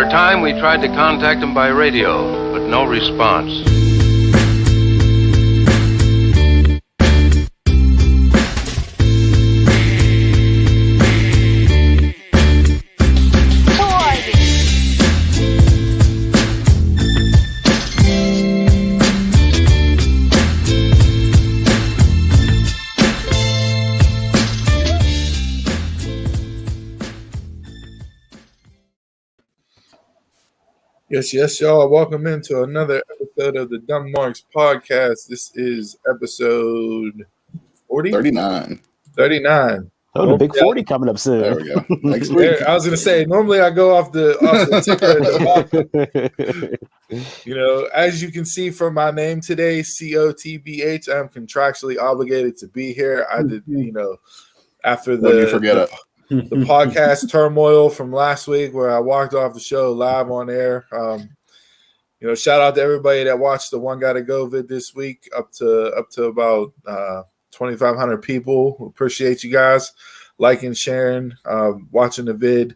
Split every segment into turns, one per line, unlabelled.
a time, we tried to contact him by radio, but no response.
Yes, y'all. Welcome into another episode of the Dumb Marks podcast. This is episode 40?
39.
39.
Oh, the big 40 coming up soon.
There we go. Next week.
I was going to say, normally I go off the ticker at the bottom. You know, as you can see from my name today, COTBH, I'm contractually obligated to be here. I did, after
you forget it.
The podcast turmoil from last week where I walked off the show live on air. Shout out to everybody that watched the One Gotta Go vid this week, up to about 2,500 people. Appreciate you guys liking, sharing, watching the vid,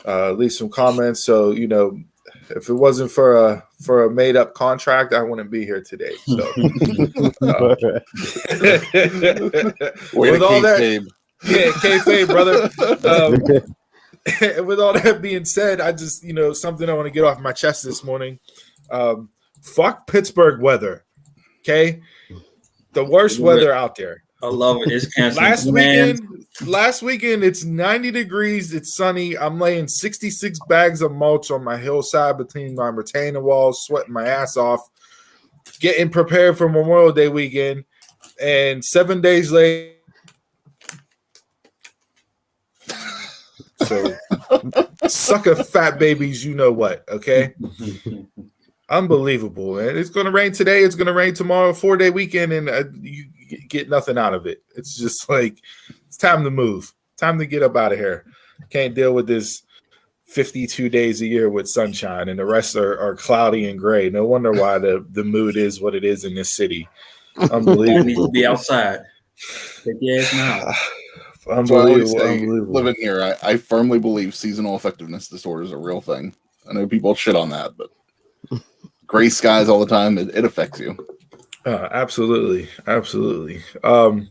leave some comments. So, if it wasn't for a made up contract, I wouldn't be here today. So with all that. Yeah, kayfabe, brother. With all that being said, I just, something I want to get off my chest this morning. Fuck Pittsburgh weather, okay? The worst weather out there.
I love it. It's
Last weekend, it's 90 degrees. It's sunny. I'm laying 66 bags of mulch on my hillside between my retaining walls, sweating my ass off, getting prepared for Memorial Day weekend. And 7 days later, so sucker fat babies, you know what, okay? Unbelievable, man. It's going to rain today. It's going to rain tomorrow, 4-day weekend, and you get nothing out of it. It's just like, it's time to move. Time to get up out of here. Can't deal with this 52 days a year with sunshine, and the rest are cloudy and gray. No wonder why the mood is what it is in this city. Unbelievable.
I need to be outside. Take your ass now.
Unbelievable.
Living here, I firmly believe seasonal effectiveness disorder is a real thing. I know people shit on that, but gray skies all the time, it affects you.
Absolutely. So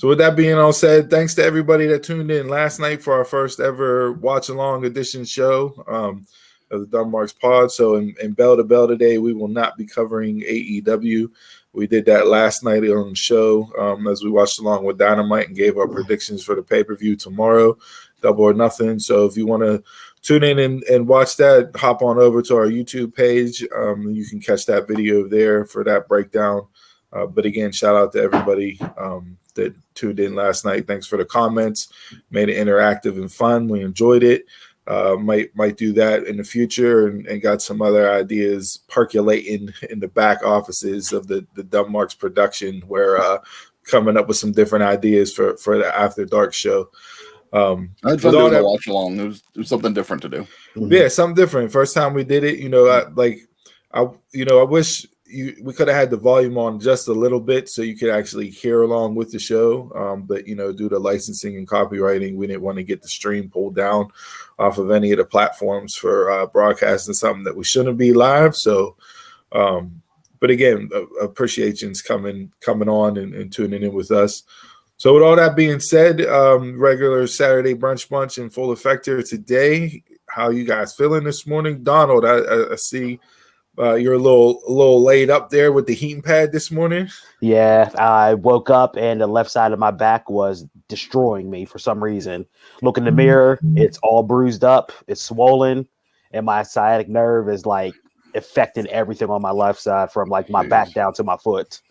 with that being all said, thanks to everybody that tuned in last night for our first ever watch along edition show of the Dumb Marks Pod. So in Bell to Bell today, we will not be covering AEW. We did that last night on the show as we watched along with Dynamite and gave our predictions for the pay-per-view tomorrow, Double or Nothing. So if you want to tune in and watch that, hop on over to our YouTube page. You can catch that video there for that breakdown. But again, shout out to everybody that tuned in last night. Thanks for the comments. Made it interactive and fun. We enjoyed it. Might do that in the future and got some other ideas percolating in the back offices of the Dumb Marks production. We're coming up with some different ideas for the After Dark show.
I had fun doing a watch along. It was something different to do.
Yeah, something different. First time we did it, I wish we could have had the volume on just a little bit so you could actually hear along with the show. But due to licensing and copywriting, we didn't want to get the stream pulled down off of any of the platforms for broadcasting something that we shouldn't be live. So, but again, appreciations coming on and tuning in with us. So with all that being said, regular Saturday brunch bunch in full effect here today. How you guys feeling this morning? Donald, I see you're a little laid up there with the heating pad this morning.
Yeah, I woke up and the left side of my back was destroying me for some reason. Look in the mirror, it's all bruised up, it's swollen, and my sciatic nerve is like affecting everything on my left side from like my back down to my foot.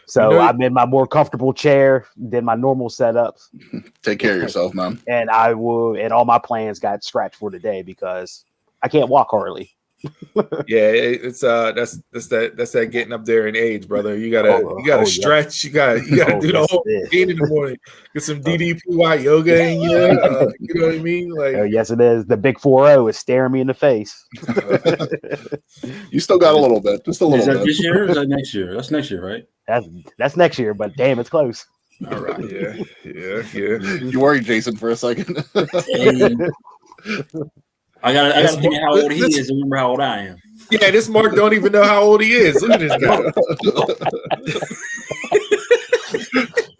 So I'm in my more comfortable chair than my normal setup.
Take care of yourself, man.
And and all my plans got scratched for today because I can't walk hardly.
Yeah, it's that's that getting up there in age, brother. You gotta stretch. Yeah. You gotta do the whole thing in the morning. Get some DDPY yoga in you. You know what I mean? Like,
yes, it is. The big 4-0 is staring me in the face.
You still got a little bit, just a little bit.
Is that this year or is that next year? That's next year, right?
That's next year, but damn, it's close.
All right. Yeah.
You worried Jason for a second.
I gotta think of how old he is and remember how old I am.
Yeah, this Mark don't even know how old he is. Look at this guy.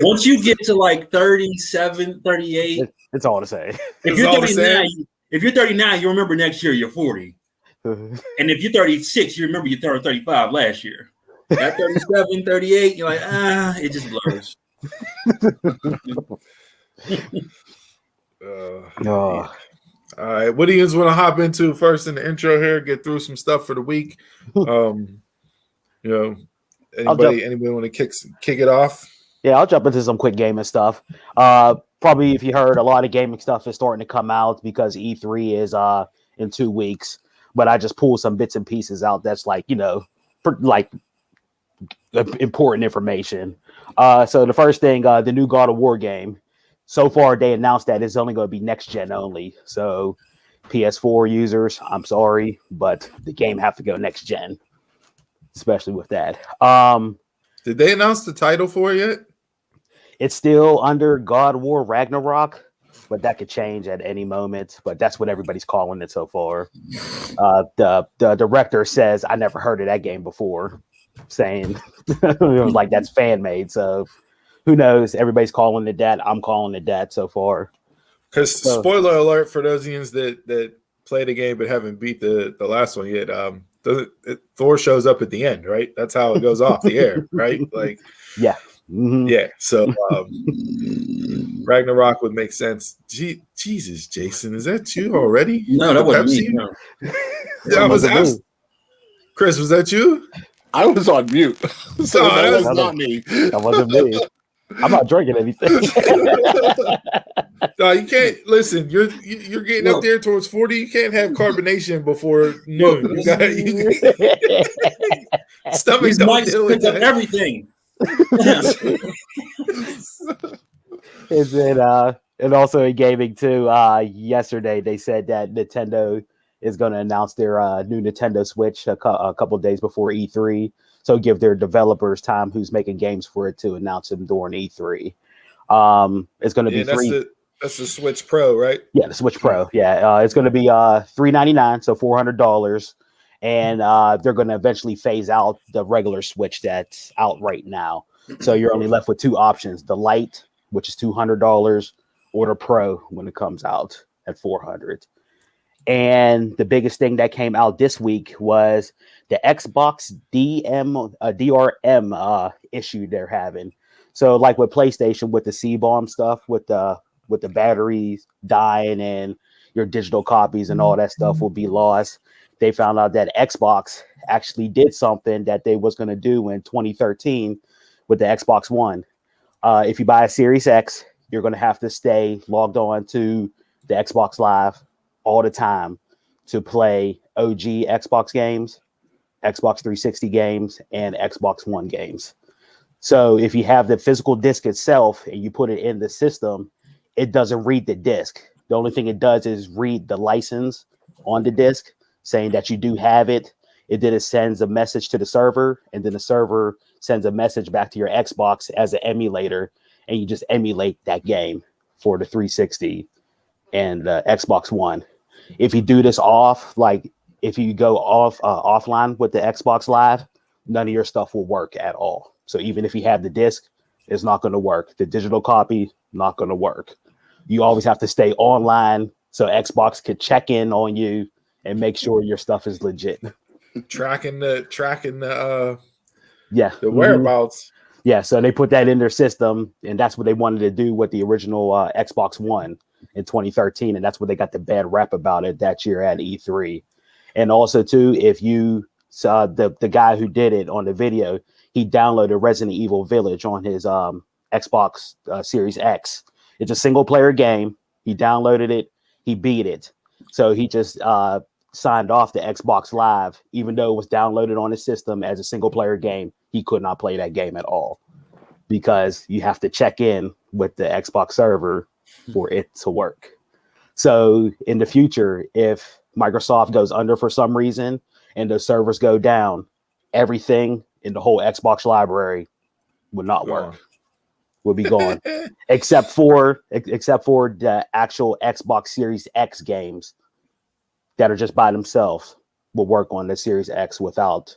Once you get to like 37, 38,
it's all to say.
If you're 39, you remember next year you're 40. And if you're 36, you remember you turned 35 last year. At 37, 38, you're like, it just blurs.
All right, what do you guys want to hop into first in the intro here? Get through some stuff for the week. Anybody want to kick it off?
Yeah, I'll jump into some quick gaming stuff. Probably if you heard, a lot of gaming stuff is starting to come out because E3 is in 2 weeks. But I just pulled some bits and pieces out that's important information. So the first thing, the new God of War game. So far, they announced that it's only going to be next gen only. So PS4 users, I'm sorry, but the game have to go next gen, especially with that.
Did they announce the title for it yet?
It's still under God of War Ragnarok, but that could change at any moment. But that's what everybody's calling it so far. The director says, I never heard of that game before, saying it was like that's fan made. So who knows? Everybody's calling it that. I'm calling it that so far.
Because spoiler alert for those of you that play the game but haven't beat the last one yet. Thor shows up at the end, right? That's how it goes off the air, right? Like,
yeah. Mm-hmm.
Yeah, so Ragnarok would make sense. Jesus, Jason, is that you already?
No, that wasn't me. No.
Yeah, I was asked. Chris, was that you?
I was on mute, so that was not me.
That wasn't me. I'm not drinking anything.
No, you can't listen. You're getting up there towards 40. You can't have carbonation before noon. You got stomach don't deal with that.
Everything.
And also in gaming too, yesterday they said that Nintendo is going to announce their new Nintendo Switch a couple of days before E3, so give their developers time who's making games for it to announce them during E3. It's going to be free.
That's the Switch Pro, right?
Yeah, the Switch Pro. Yeah, it's going to be $399, so $400. And they're going to eventually phase out the regular Switch that's out right now. So you're only left with 2 options: the Lite, which is $200, or the Pro when it comes out at $400. And the biggest thing that came out this week was the Xbox DRM issue they're having. So like with PlayStation, with the C-bomb stuff, with the batteries dying and your digital copies and all that stuff will be lost. They found out that Xbox actually did something that they was going to do in 2013 with the Xbox One. If you buy a Series X, you're going to have to stay logged on to the Xbox Live all the time to play OG Xbox games, Xbox 360 games, and Xbox One games. So if you have the physical disc itself and you put it in the system, it doesn't read the disc. The only thing it does is read the license on the disc, saying that you do have it. It then sends a message to the server, and then the server sends a message back to your Xbox as an emulator, and you just emulate that game for the 360 and Xbox One. If you do this off, like if you go offline with the Xbox Live, none of your stuff will work at all. So even if you have the disc, it's not going to work. The digital copy, not going to work. You always have to stay online so Xbox could check in on you and make sure your stuff is legit.
Tracking the
Mm-hmm.
whereabouts.
Yeah, so they put that in their system, and that's what they wanted to do with the original Xbox One in 2013, and that's what they got the bad rap about it that year at E3. And also, too, if you saw the guy who did it on the video, he downloaded Resident Evil Village on his Xbox Series X. It's a single-player game. He downloaded it. He beat it. So he just signed off the Xbox Live, even though it was downloaded on his system as a single-player game. He could not play that game at all because you have to check in with the Xbox server for it to work. So in the future, if Microsoft goes under for some reason and the servers go down, everything in the whole Xbox library would not work. Will be gone, except for the actual Xbox Series X games. that are just by themselves will work on the Series X without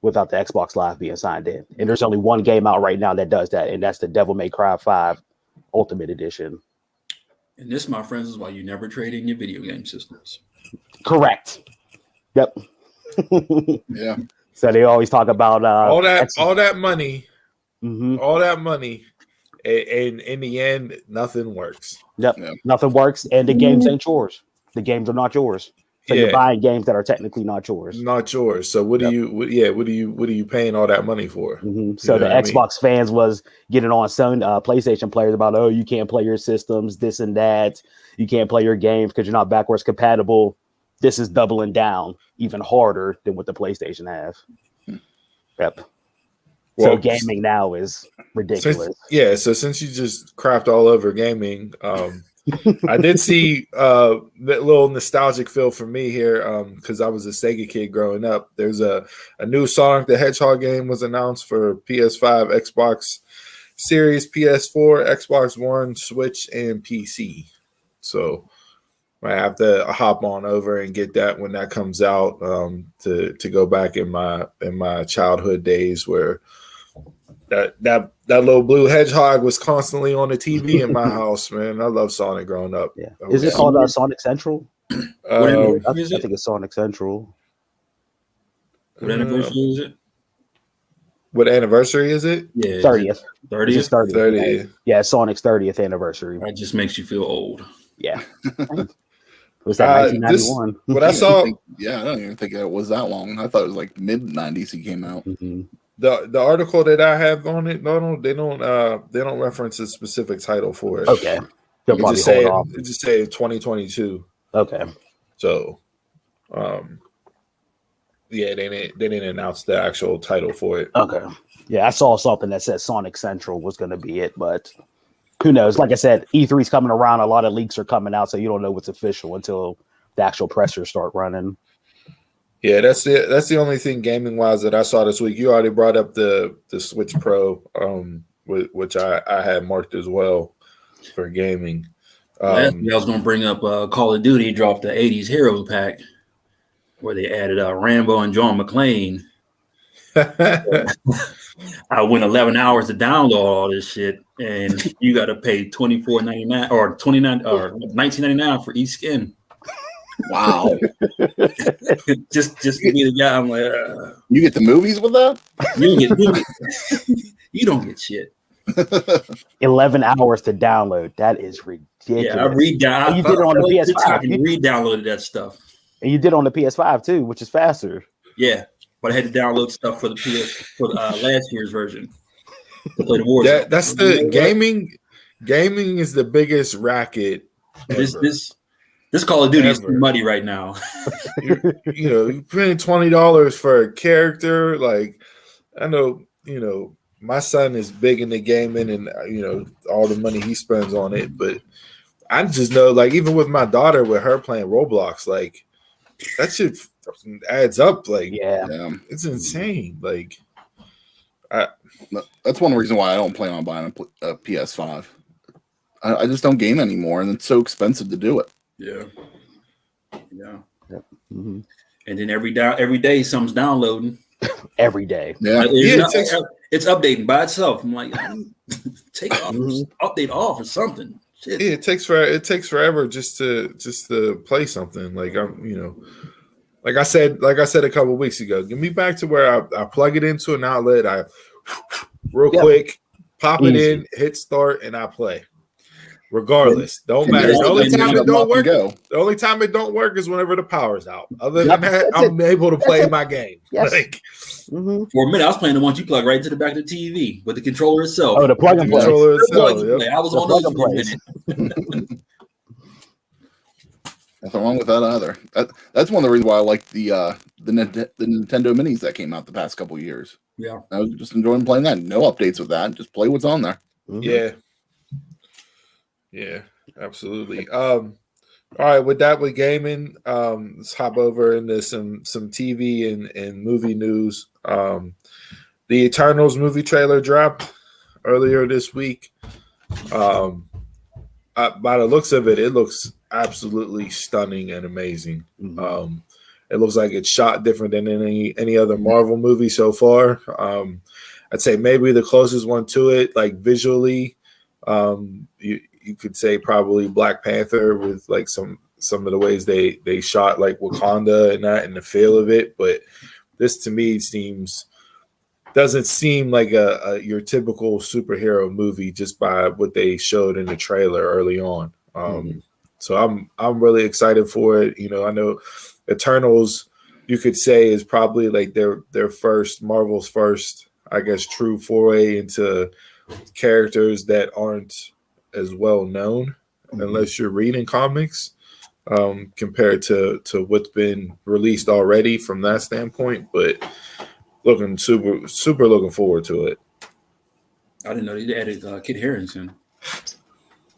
the Xbox Live being signed in. And there's only one game out right now that does that, and that's the Devil May Cry 5 Ultimate Edition.
And this, my friends, is why you never trade in your video game systems.
Correct. Yep.
Yeah.
So they always talk about
all that money,
mm-hmm.
all that money, and in the end, nothing works.
Yep. Nothing works, and the games ain't yours. The games are not yours. So you're buying games that are technically not yours. Not yours.
So what are you paying all that money for?
Mm-hmm. So the Xbox fans was getting on some PlayStation players about, oh, you can't play your systems, this and that. You can't play your games because you're not backwards compatible. This is doubling down even harder than what the PlayStation has. Yep. So gaming now is ridiculous.
So since you just crapped all over gaming, I did see that little nostalgic feel for me here because I was a Sega kid growing up. There's a new Sonic the Hedgehog game was announced for PS5, Xbox Series, PS4, Xbox One, Switch, and PC. So I have to hop on over and get that when that comes out to go back in my childhood days where that little blue hedgehog was constantly on the TV in my house, man. I love Sonic growing up.
Yeah. Is it called Sonic Central? I think it's Sonic Central.
What anniversary is it?
What anniversary is it?
Yeah,
30th.
30th?
30th.
Yeah, Sonic's 30th anniversary.
That just makes you feel old.
Yeah. Was that 1991?
What I saw?
I don't even think it was that long. I thought it was like mid 90s he came out.
Mm-hmm.
The article that I have on it, they don't reference a specific title for it.
Okay.
It just say 2022.
Okay.
So, they didn't announce the actual title for it.
Okay. Yeah, I saw something that said Sonic Central was going to be it, but who knows? Like I said, E3's coming around. A lot of leaks are coming out, so you don't know what's official until the actual pressers start running.
Yeah, that's it. That's the only thing gaming wise that I saw this week. You already brought up the Switch Pro, which I had marked as well for gaming.
I was going to bring up Call of Duty dropped the 80s Hero Pack where they added Rambo and John McClane. I went 11 hours to download all this shit, and you got to pay $24.99 or $19.99 for each skin.
Wow.
just to be the guy. I'm like,
you get the movies with that?
You don't get shit.
11 hours to download. That is ridiculous.
Yeah, I you did it on the PS5. You re-downloaded that stuff.
And you did it on the PS5 too, which is faster.
Yeah, but I had to download stuff for the last year's version to play the Warzone.
That's the gaming. Gaming is the biggest racket.
This Call of Duty is muddy right now.
you're paying $20 for a character. Like, I know, my son is big into gaming and, all the money he spends on it. But I just know, like, even with my daughter, with her playing Roblox, like, that shit adds up. Like, it's insane. Like,
that's one reason why I don't plan on buying a PS5. I just don't game anymore, and it's so expensive to do it.
Yeah.
Mm-hmm.
And then every day something's downloading.
Every day.
Yeah.
It's updating by itself. I'm like, take off, update off or something. Shit.
Yeah, it takes forever just to play something. Like like I said a couple of weeks ago, get me back to where I plug it into an outlet, quick, pop it in, hit start, and I play. Regardless, don't matter. The only time it don't work. The only time it don't work is whenever the power's out. Other than that, I'm able to play my game.
Yes.
Like,
for a minute, I was playing the ones you plug right into the back of the TV with the controller itself.
Oh, the plug and play.
Yep.
I was on those for a minute.
Nothing wrong with that either. That's one of the reasons why I like the Nintendo Minis that came out the past couple of years.
Yeah,
I was just enjoying playing that. No updates with that. Just play what's on there.
Mm-hmm. Yeah, absolutely. All right, with gaming, let's hop over into some TV and movie news. The Eternals movie trailer dropped earlier this week. By the looks of it, it looks absolutely stunning and amazing.
Mhm.
It looks like it's shot different than any other Marvel movie so far. I'd say maybe the closest one to it, like visually, you could say probably Black Panther with like some of the ways they shot like Wakanda and that and the feel of it. But this to me doesn't seem like a your typical superhero movie just by what they showed in the trailer early on. So I'm really excited for it. You know, I know Eternals, you could say, is probably like their first Marvel's first, I guess, true foray into characters that aren't as well known unless you're reading comics, compared to what's been released already from that standpoint. But looking super looking forward to it.
I didn't know they added Kit Harington.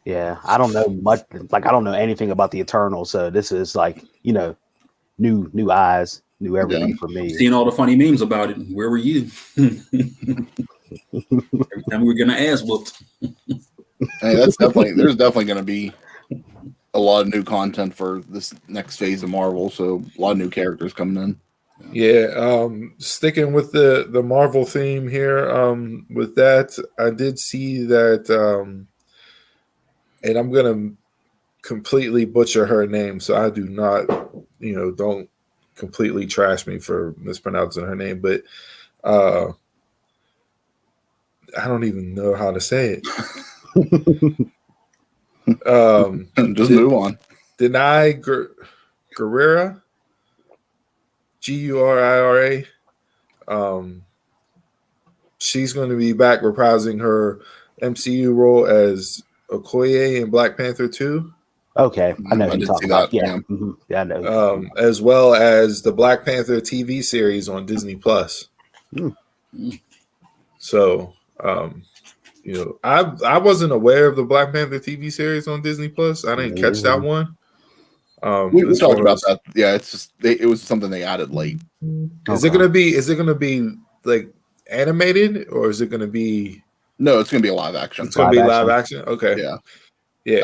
Yeah, I don't know much. Like, I don't know anything about the Eternals, so this is like, you know, new eyes, new everything for me.
Seeing all the funny memes about it. Where were you? Every time we were getting our ass whooped.
Hey, there's definitely going to be a lot of new content for this next phase of Marvel. So a lot of new characters coming in.
Yeah, sticking with the Marvel theme here. With that, I did see that, and I'm gonna completely butcher her name, so I do not, don't completely trash me for mispronouncing her name, but I don't even know how to say it.
Just move on.
Denai Guerrera, Guirira. She's going to be back reprising her MCU role as Okoye in Black Panther 2.
Okay, I know who you're talking about. Yeah,
yeah.
I know.
As well as the Black Panther TV series on Disney Plus. So, I wasn't aware of the Black Panther TV series on Disney Plus. I didn't catch that one.
We talked about that. Yeah, it's just it was something they added late.
Is it gonna be like animated, or is it gonna be?
No, it's gonna be a live action.
It's gonna be live action. Okay. Yeah.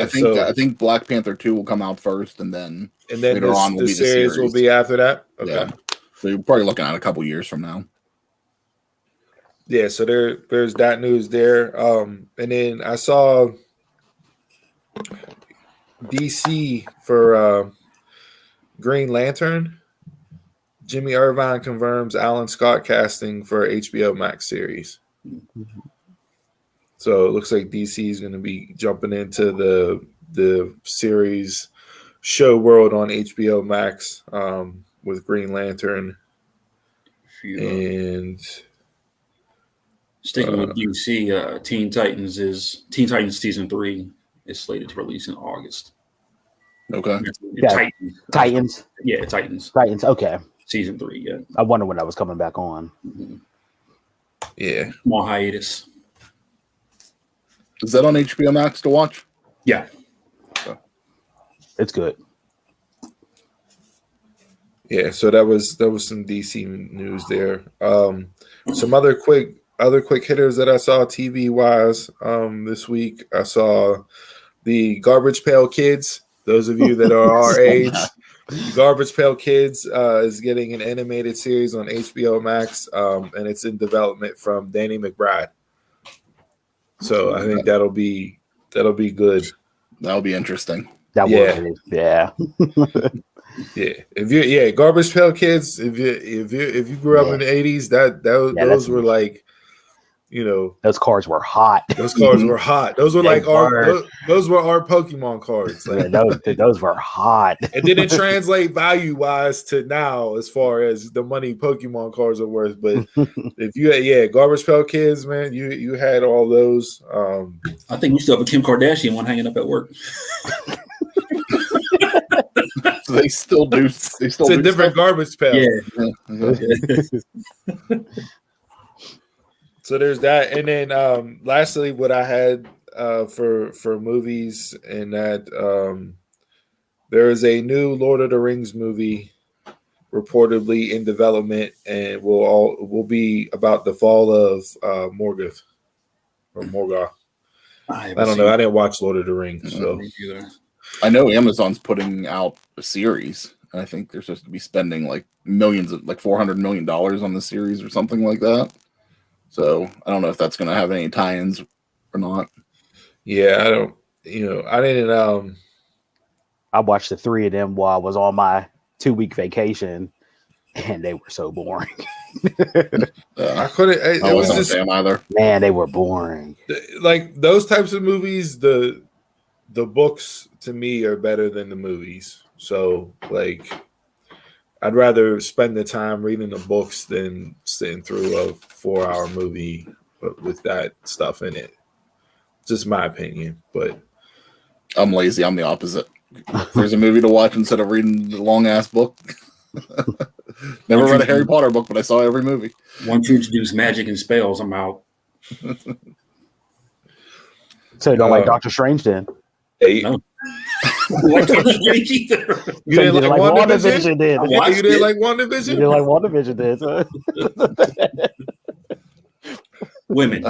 I think Black Panther 2 will come out first, and then later on will be the series.
Will be after that. Okay.
Yeah. So you're probably looking at a couple years from now.
Yeah. So there's that news there. And then I saw DC for Green Lantern. Jimmy Irvine confirms Alan Scott casting for HBO Max series. So it looks like DC is going to be jumping into the series show world on HBO Max with Green Lantern. And
sticking with DC, Teen Titans season 3 is slated to release in August.
Okay.
Titans.
Yeah, Titans.
Titans. Okay.
Season 3. Yeah.
I wonder when that was coming back on.
Yeah.
Small hiatus.
Is that on HBO Max to watch?
Yeah.
It's good.
Yeah. So that was some DC news there. Some other quick hitters that I saw TV wise this week. I saw the Garbage Pail Kids. Those of you that are our age, Garbage Pail Kids is getting an animated series on HBO Max, and it's in development from Danny McBride. So I think that'll be good.
That'll be interesting.
Yeah.
Yeah. If Garbage Pail Kids, if you grew up in the 80s, those were like,
those cards were hot.
Those cards were hot. Those were those were our Pokemon cards. Like,
those were hot.
It didn't translate value wise to now as far as the money Pokemon cards are worth. But if you had Garbage Pail Kids, man, you had all those.
I think we still have a Kim Kardashian one hanging up at work.
So they still do.
It's a different garbage pail.
Yeah.
So there's that, and then lastly, what I had for movies, and that there is a new Lord of the Rings movie reportedly in development, and will be about the fall of Morgoth or Morgoth. I don't know. I didn't watch Lord of the Rings, so
I know Amazon's putting out a series, and I think they're supposed to be spending like millions of like $400 million on the series or something like that. So I don't know if that's going to have any tie-ins or not.
Yeah, I don't. I didn't.
I watched the 3 of them while I was on my 2-week vacation, and they were so boring.
I couldn't. It
I
was
wasn't
just
a fan either.
Man, they were boring.
like those types of movies. The books to me are better than the movies. So like, I'd rather spend the time reading the books than sitting through a 4-hour movie with that stuff in it. Just my opinion, but
I'm lazy. I'm the opposite. If there's a movie to watch instead of reading the long ass book. Never read a Harry Potter book, but I saw every movie.
Once you introduce magic and spells, I'm out.
So you don't like Doctor Strange then?
hey,
No. Like Doctor Strange either.
you didn't like WandaVision?
then?
Yeah, you didn't like
You
WandaVision?
didn't like WandaVision then?
Women.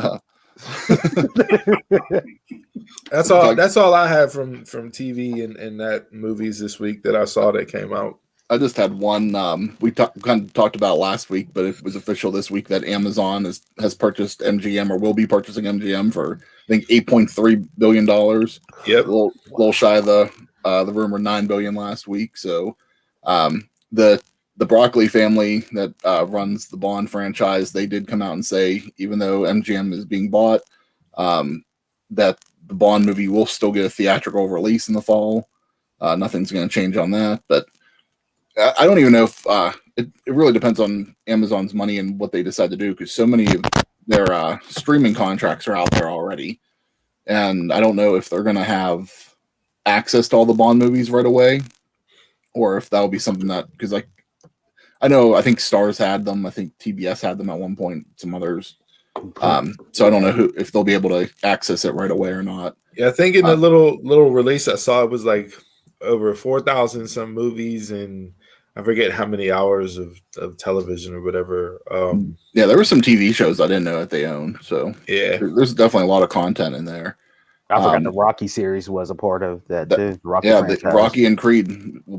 That's all. That's all I have from TV and that movies this week that I saw that came out.
I just had one. We kind of talked about last week, but it was official this week that Amazon has purchased MGM or will be purchasing MGM for I think $8.3 billion.
Yep.
A little shy of the rumored $9 billion last week. So the Broccoli family that runs the Bond franchise, they did come out and say, even though MGM is being bought, that the Bond movie will still get a theatrical release in the fall. Nothing's going to change on that, but I don't even know if it really depends on Amazon's money and what they decide to do, because so many of their streaming contracts are out there already, and I don't know if they're going to have access to all the Bond movies right away, or if that'll be something that, because like I think Starz had them, I think TBS had them at one point, some others. So I don't know if they'll be able to access it right away or not.
Yeah, I think in the little release I saw, it was like over 4,000 some movies, and I forget how many hours of television or whatever.
Yeah, there were some TV shows I didn't know that they own. So
yeah,
there's definitely a lot of content in there.
I forgot the Rocky series was a part of that too. Rocky
Rocky and Creed.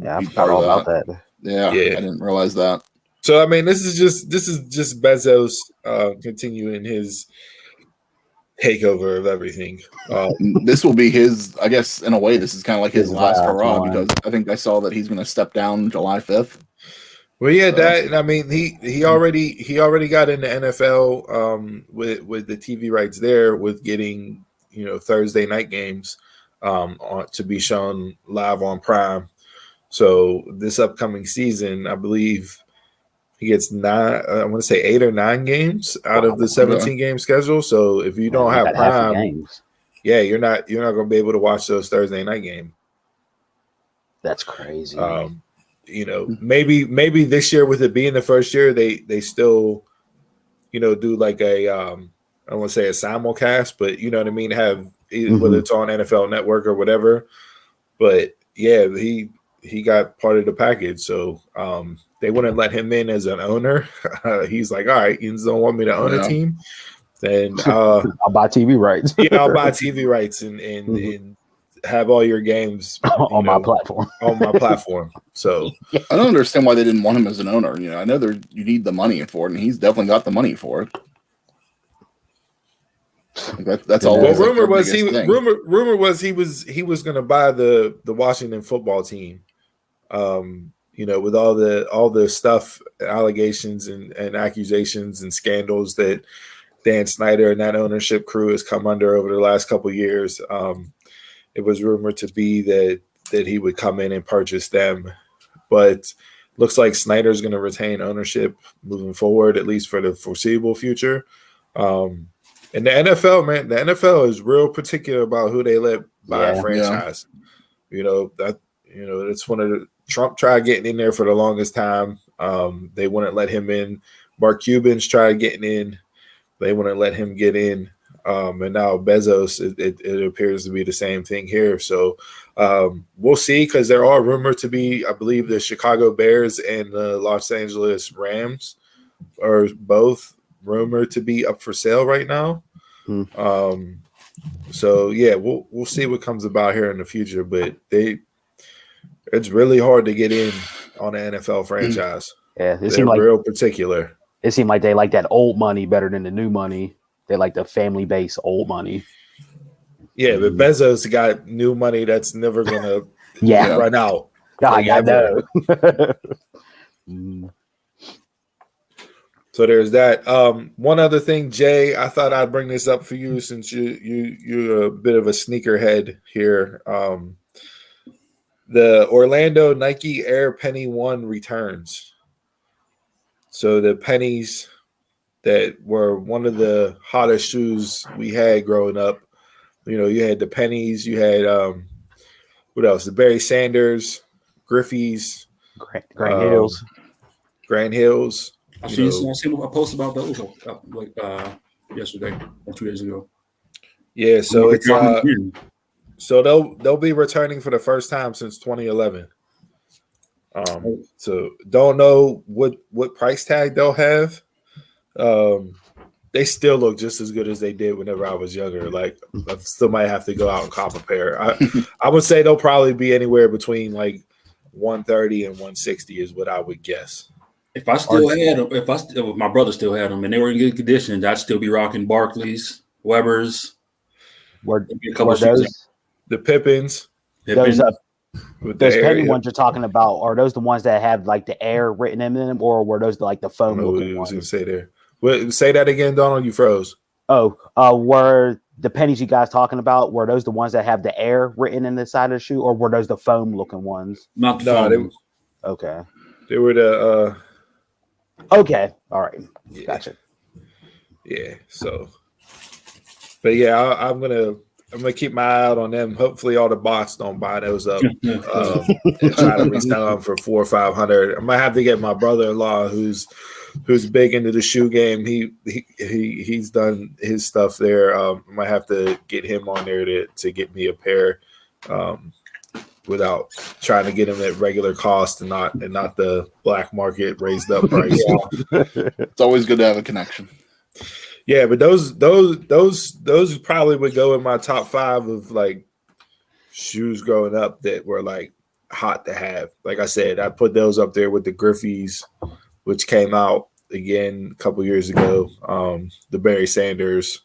I forgot all about that.
Yeah, I didn't realize that.
So I mean, this is just Bezos continuing his takeover of everything.
This will be his, I guess, in a way, this is kind of like his last hurrah,
one.
because I think I saw that he's going to step down July 5th.
Well, yeah, that, and I mean, he already got in the NFL with the TV rights there, with getting Thursday night games to be shown live on Prime. So this upcoming season, I believe he gets 8 or 9 games out of the 17 game schedule. So if you don't have Prime, you're not going to be able to watch those Thursday night games. That's
crazy.
Maybe this year, with it being the first year, they still, do like a I don't want to say a simulcast, but you know what I mean, have whether it's on NFL Network or whatever. But yeah, he got part of the package, so they wouldn't let him in as an owner. He's like, all right, you don't want me to own a team, then
I'll buy TV rights.
I'll buy TV rights and have all your games
on my platform.
On my platform. So
I don't understand why they didn't want him as an owner. I know you need the money for it, and he's definitely got the money for it. That's all.
Well, rumor was he was going to buy the Washington football team. With all the stuff, allegations and accusations and scandals that Dan Snyder and that ownership crew has come under over the last couple of years. It was rumored to be that he would come in and purchase them, but looks like Snyder's going to retain ownership moving forward, at least for the foreseeable future. And the NFL, man, the NFL is real particular about who they let buy a franchise. It's one of the Trump tried getting in there for the longest time. They wouldn't let him in. Mark Cuban's tried getting in. They wouldn't let him get in. And now Bezos, it appears to be the same thing here. So we'll see, because there are rumored to be, I believe, the Chicago Bears and the Los Angeles Rams are both rumored to be up for sale right now. So yeah, we'll see what comes about here in the future, but it's really hard to get in on an NFL franchise.
Yeah,
They're real particular.
It seemed like they like that old money better than the new money. They like the family-based old money.
Yeah, but Bezos got new money that's never gonna run out.
I know.
So there's that. One other thing, Jay, I thought I'd bring this up for you since you're a bit of a sneakerhead here. The Orlando Nike Air Penny 1 returns. So the pennies that were one of the hottest shoes we had growing up. You had the pennies, you had what else? The Barry Sanders, Griffey's,
Grand Hills.
Grand Hills.
I seen a post about those yesterday or 2 days ago.
Yeah, so it's so they'll be returning for the first time since 2011. So don't know what price tag they'll have. They still look just as good as they did whenever I was younger. Like I still might have to go out and cop a pair. I would say they'll probably be anywhere between like 130 and 160 is what I would guess.
If I still had them, if my brother still had them and they were in good condition, I'd still be rocking Barclays, Weber's.
The Pippins.
Those penny ones you're talking about, are those the ones that have like the air written in them, or were those like the foam looking ones?
I was going to say there. Say that again, Donald. You froze.
Were the pennies you guys talking about, were those the ones that have the air written in the side of the shoe, or were those the foam looking ones?
Not the foam.
Okay.
They were the
okay. All right.
Yeah.
Gotcha.
Yeah. So, but yeah, I'm gonna keep my eye out on them. Hopefully, all the bots don't buy those up and try to resell them for $400 or $500. I might have to get my brother-in-law, who's big into the shoe game. He's done his stuff there. I might have to get him on there to get me a pair, without trying to get them at regular cost and not the black market raised up price.
It's always good to have a connection.
Yeah, but those probably would go in my top 5 of like shoes growing up that were like hot to have. Like I said, I put those up there with the Griffey's, which came out again a couple years ago. The Barry Sanders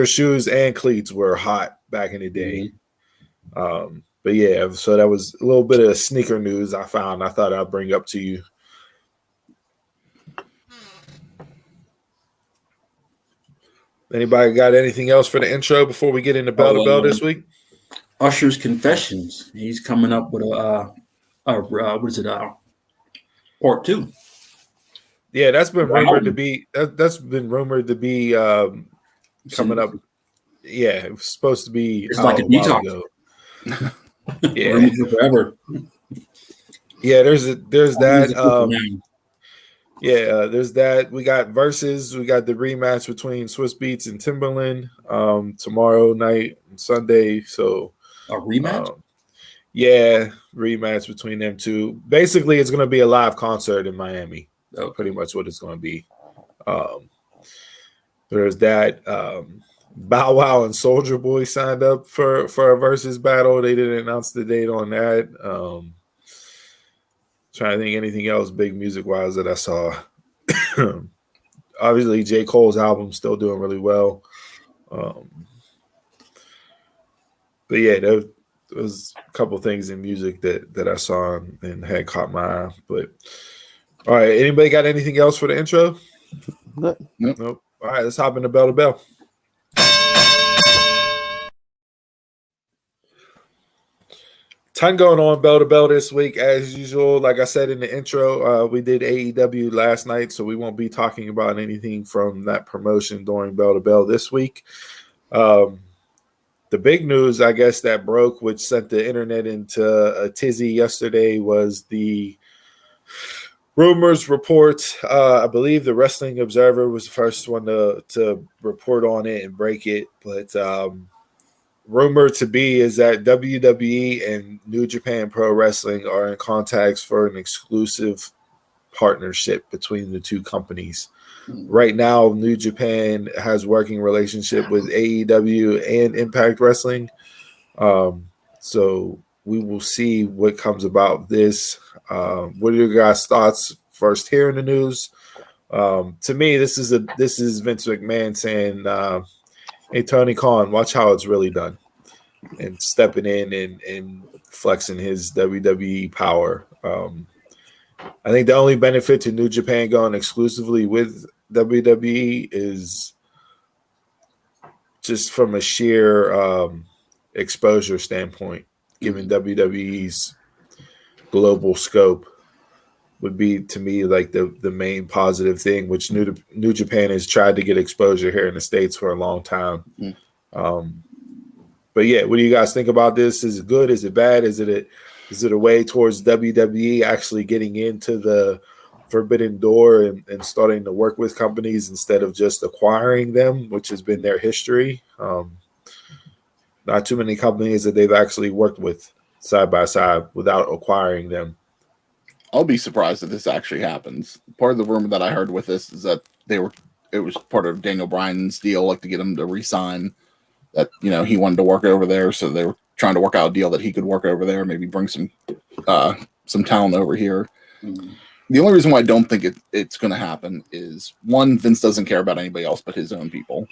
shoes and cleats were hot back in the day. But yeah, so that was a little bit of sneaker news I found. I thought I'd bring up to you. Anybody got anything else for the intro before we get into Bell to Bell this week?
Usher's Confessions. He's coming up with what is it? Part 2.
Yeah, that's been rumored to be. That's been rumored to be coming up. Yeah, it was supposed to be.
It's like a detox.
Yeah,
forever.
Yeah, there's that. There's that. We got Versus. We got the rematch between Swiss Beats and Timberland tomorrow night and Sunday. So
a rematch.
Rematch between them two. Basically, it's going to be a live concert in Miami. That's pretty much what it's going to be. There's that. Bow Wow and Soulja Boy signed up for a versus battle. They didn't announce the date on that. Trying to think anything else big music wise that I saw. Obviously, J. Cole's album's still doing really well. But yeah, there was a couple things in music that I saw and had caught my eye. But all right, anybody got anything else for the intro? Nope. All right, let's hop into Bell to Bell. Ton going on Bell to Bell this week, as usual. Like I said in the intro, we did AEW last night, so we won't be talking about anything from that promotion during Bell to Bell this week. The big news, I guess, that broke, which sent the internet into a tizzy yesterday, was the rumors report. I believe the Wrestling Observer was the first one to report on it and break it, but rumored to be is that WWE and New Japan Pro Wrestling are in contacts for an exclusive partnership between the two companies. Right now, New Japan has working relationship with AEW and Impact Wrestling. So we will see what comes about this. What are your guys' thoughts first hearing the news? To me, this is Vince McMahon saying, "Hey, Tony Khan, watch how it's really done," and stepping in and flexing his WWE power. I think the only benefit to New Japan going exclusively with WWE is just from a sheer exposure standpoint, given WWE's global scope would be, to me, like the main positive thing, which New Japan has tried to get exposure here in the States for a long time. But yeah, what do you guys think about this? Is it good? Is it bad? Is it a way towards WWE actually getting into the forbidden door and starting to work with companies instead of just acquiring them, which has been their history? Not too many companies that they've actually worked with side by side without acquiring them.
I'll be surprised if this actually happens. Part of the rumor that I heard with this is that it was part of Daniel Bryan's deal, like to get him to re-sign. That, you know, he wanted to work over there, so they were trying to work out a deal that he could work over there, maybe bring some talent over here. The only reason why I don't think it's going to happen is, one, Vince doesn't care about anybody else but his own people,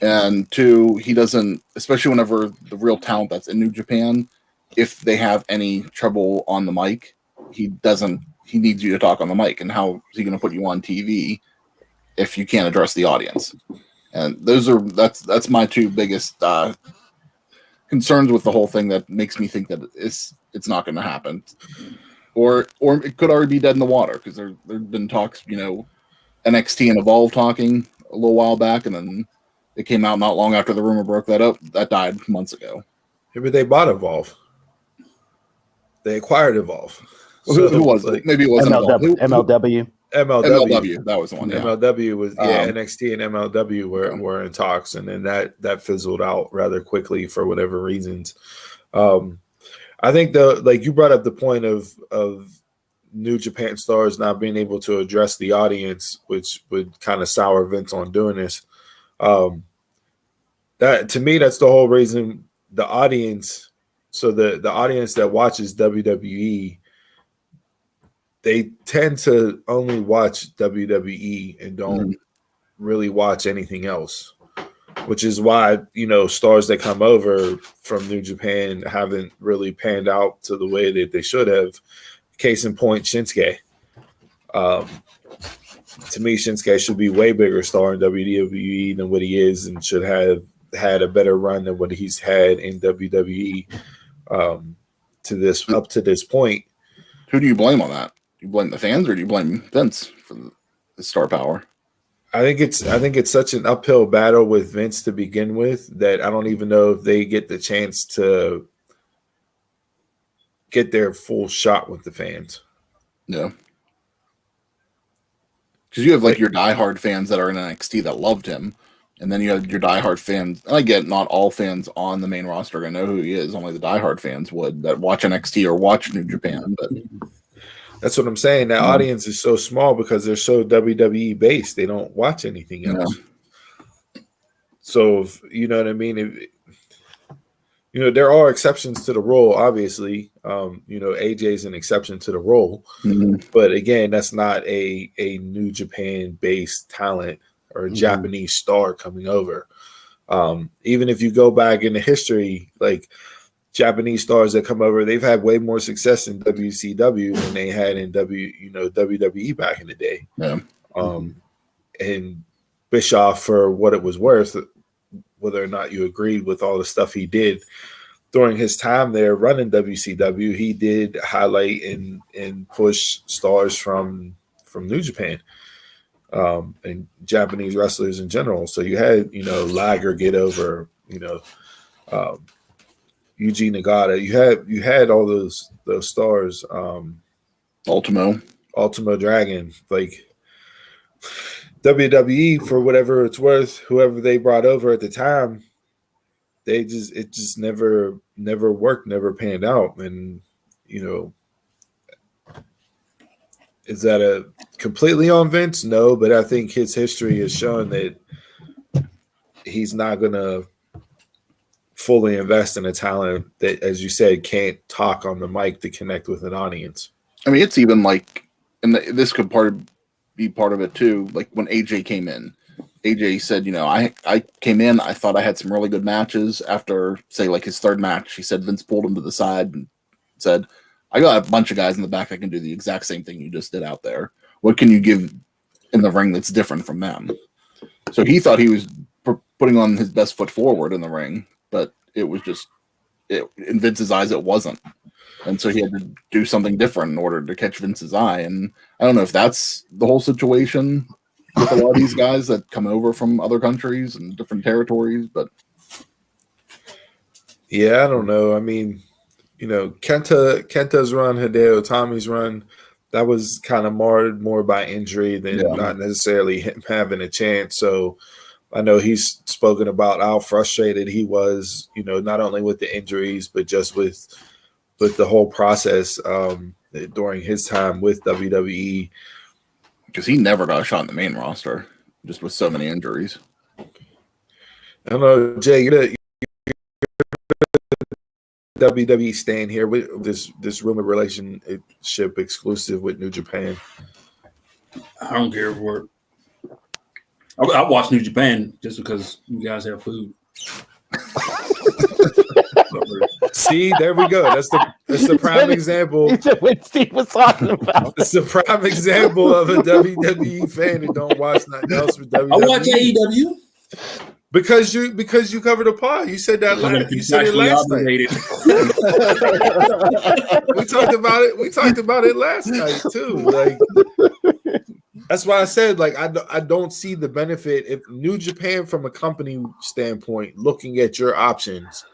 and two, he doesn't, especially whenever the real talent that's in New Japan, if they have any trouble on the mic, he needs you to talk on the mic, and how is he going to put you on TV if you can't address the audience? And that's my two biggest concerns with the whole thing that makes me think that it's not going to happen, or it could already be dead in the water, because there've been talks, you know, NXT and Evolve talking a little while back, and then it came out not long after the rumor broke that died months ago.
Yeah, but they bought Evolve. They acquired Evolve.
So, who was it? Maybe it wasn't
MLW.
MLW.
That was the one. Yeah.
MLW was NXT and MLW were in talks, and then that fizzled out rather quickly for whatever reasons. I think like you brought up the point of New Japan stars not being able to address the audience, which would kind of sour Vince on doing this. That, to me, that's the whole reason the audience. So the audience that watches WWE, they tend to only watch WWE and don't really watch anything else, which is why, you know, stars that come over from New Japan haven't really panned out to the way that they should have. Case in point, Shinsuke. To me, Shinsuke should be way bigger star in WWE than what he is, and should have had a better run than what he's had in WWE up to this point.
Who do you blame on that? Do you blame the fans, or do you blame Vince for the star power?
I think it's such an uphill battle with Vince to begin with that I don't even know if they get the chance to get their full shot with the fans.
Yeah. Because you have like your diehard fans that are in NXT that loved him, and then you have your diehard fans. And I get not all fans on the main roster are going to know who he is. Only the diehard fans would, that watch NXT or watch New Japan. But
that's what I'm saying. That audience is so small because they're so WWE based. They don't watch anything else. Yeah. So, you know what I mean? You know, there are exceptions to the rule, obviously. You know, AJ's an exception to the rule. But again, that's not a New Japan-based talent or a Japanese star coming over. Even if you go back in the history, like Japanese stars that come over, they've had way more success in WCW than they had in WWE back in the day.
Yeah.
And Bischoff, for what it was worth, whether or not you agreed with all the stuff he did during his time there running WCW, he did highlight and push stars from New Japan and Japanese wrestlers in general. So you had, you know, Liger get over, you know, Yuji Nagata. You had all those stars.
Ultimo
Dragon, like WWE, for whatever it's worth, whoever they brought over at the time, it just never worked, never panned out. And, you know, Is that a completely on Vince? No, but I think his history has shown that he's not going to fully invest in a talent that, as you said, can't talk on the mic to connect with an audience.
I mean, it's even like, and this could be part of it too. Like when AJ came in, AJ said, I came in, I thought I had some really good matches. After, say, like his third match, he said Vince pulled him to the side and said, I got a bunch of guys in the back that can do the exact same thing you just did out there. What can you give in the ring that's different from them? So he thought he was putting on his best foot forward in the ring, but it was just, in Vince's eyes, it wasn't. And so he had to do something different in order to catch Vince's eye. And I don't know if that's the whole situation with a lot of these guys that come over from other countries and different territories, but
yeah, I don't know. I mean, Kenta's run, Hideo Itami's run, that was kind of marred more by injury than not necessarily him having a chance. So I know he's spoken about how frustrated he was, not only with the injuries, but just with the whole process during his time with WWE.
Because he never got a shot in the main roster, just with so many injuries.
I don't know, Jay, you're WWE staying here with this Rumour relationship exclusive with New Japan.
I don't care for it. I watch New Japan just because you guys have food.
See, there we go. That's the prime example.
What Steve was talking about.
It's the prime example of a WWE fan who don't watch nothing else with WWE.
I watch AEW
because you covered a pod. You said that last. You said it last night. We talked about it last night too. Like that's why I said like I don't see the benefit if New Japan from a company standpoint looking at your options.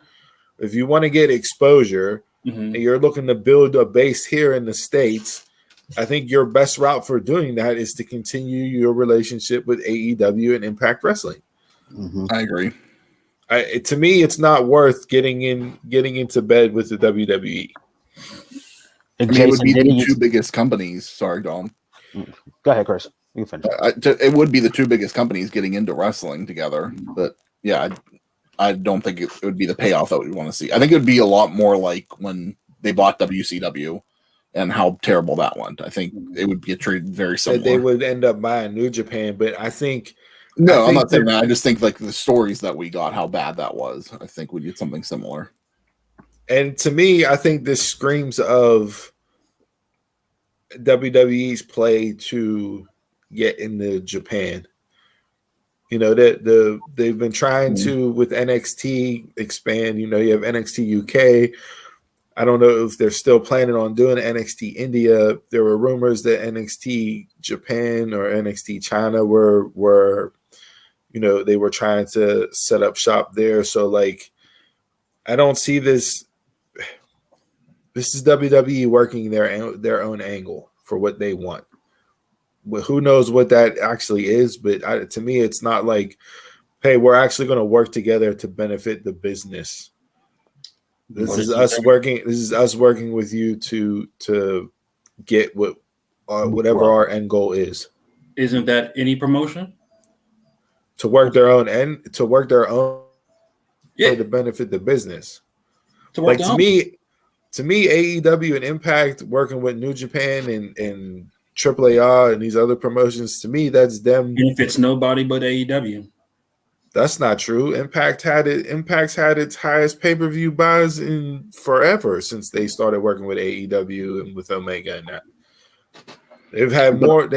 If you want to get exposure and you're looking to build a base here in the States, I think your best route for doing that is to continue your relationship with AEW and Impact Wrestling.
I agree.
To me, it's not worth getting into bed with the WWE.
I mean, it would be the two biggest companies. Sorry, Dom.
Go ahead, Chris. You can finish.
It would be the two biggest companies getting into wrestling together. But yeah, I don't think it would be the payoff that we want to see. I think it would be a lot more like when they bought WCW and how terrible that went. I think it would get treated very similar.
They would end up buying New Japan, but I think
no, I'm not saying that. I just think like the stories that we got, how bad that was. I think we did something similar.
And to me, I think this screams of WWE's play to get into Japan. That they've been trying to with NXT expand. You have NXT UK. I don't know if they're still planning on doing NXT India. There were rumors that NXT Japan or NXT China were they were trying to set up shop there. So like, I don't see this. This is WWE working their own angle for what they want. But who knows what that actually is? But to me, it's not like, hey, we're actually going to work together to benefit the business. This is us working. This is us working with you to get whatever our end goal is.
Isn't that any promotion?
To work their own end, to work their own to benefit the business. To me, AEW and Impact working with New Japan and AAA and these other promotions, to me, that's them.
Benefits nobody but AEW.
That's not true. Impact's had its highest pay-per-view buys in forever since they started working with AEW and with Omega and that. They've had more.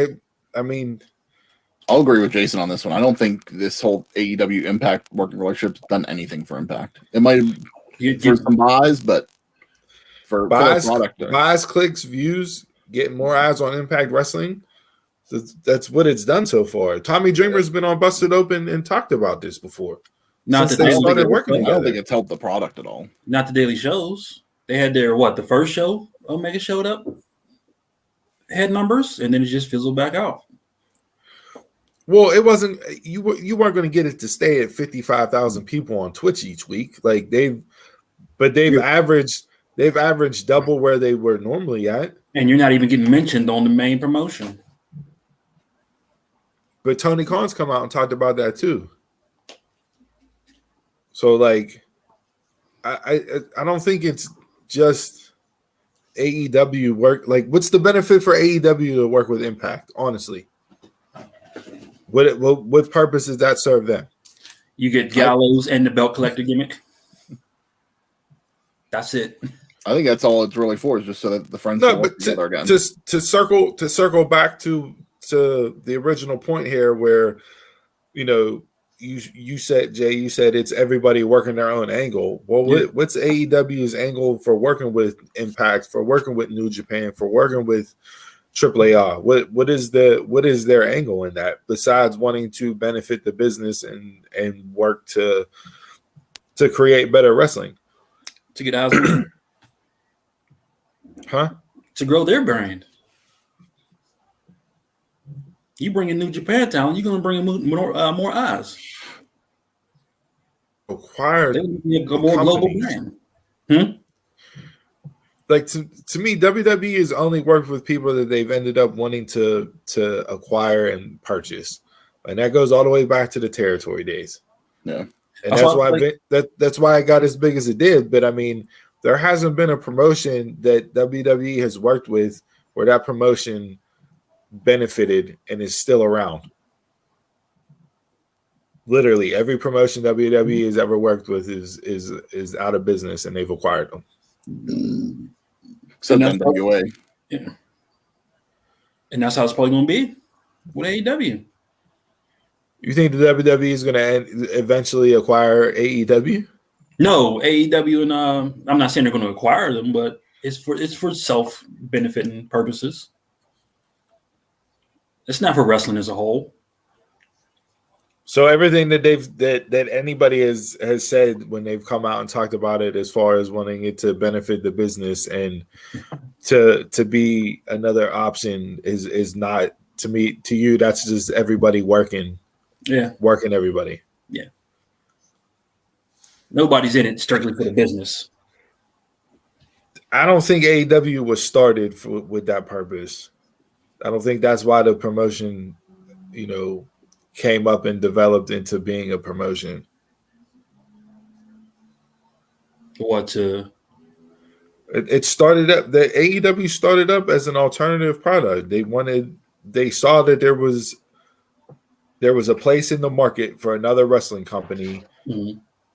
I'll agree with Jason on this one. I don't think this whole AEW Impact working relationship's done anything for Impact. It might have for some buys, but for the product.
Buys, clicks, views, getting more eyes on Impact Wrestling. That's what it's done so far. Tommy Dreamer's been on Busted Open and talked about this before.
I don't think it's helped the product at all.
Not the daily shows. They had the first show Omega showed up, had numbers, and then it just fizzled back out.
Well, it wasn't you weren't going to get it to stay at 55,000 people on Twitch each week. Like they've averaged double where they were normally at.
And you're not even getting mentioned on the main promotion.
But Tony Khan's come out and talked about that too. So like, I don't think it's just AEW work. Like, what's the benefit for AEW to work with Impact? Honestly, what purpose does that serve them?
You get Gallows and the belt collector gimmick. That's it.
I think that's all it's really for, is just so that the friends can work together again.
Just to circle back to the original point here, where you said, Jay, you said it's everybody working their own angle. Well,
Yeah.
what's AEW's angle for working with Impact, for working with New Japan, for working with AAA? What is their angle in that, besides wanting to benefit the business and work to create better wrestling?
To get eyes on them.
Huh?
To grow their brand. You bring in New Japan talent, you're going to bring in more eyes.
Acquired
They're going to be a more global brand.
Like to me, WWE has only worked with people that they've ended up wanting to acquire and purchase, and that goes all the way back to the territory days.
Yeah,
and that's why it got as big as it did. But I mean, there hasn't been a promotion that WWE has worked with where that promotion benefited and is still around. Literally, every promotion WWE has ever worked with is out of business, and they've acquired them.
Except NWA.
Yeah. And that's how it's probably going to be with AEW.
You think the WWE is going to eventually acquire AEW?
No, AEW, and I'm not saying they're going to acquire them, but it's for self-benefiting purposes. It's not for wrestling as a whole.
So everything that anybody has said when they've come out and talked about it, as far as wanting it to benefit the business and to be another option, is not, to me, to you, that's just everybody working.
Yeah.
Working everybody.
Yeah. Nobody's in it strictly for the business.
I don't think AEW was started with that purpose. I don't think that's why the promotion, came up and developed into being a promotion. It started up, the AEW started up as an alternative product. They saw that there was a place in the market for another wrestling company,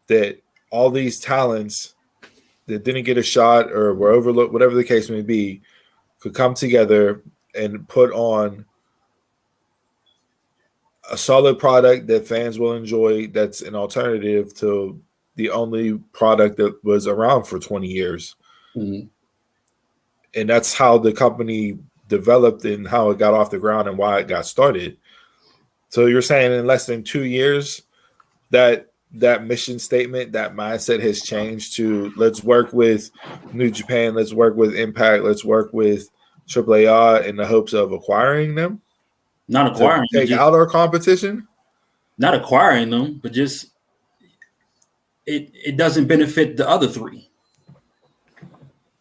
that all these talents that didn't get a shot or were overlooked, whatever the case may be, could come together and put on a solid product that fans will enjoy, that's an alternative to the only product that was around for 20 years.
Mm-hmm.
And that's how the company developed and how it got off the ground and why it got started. So you're saying in less than 2 years that mission statement, that mindset has changed to, let's work with New Japan, let's work with Impact, let's work with AAA in the hopes of acquiring them?
Not acquiring
them. Take out our competition?
Not acquiring them, but just it doesn't benefit the other three.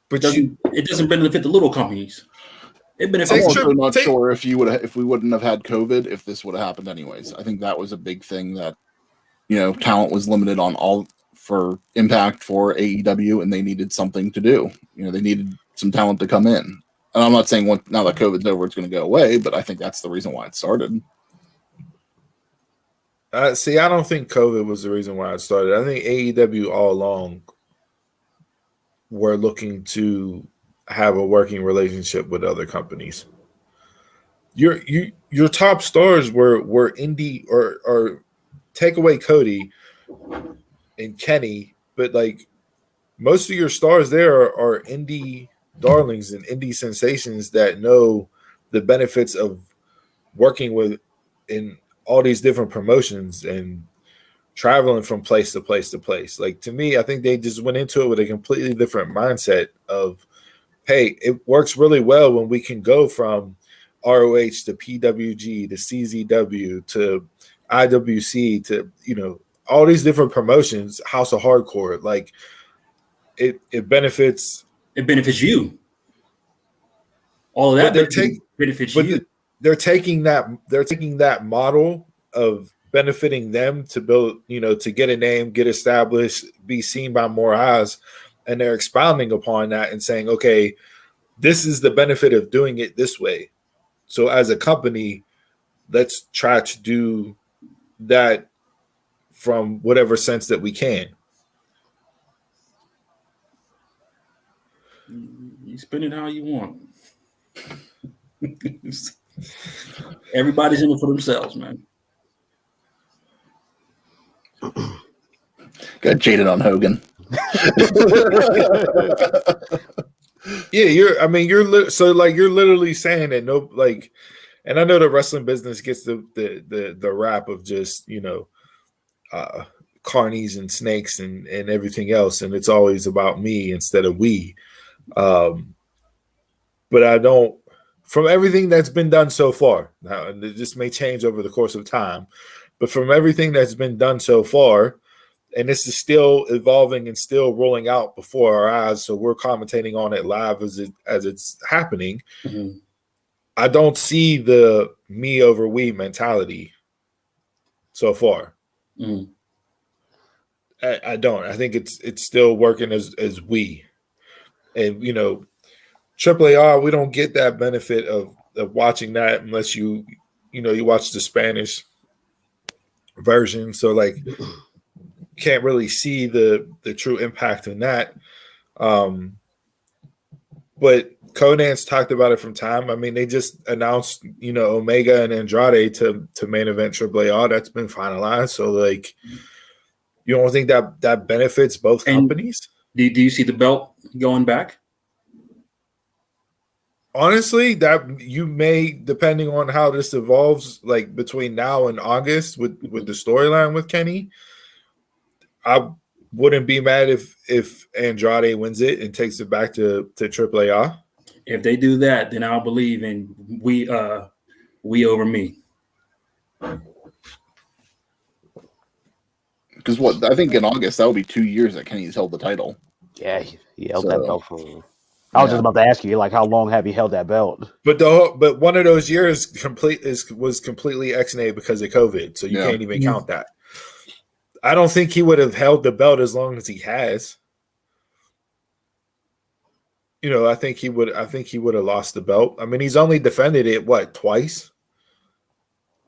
But
it doesn't benefit the little companies. It benefits.
I'm also not sure if we wouldn't have had COVID, if this would have happened anyways. I think that was a big thing, that talent was limited on all for Impact, for AEW, and they needed something to do. They needed some talent to come in. And I'm not saying now that COVID's over, it's going to go away, but I think that's the reason why it started.
See, I don't think COVID was the reason why it started. I think AEW all along were looking to have a working relationship with other companies. Your top stars were indie, or take away Cody and Kenny, but like most of your stars there are indie darlings and indie sensations that know the benefits of working with in all these different promotions and traveling from place to place to place. Like, to me, I think they just went into it with a completely different mindset of, hey, it works really well when we can go from ROH to PWG to CZW to IWC to, all these different promotions, House of Hardcore. Like, it benefits.
It benefits you. all of that
But
benefits
but
you.
they're taking that model of benefiting them to build, to get a name, get established, be seen by more eyes, and they're expounding upon that and saying, okay, this is the benefit of doing it this way. So as a company, let's try to do that from whatever sense that we can.
You spend it how you want. Everybody's in it for themselves, man.
Got jaded on Hogan.
Yeah, you're literally saying that and I know the wrestling business gets the rap of just carnies and snakes and everything else, and it's always about me instead of we. But I don't. From everything that's been done so far, now this may change over the course of time, but from everything that's been done so far, and this is still evolving and still rolling out before our eyes, so we're commentating on it live as it's happening.
Mm-hmm.
I don't see the me over we mentality so far.
Mm-hmm.
I don't. I think it's still working as we, and AAA, we don't get that benefit of watching that unless you watch the Spanish version. So can't really see the true impact in that. But Conan's talked about it from time. I mean, they just announced, Omega and Andrade to main event AAA. That's been finalized. So you don't think that benefits both companies?
Do you see the belt going back?
Honestly, that you may, depending on how this evolves, between now and August with the storyline with Kenny, I wouldn't be mad if Andrade wins it and takes it back to AAA.
If they do that, then I'll believe in we over me.
Because I think in August that will be 2 years that Kenny's held the title.
Yeah, he held that belt for. I was just about to ask you, how long have you held that belt?
But one of those years was completely ex-nay because of COVID, so you can't even count that. I don't think he would have held the belt as long as he has. I think he would have lost the belt. I mean, he's only defended it twice.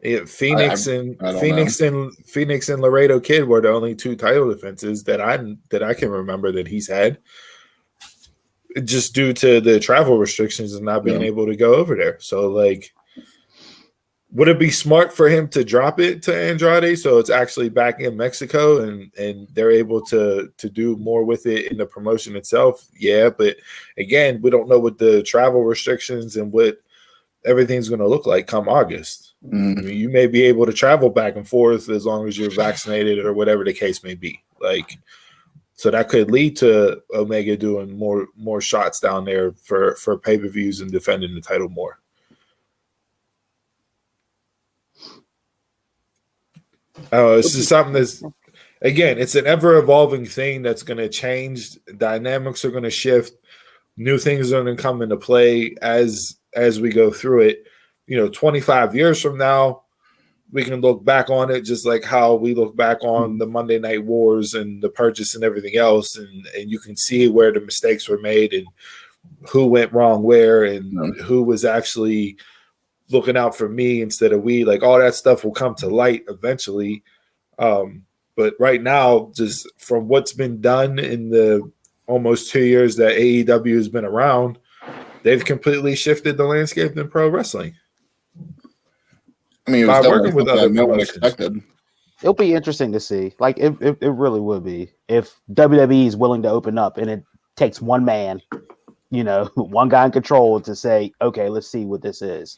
Phoenix and Laredo Kid were the only two title defenses that I can remember that he's had. Just due to the travel restrictions and not being able to go over there. So, would it be smart for him to drop it to Andrade so it's actually back in Mexico and they're able to do more with it in the promotion itself? Yeah, but again, we don't know what the travel restrictions and what everything's going to look like come August.
Mm-hmm.
I mean, you may be able to travel back and forth as long as you're vaccinated or whatever the case may be. So that could lead to Omega doing more shots down there for pay-per-views and defending the title more. It's just something that's, again, it's an ever-evolving thing that's going to change. Dynamics are going to shift. New things are going to come into play as we go through it. 25 years from now, we can look back on it just like how we look back on the Monday Night Wars and the purchase and everything else. And you can see where the mistakes were made and who went wrong where and who was actually looking out for me instead of we. All that stuff will come to light eventually. But right now, just from what's been done in the almost 2 years that AEW has been around, they've completely shifted the landscape in pro wrestling.
I mean, it was working with other no one expected.
It'll be interesting to see. It really would be if WWE is willing to open up and it takes one man, one guy in control to say, okay, let's see what this is.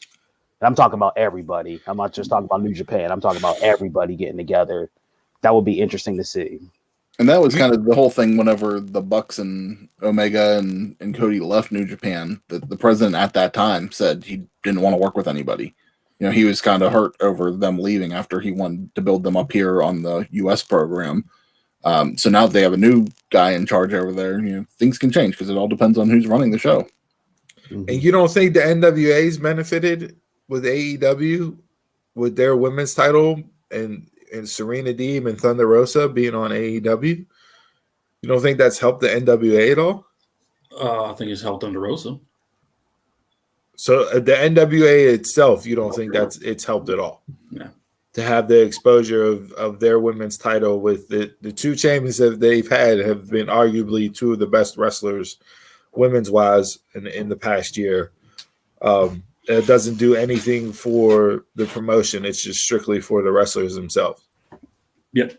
And I'm talking about everybody. I'm not just talking about New Japan. I'm talking about everybody getting together. That would be interesting to see.
And that was kind of the whole thing whenever the Bucks and Omega and Cody left New Japan. The president at that time said he didn't want to work with anybody. He was kind of hurt over them leaving after he wanted to build them up here on the U.S. program. So now that they have a new guy in charge over there, things can change because it all depends on who's running the show.
And you don't think the NWA's benefited with AEW with their women's title and Serena Deeb and Thunder Rosa being on AEW? You don't think that's helped the NWA at all?
I think it's helped Thunder Rosa.
So the NWA itself, you don't think it's helped at all?
No.
To have the exposure of their women's title with the two champions that they've had have been arguably two of the best wrestlers women's wise in the past year. It doesn't do anything for the promotion. It's just strictly for the wrestlers themselves.
Yep.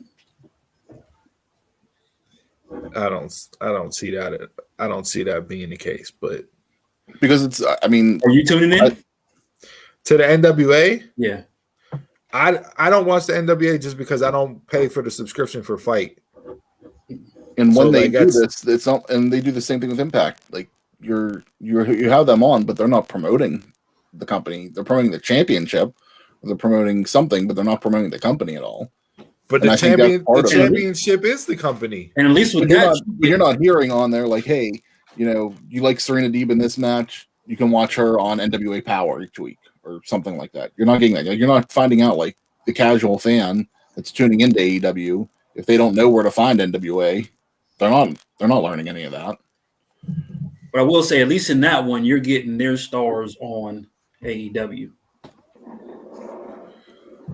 I don't see that. I don't see that being the case, but
because it's, I mean,
are you tuning in
to the NWA?
Yeah.
I don't watch the NWA just because I don't pay for the subscription for Fight.
And when they do this, it's not, and they do the same thing with Impact. Like you have them on, but they're not promoting the company. They're promoting the championship. They're promoting something, but they're not promoting the company at all.
But the championship is the company.
And at least with
that, you're not hearing on there like, hey, you like Serena Deeb in this match, you can watch her on NWA Power each week or something like that. You're not getting that. You're not finding out like the casual fan that's tuning into AEW. If they don't know where to find NWA, they're not learning any of that.
But I will say, at least in that one, you're getting their stars on AEW.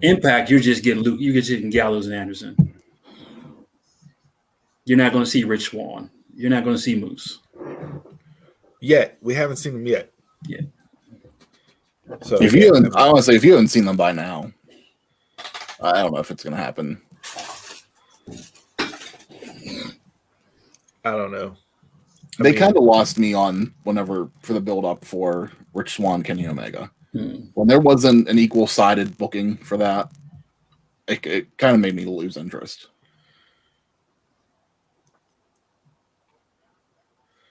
Impact, you're just getting Gallows and Anderson. You're not going to see Rich Swann. You're not going to see Moose.
Yet. We haven't seen them yet.
Yeah.
So
if you haven't seen them by now, I don't know if it's going to happen.
I don't know.
They kind of lost me on for the build up for Rich Swann, Kenny Omega. When there wasn't an equal-sided booking for that, it kind of made me lose interest.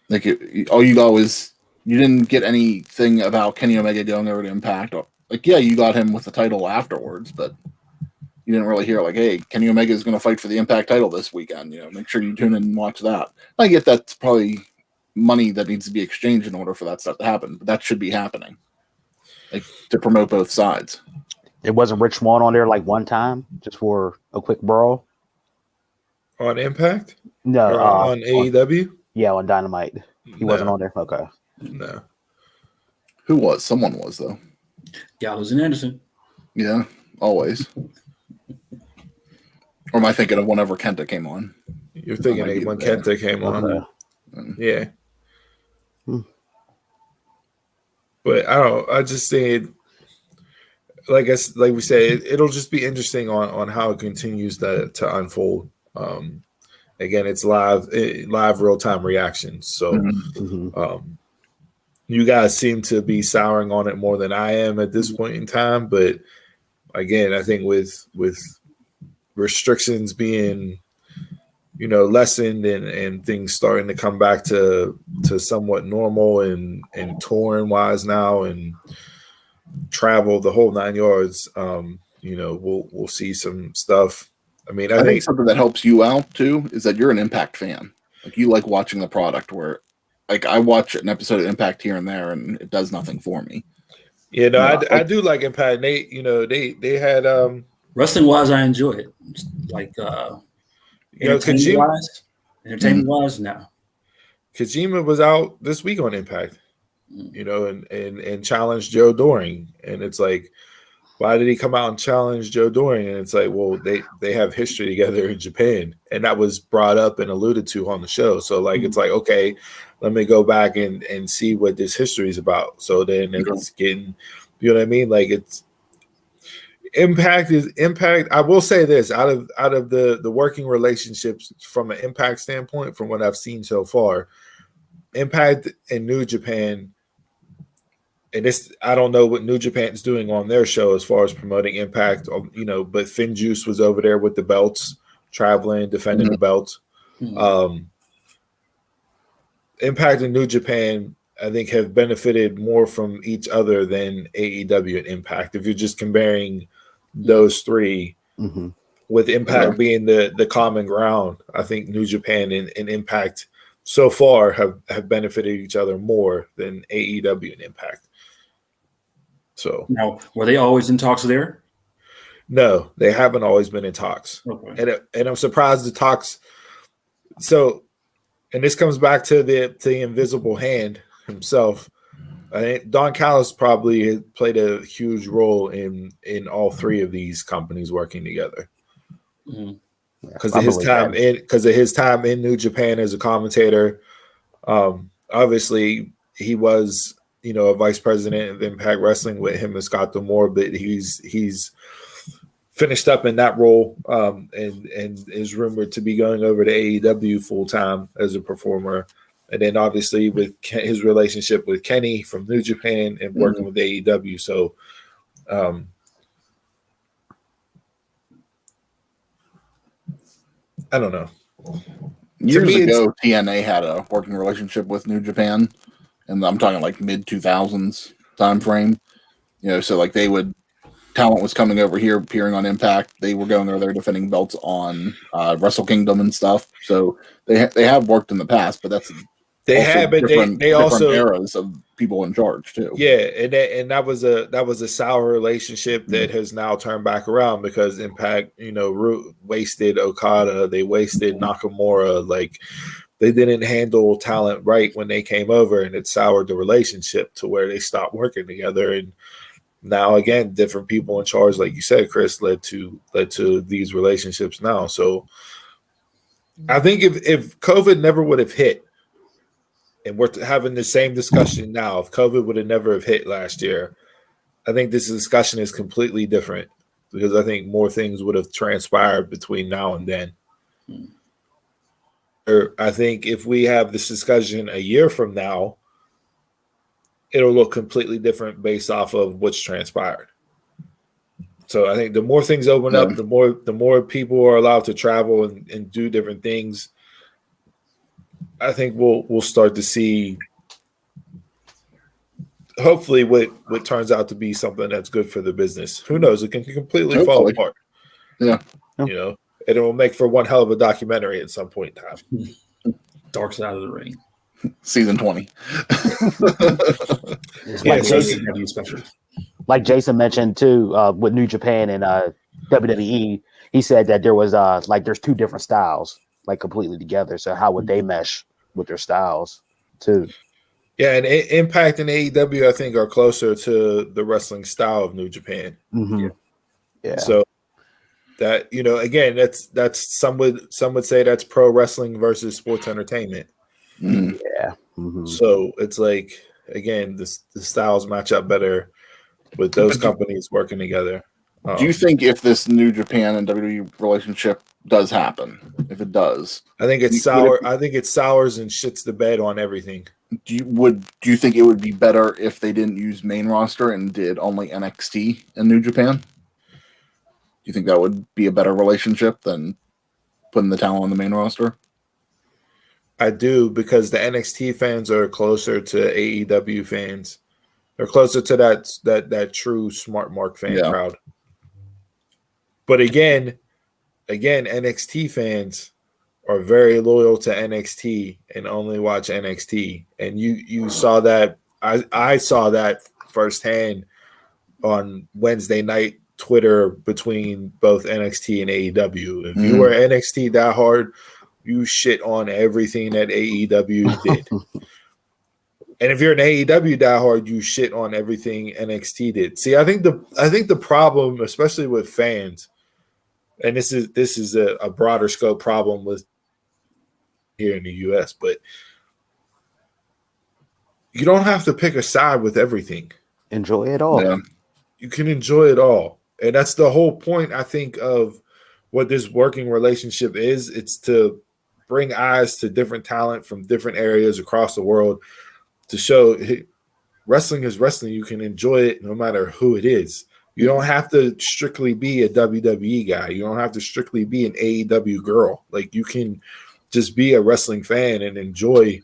Like all you got was you didn't get anything about Kenny Omega going over to Impact. Like, yeah, you got him with the title afterwards, but you didn't really hear like, hey, Kenny Omega is going to fight for the Impact title this weekend. Make sure you tune in and watch that. I get that's probably money that needs to be exchanged in order for that stuff to happen, but that should be happening, like to promote both sides.
It wasn't Rich Swann on there like one time just for a quick brawl
on Impact.
No,
on AEW.
Yeah, on Dynamite. He wasn't on there. Okay.
No.
Who was? Someone was though.
Gallows and Anderson.
Yeah, always. Or am I thinking of whenever Kenta came on?
You're thinking of when Kenta came on. Yeah. But I just think like we said, it'll just be interesting on how it continues to unfold. Again, it's live real-time reactions. So you guys seem to be souring on it more than I am at this point in time. But again, I think with restrictions being lessened and things starting to come back to somewhat normal and touring wise now and travel the whole 9 yards, we'll see some stuff. I mean, I think
something that helps you out too is that you're an Impact fan. Like you like watching the product where like I watch an episode of Impact here and there and it does nothing for me.
Yeah, I do like Impact. They had
wrestling wise, I enjoy it. Like entertainment wise, no.
Kojima was out this week on Impact, and challenged Joe Doring, and it's like, why did he come out and challenge Joe Doring? And it's like, well, they have history together in Japan, and that was brought up and alluded to on the show. So like, it's like, okay, let me go back and see what this history is about. So then it's getting, you know what I mean? Like it's Impact. I will say this, out of the working relationships from an Impact standpoint, from what I've seen so far, Impact and New Japan, and this, I don't know what New Japan's doing on their show as far as promoting Impact, but Finn Juice was over there with the belts, traveling, defending the belts. Impact and New Japan, I think, have benefited more from each other than AEW and Impact. If you're just comparing those three, with Impact being the common ground, I think New Japan and Impact so far have benefited each other more than AEW and Impact. So
now, were they always in talks there?
No, they haven't always been in talks.
Okay.
And I'm surprised the talks. So, and this comes back to the invisible hand himself. I think Don Callis probably played a huge role in all three of these companies working together. Because of his time in New Japan as a commentator. Obviously, he was a vice president of Impact Wrestling with him and Scott D'Amore, but he's finished up in that role and is rumored to be going over to AEW full time as a performer. And then obviously with his relationship with Kenny from New Japan and working with AEW. So I don't know.
Years ago, TNA had a working relationship with New Japan, and I'm talking like mid 2000s time frame. So like talent was coming over here, appearing on Impact. They were going over there defending belts on Wrestle Kingdom and stuff. So they have worked in the past, but that's different eras of people in charge too.
Yeah, and that was a sour relationship that has now turned back around because Impact, wasted Okada, they wasted Nakamura, like they didn't handle talent right when they came over, and it soured the relationship to where they stopped working together. And now again, different people in charge, like you said, Chris, led to these relationships now. So I think if COVID never would have hit, and we're having the same discussion now, if COVID would have never have hit last year, I think this discussion is completely different because I think more things would have transpired between now and then. Or I think if we have this discussion a year from now, it'll look completely different based off of what's transpired. So I think the more things open up, the more people are allowed to travel and do different things. I think we'll start to see, hopefully, what turns out to be something that's good for the business. Who knows? It can completely fall apart.
Yeah.
And it will make for one hell of a documentary at some point in time.
Dark Side of the Ring.
Season 20.
Like Jason mentioned too, with New Japan and WWE, he said that there was there's two different styles, like completely together. So how would they mesh with their styles too?
Yeah, and Impact and AEW, I think, are closer to the wrestling style of New Japan.
Yeah.
So that again, that's some would say that's pro wrestling versus sports entertainment.
Yeah.
So it's like, again, the styles match up better with those companies working together.
Do you think if this New Japan and WWE relationship does happen, if it does,
I think it's sour. I think it sours and shits the bed on everything.
Do you think it would be better if they didn't use main roster and did only NXT in New Japan? Do you think that would be a better relationship than putting the talent on the main roster?
I do, because the NXT fans are closer to AEW fans. They're closer to that true smart mark fan crowd. But again, NXT fans are very loyal to NXT and only watch NXT. And you saw that. I saw that firsthand on Wednesday night Twitter between both NXT and AEW. If you were NXT diehard, you shit on everything that AEW did. And if you're an AEW diehard, you shit on everything NXT did. See, I think the problem, especially with fans, and this is a broader scope problem with here in the US, but you don't have to pick a side with everything.
Enjoy it all.
Yeah.
You can enjoy it all. And that's the whole point, I think, of what this working relationship is. It's to bring eyes to different talent from different areas across the world to show, hey, wrestling is wrestling. You can enjoy it no matter who it is. You don't have to strictly be a WWE guy. You don't have to strictly be an AEW girl. Like, you can just be a wrestling fan and enjoy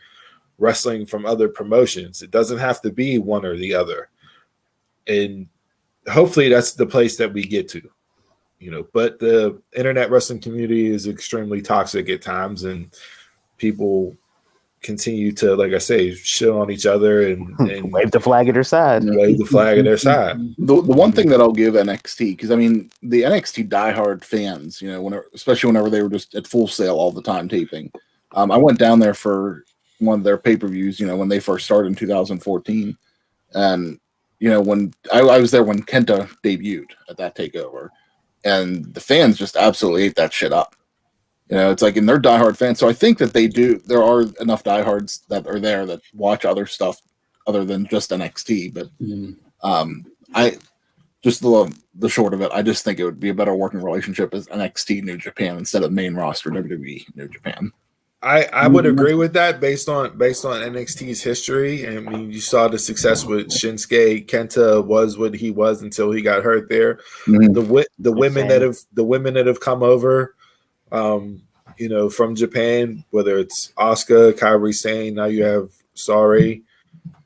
wrestling from other promotions. It doesn't have to be one or the other. And hopefully that's the place that we get to, but the internet wrestling community is extremely toxic at times, and people continue to, like I say, shit on each other and
wave the flag at their side.
Wave the flag at their side.
The one thing that I'll give NXT, because I mean the NXT diehard fans, especially whenever they were just at Full Sail all the time taping. I went down there for one of their pay-per-views, when they first started in 2014, and when I was there when Kenta debuted at that takeover, and the fans just absolutely ate that shit up. It's like, and they're diehard fans, so I think that there are enough diehards that are there that watch other stuff other than just NXT. But I just the short of it, I just think it would be a better working relationship as NXT New Japan instead of main roster WWE New Japan.
I would agree with that based on NXT's history. I mean, you saw the success with Shinsuke. Kenta was what he was until he got hurt there. Mm-hmm. The women that have come over, from Japan, whether it's Asuka, Kairi Sane, now you have Sari,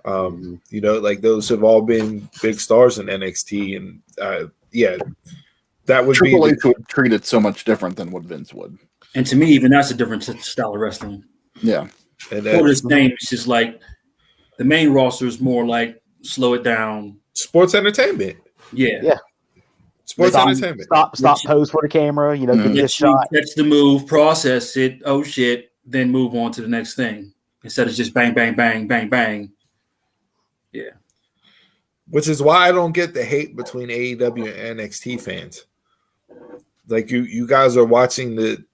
like those have all been big stars in NXT, and that would
Triple H would treat it so much different than what Vince would.
And to me, even that's a different style of wrestling.
Yeah.
And for this name, it's just like the main roster is more like slow it down.
Sports entertainment.
Yeah.
Sports entertainment.
Stop pose for the camera, give you a shot.
Catch the move, process it, oh shit, then move on to the next thing. Instead of just bang, bang, bang, bang, bang. Yeah.
Which is why I don't get the hate between AEW and NXT fans. Like you guys are watching the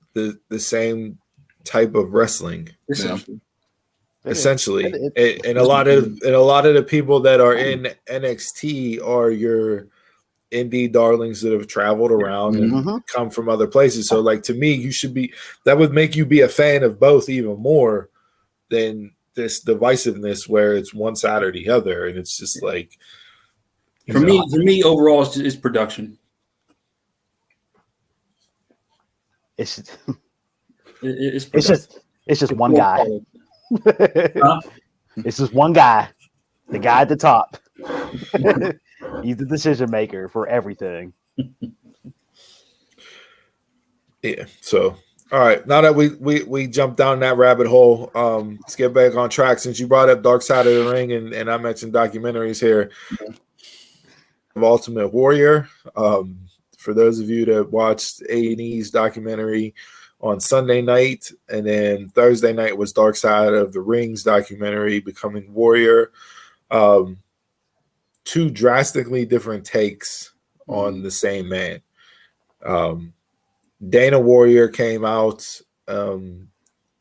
same type of wrestling, essentially. And a lot of the people that are in NXT are your indie darlings that have traveled around and come from other places. So, like, to me, that would make you be a fan of both even more than this divisiveness where it's one side or the other, and it's just like
for me overall, it's production.
It's just one guy. It's just one guy, the guy at the top. He's the decision maker for everything.
Yeah. So, all right. Now that we jumped down that rabbit hole, let's get back on track. Since you brought up Dark Side of the Ring and I mentioned documentaries here of Ultimate Warrior. For those of you that watched A&E's documentary on Sunday night, and then Thursday night was Dark Side of the Ring's documentary, Becoming Warrior. Two drastically different takes on the same man. Dana Warrior came out and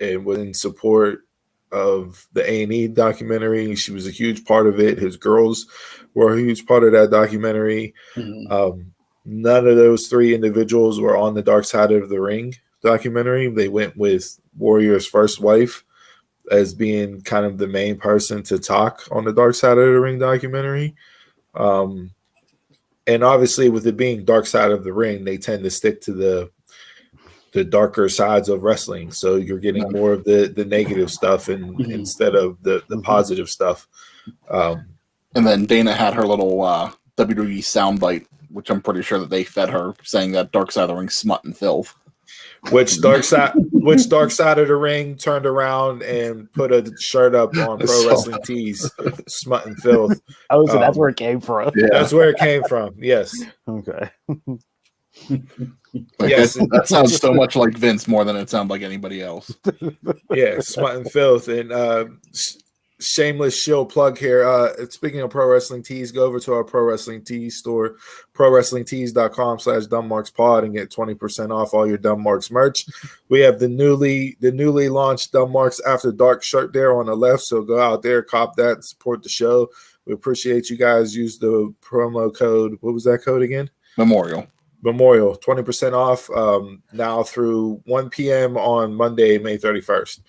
was in support of the A&E documentary. She was a huge part of it. His girls were a huge part of that documentary. None of those three individuals were on the Dark Side of the Ring documentary. They went with Warrior's first wife as being kind of the main person to talk on the Dark Side of the Ring documentary. And obviously, with it being Dark Side of the Ring, they tend to stick to the darker sides of wrestling. So you're getting more of the negative stuff instead of the positive stuff.
And then Dana had her little WWE soundbite, which I'm pretty sure that they fed her, saying that Dark Side of the Ring smut and filth.
Which Dark Side of the Ring turned around and put a shirt up on Pro Wrestling Tees, smut and filth.
Oh, so that's where it came from.
Yeah. That's where it came from. Yes.
Okay.
Yes,
that sounds so much like Vince more than it sounds like anybody else.
Yeah, smut and filth. And shameless shill plug here. Speaking of Pro Wrestling Tees, go over to our Pro Wrestling Tees store, prowrestlingtees.com/dumbmarkspod, and get 20% off all your Dumb Marks merch. We have the newly launched Dumb Marks After Dark shirt there on the left, so go out there, cop that, support the show. We appreciate you guys. Use the promo code. What was that code again?
Memorial,
20% off now through 1 p.m. on Monday, May 31st.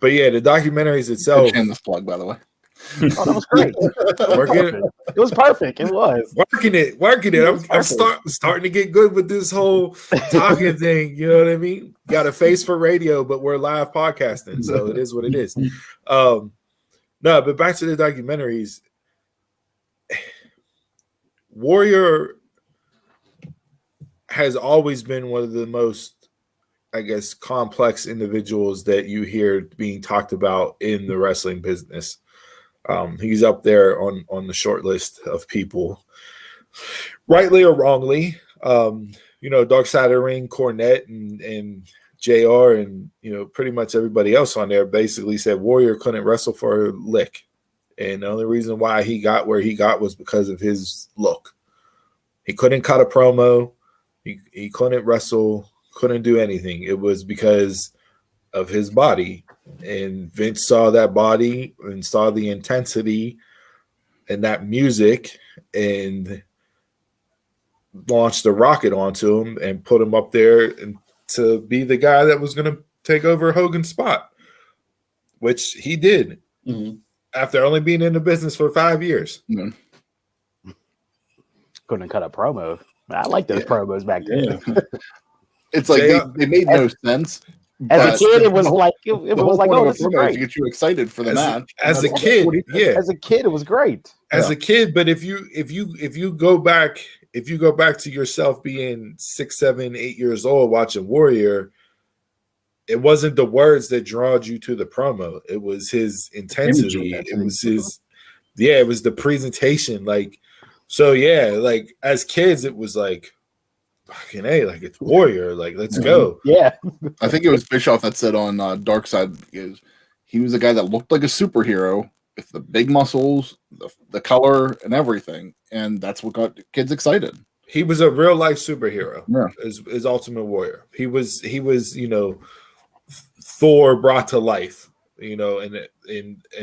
But yeah, the documentaries itself.
Shameless plug, by the way.
Oh, that was great. It was perfect. It was
working it. I'm starting to get good with this whole talking thing. You know what I mean? Got a face for radio, but we're live podcasting, so it is what it is. No, but back to the documentaries. Warrior has always been one of the most I guess, complex individuals that you hear being talked about in the wrestling business. He's up there on the short list of people, rightly or wrongly. Dark Side of the Ring, Cornette, and JR, and pretty much everybody else on there basically said Warrior couldn't wrestle for a lick, and the only reason why he got where he got was because of his look. He couldn't cut a promo, he couldn't wrestle, couldn't do anything. It was because of his body, and Vince saw that body and saw the intensity and that music and launched a rocket onto him and put him up there and to be the guy that was going to take over Hogan's spot, which he did after only being in the business for 5 years.
Couldn't cut a promo. I like those promos back then.
It's like they made no sense.
As a kid, it was like it was like, oh, this is great.
To get you excited for the match.
As a kid,
As a kid, it was great.
As a kid, but if you go back to yourself being 6, 7, 8 years old watching Warrior, it wasn't the words that drawed you to the promo. It was his intensity. It was the presentation. Like as kids, it was like, fucking A, like it's Warrior, like let's go.
Yeah.
I think it was Bischoff that said on Dark Side, he was a guy that looked like a superhero with the big muscles, the color, and everything, and that's what got kids excited.
He was a real life superhero.
Yeah.
As Ultimate Warrior. He was Thor brought to life, and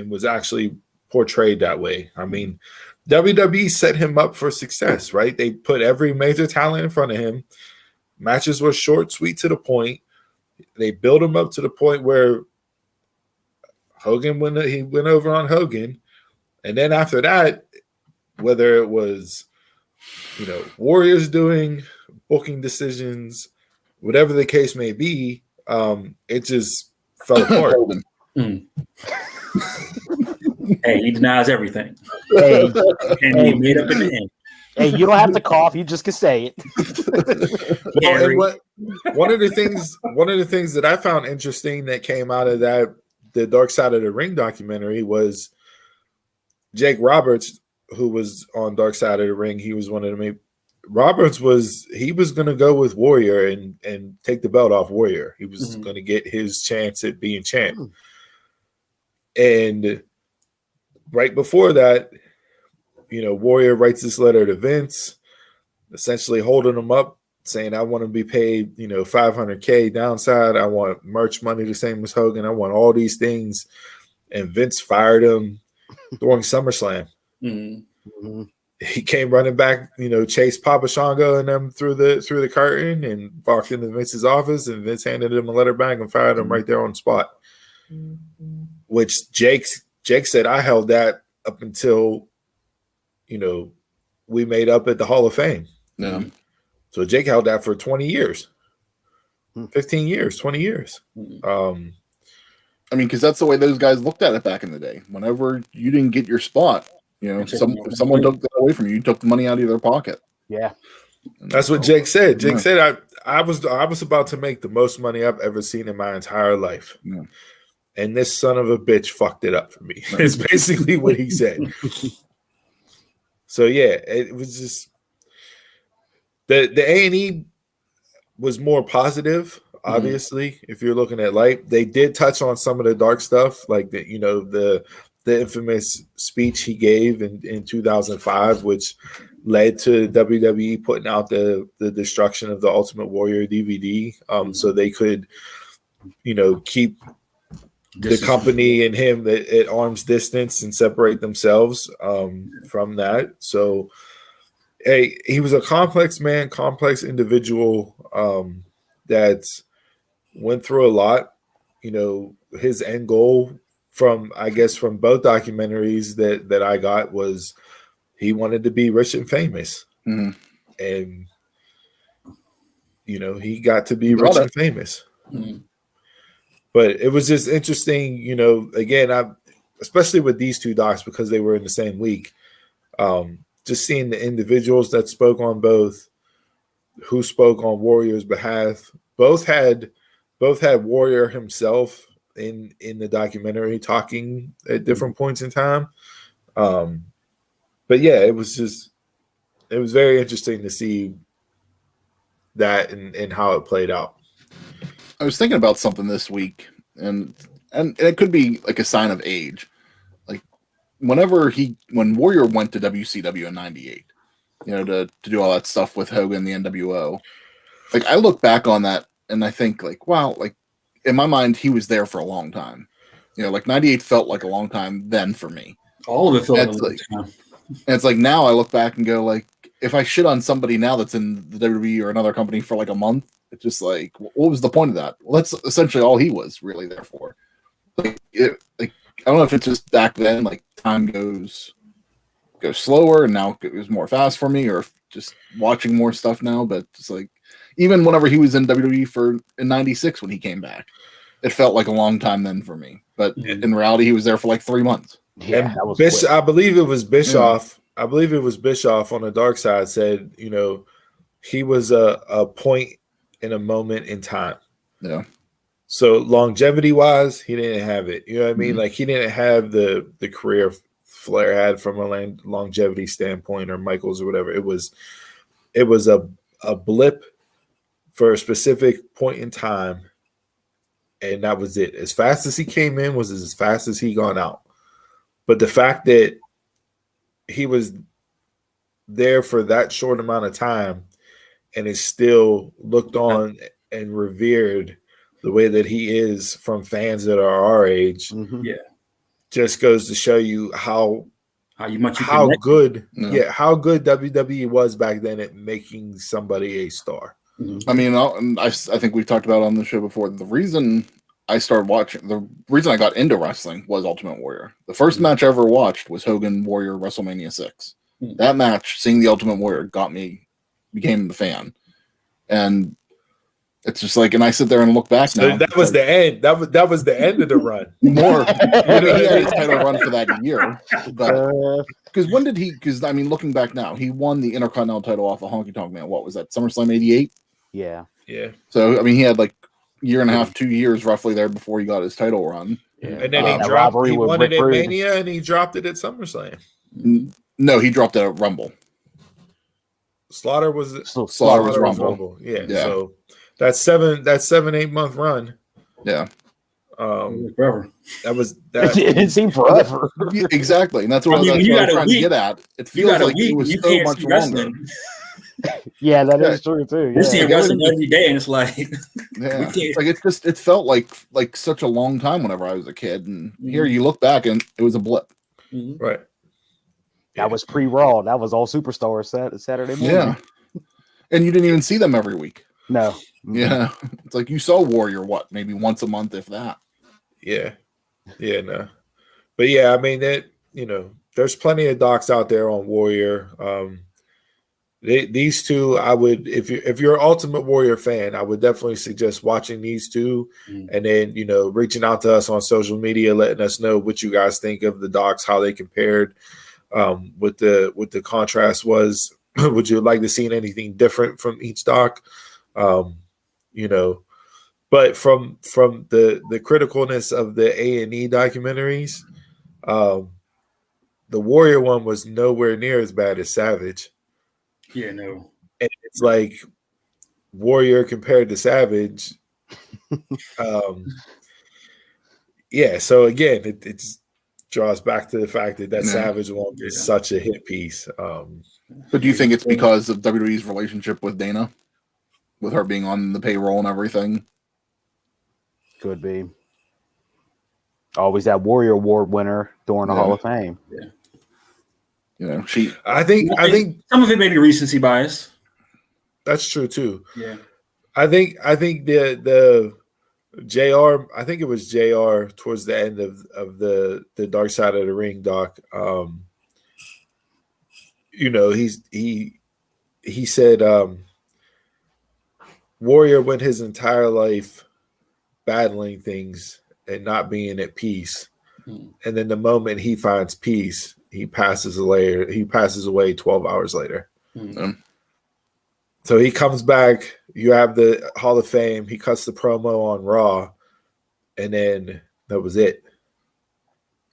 was actually portrayed that way. I mean, WWE set him up for success, right? They put every major talent in front of him. Matches were short, sweet, to the point. They built him up to the point where Hogan went over on Hogan. And then after that, whether it was, Warriors doing booking decisions, whatever the case may be, it just fell apart.
Hey, he denies everything.
Hey,
And he made up in the end.
hey, you don't have to cough. You just can say it.
One of the things that I found interesting that came out of the Dark Side of the Ring documentary was Jake Roberts, who was on Dark Side of the Ring. He was one of the main. Roberts was going to go with Warrior and take the belt off Warrior. He was going to get his chance at being champ. And right before that, Warrior writes this letter to Vince, essentially holding him up, saying, I want to be paid, $500K downside. I want merch money the same as Hogan. I want all these things. And Vince fired him during SummerSlam. He came running back, chased Papa Shango and them through the curtain and walked into Vince's office, and Vince handed him a letter back and fired him right there on the spot. Which Jake said, I held that up until, we made up at the Hall of Fame.
Yeah.
So Jake held that for 20 years, 15 years, 20 years.
Because that's the way those guys looked at it back in the day. Whenever you didn't get your spot, if someone took that away from you, you took the money out of their pocket.
Yeah.
That's what Jake said. Jake said, I was about to make the most money I've ever seen in my entire life. Yeah. And this son of a bitch fucked it up for me. It's basically what he said. So yeah, it was just the A&E was more positive. Obviously, if you're looking at light, they did touch on some of the dark stuff, like the infamous speech he gave in 2005, which led to WWE putting out the destruction of the Ultimate Warrior DVD, so they could, keep the company and him at arm's distance and separate themselves from that. So, hey, he was a complex man, complex individual that went through a lot. His end goal from both documentaries that I got was he wanted to be rich and famous. And, he got to be rich and famous. But it was just interesting, again, especially with these two docs because they were in the same week, just seeing the individuals that spoke on both, who spoke on Warrior's behalf. Both had both had Warrior himself in the documentary talking at different points in time. But yeah, it was very interesting to see that and how it played out.
I was thinking about something this week, and it could be like a sign of age. Like when Warrior went to WCW in '98, to do all that stuff with Hogan, the NWO. Like I look back on that and I think like, wow, like in my mind he was there for a long time. Like '98 felt like a long time then for me.
All of it felt like a long time.
And it's like now I look back and go like, if I shit on somebody now that's in the WWE or another company for like a month, it's just like, what was the point of that? Well, that's essentially all he was really there for. Like I don't know if it's just back then, like time goes slower and now it was more fast for me, or just watching more stuff now. But it's like, even whenever he was in WWE in '96 when he came back, it felt like a long time then for me. But in reality, he was there for like 3 months.
Yeah, that was
I believe it was Bischoff. I believe it was Bischoff on the Dark Side said, he was a point in a moment in time.
Yeah.
So longevity wise, he didn't have it. You know what I mean? Like he didn't have the career Flair had from a longevity standpoint, or Michaels or whatever. It was a blip for a specific point in time, and that was it. As fast as he came in was as fast as he gone out. But the fact that he was there for that short amount of time and is still looked on and revered the way that he is from fans that are our age, just goes to show you how good WWE was back then at making somebody a star.
I mean, I think we've talked about it on the show before. The reason I got into wrestling was Ultimate Warrior. The first match I ever watched was Hogan Warrior WrestleMania 6. That match, seeing the Ultimate Warrior, became the fan. And it's just like, and I sit there and look back now.
That was the end. That was the end of the run.
More. He had his title run for that year. Because when did he? Because I mean, looking back now, he won the Intercontinental title off of Honky Tonk Man. What was that? SummerSlam '88.
Yeah.
So I mean, he had like year and a half, 2 years roughly there before he got his title run.
Yeah. And then he won it at Mania and he dropped it at SummerSlam.
No, he dropped it at Rumble.
Slaughter was
Rumble.
Yeah. So that 7-8 month run.
Yeah.
Forever.
It seemed forever.
Exactly. And that's what I was trying to get at. It feels like it was so much longer.
Yeah, that is true too.
We're seeing wrestling every day, and it's like,
it felt like such a long time whenever I was a kid, and here you look back and it was a blip.
Right.
That was pre-Raw. That was all Superstars Saturday morning.
Yeah, and you didn't even see them every week.
No.
Yeah, it's like you saw Warrior maybe once a month, if that.
Yeah, no, but yeah, I mean that there's plenty of docs out there on Warrior. These two, I would, if you're an Ultimate Warrior fan, I would definitely suggest watching these two, and then reaching out to us on social media, letting us know what you guys think of the docs, how they compared, what the contrast was. Would you like to see anything different from each doc? But from the criticalness of the A&E documentaries, the Warrior one was nowhere near as bad as Savage.
Yeah, no.
And it's like Warrior compared to Savage. So again, it draws back to the fact that Savage one is such a hit piece.
But do you think it's because of WWE's relationship with Dana? With her being on the payroll and everything?
Could be. Always that Warrior Award winner during the Hall of Fame.
Yeah.
I think
some of it may be recency bias.
That's true too.
Yeah.
I think the JR, I think it was JR towards the end of the Dark Side of the Ring doc. He said Warrior went his entire life battling things and not being at peace. And then the moment he finds peace, he passes away 12 hours later. So he comes back. You have the Hall of Fame. He cuts the promo on Raw, and then that was it.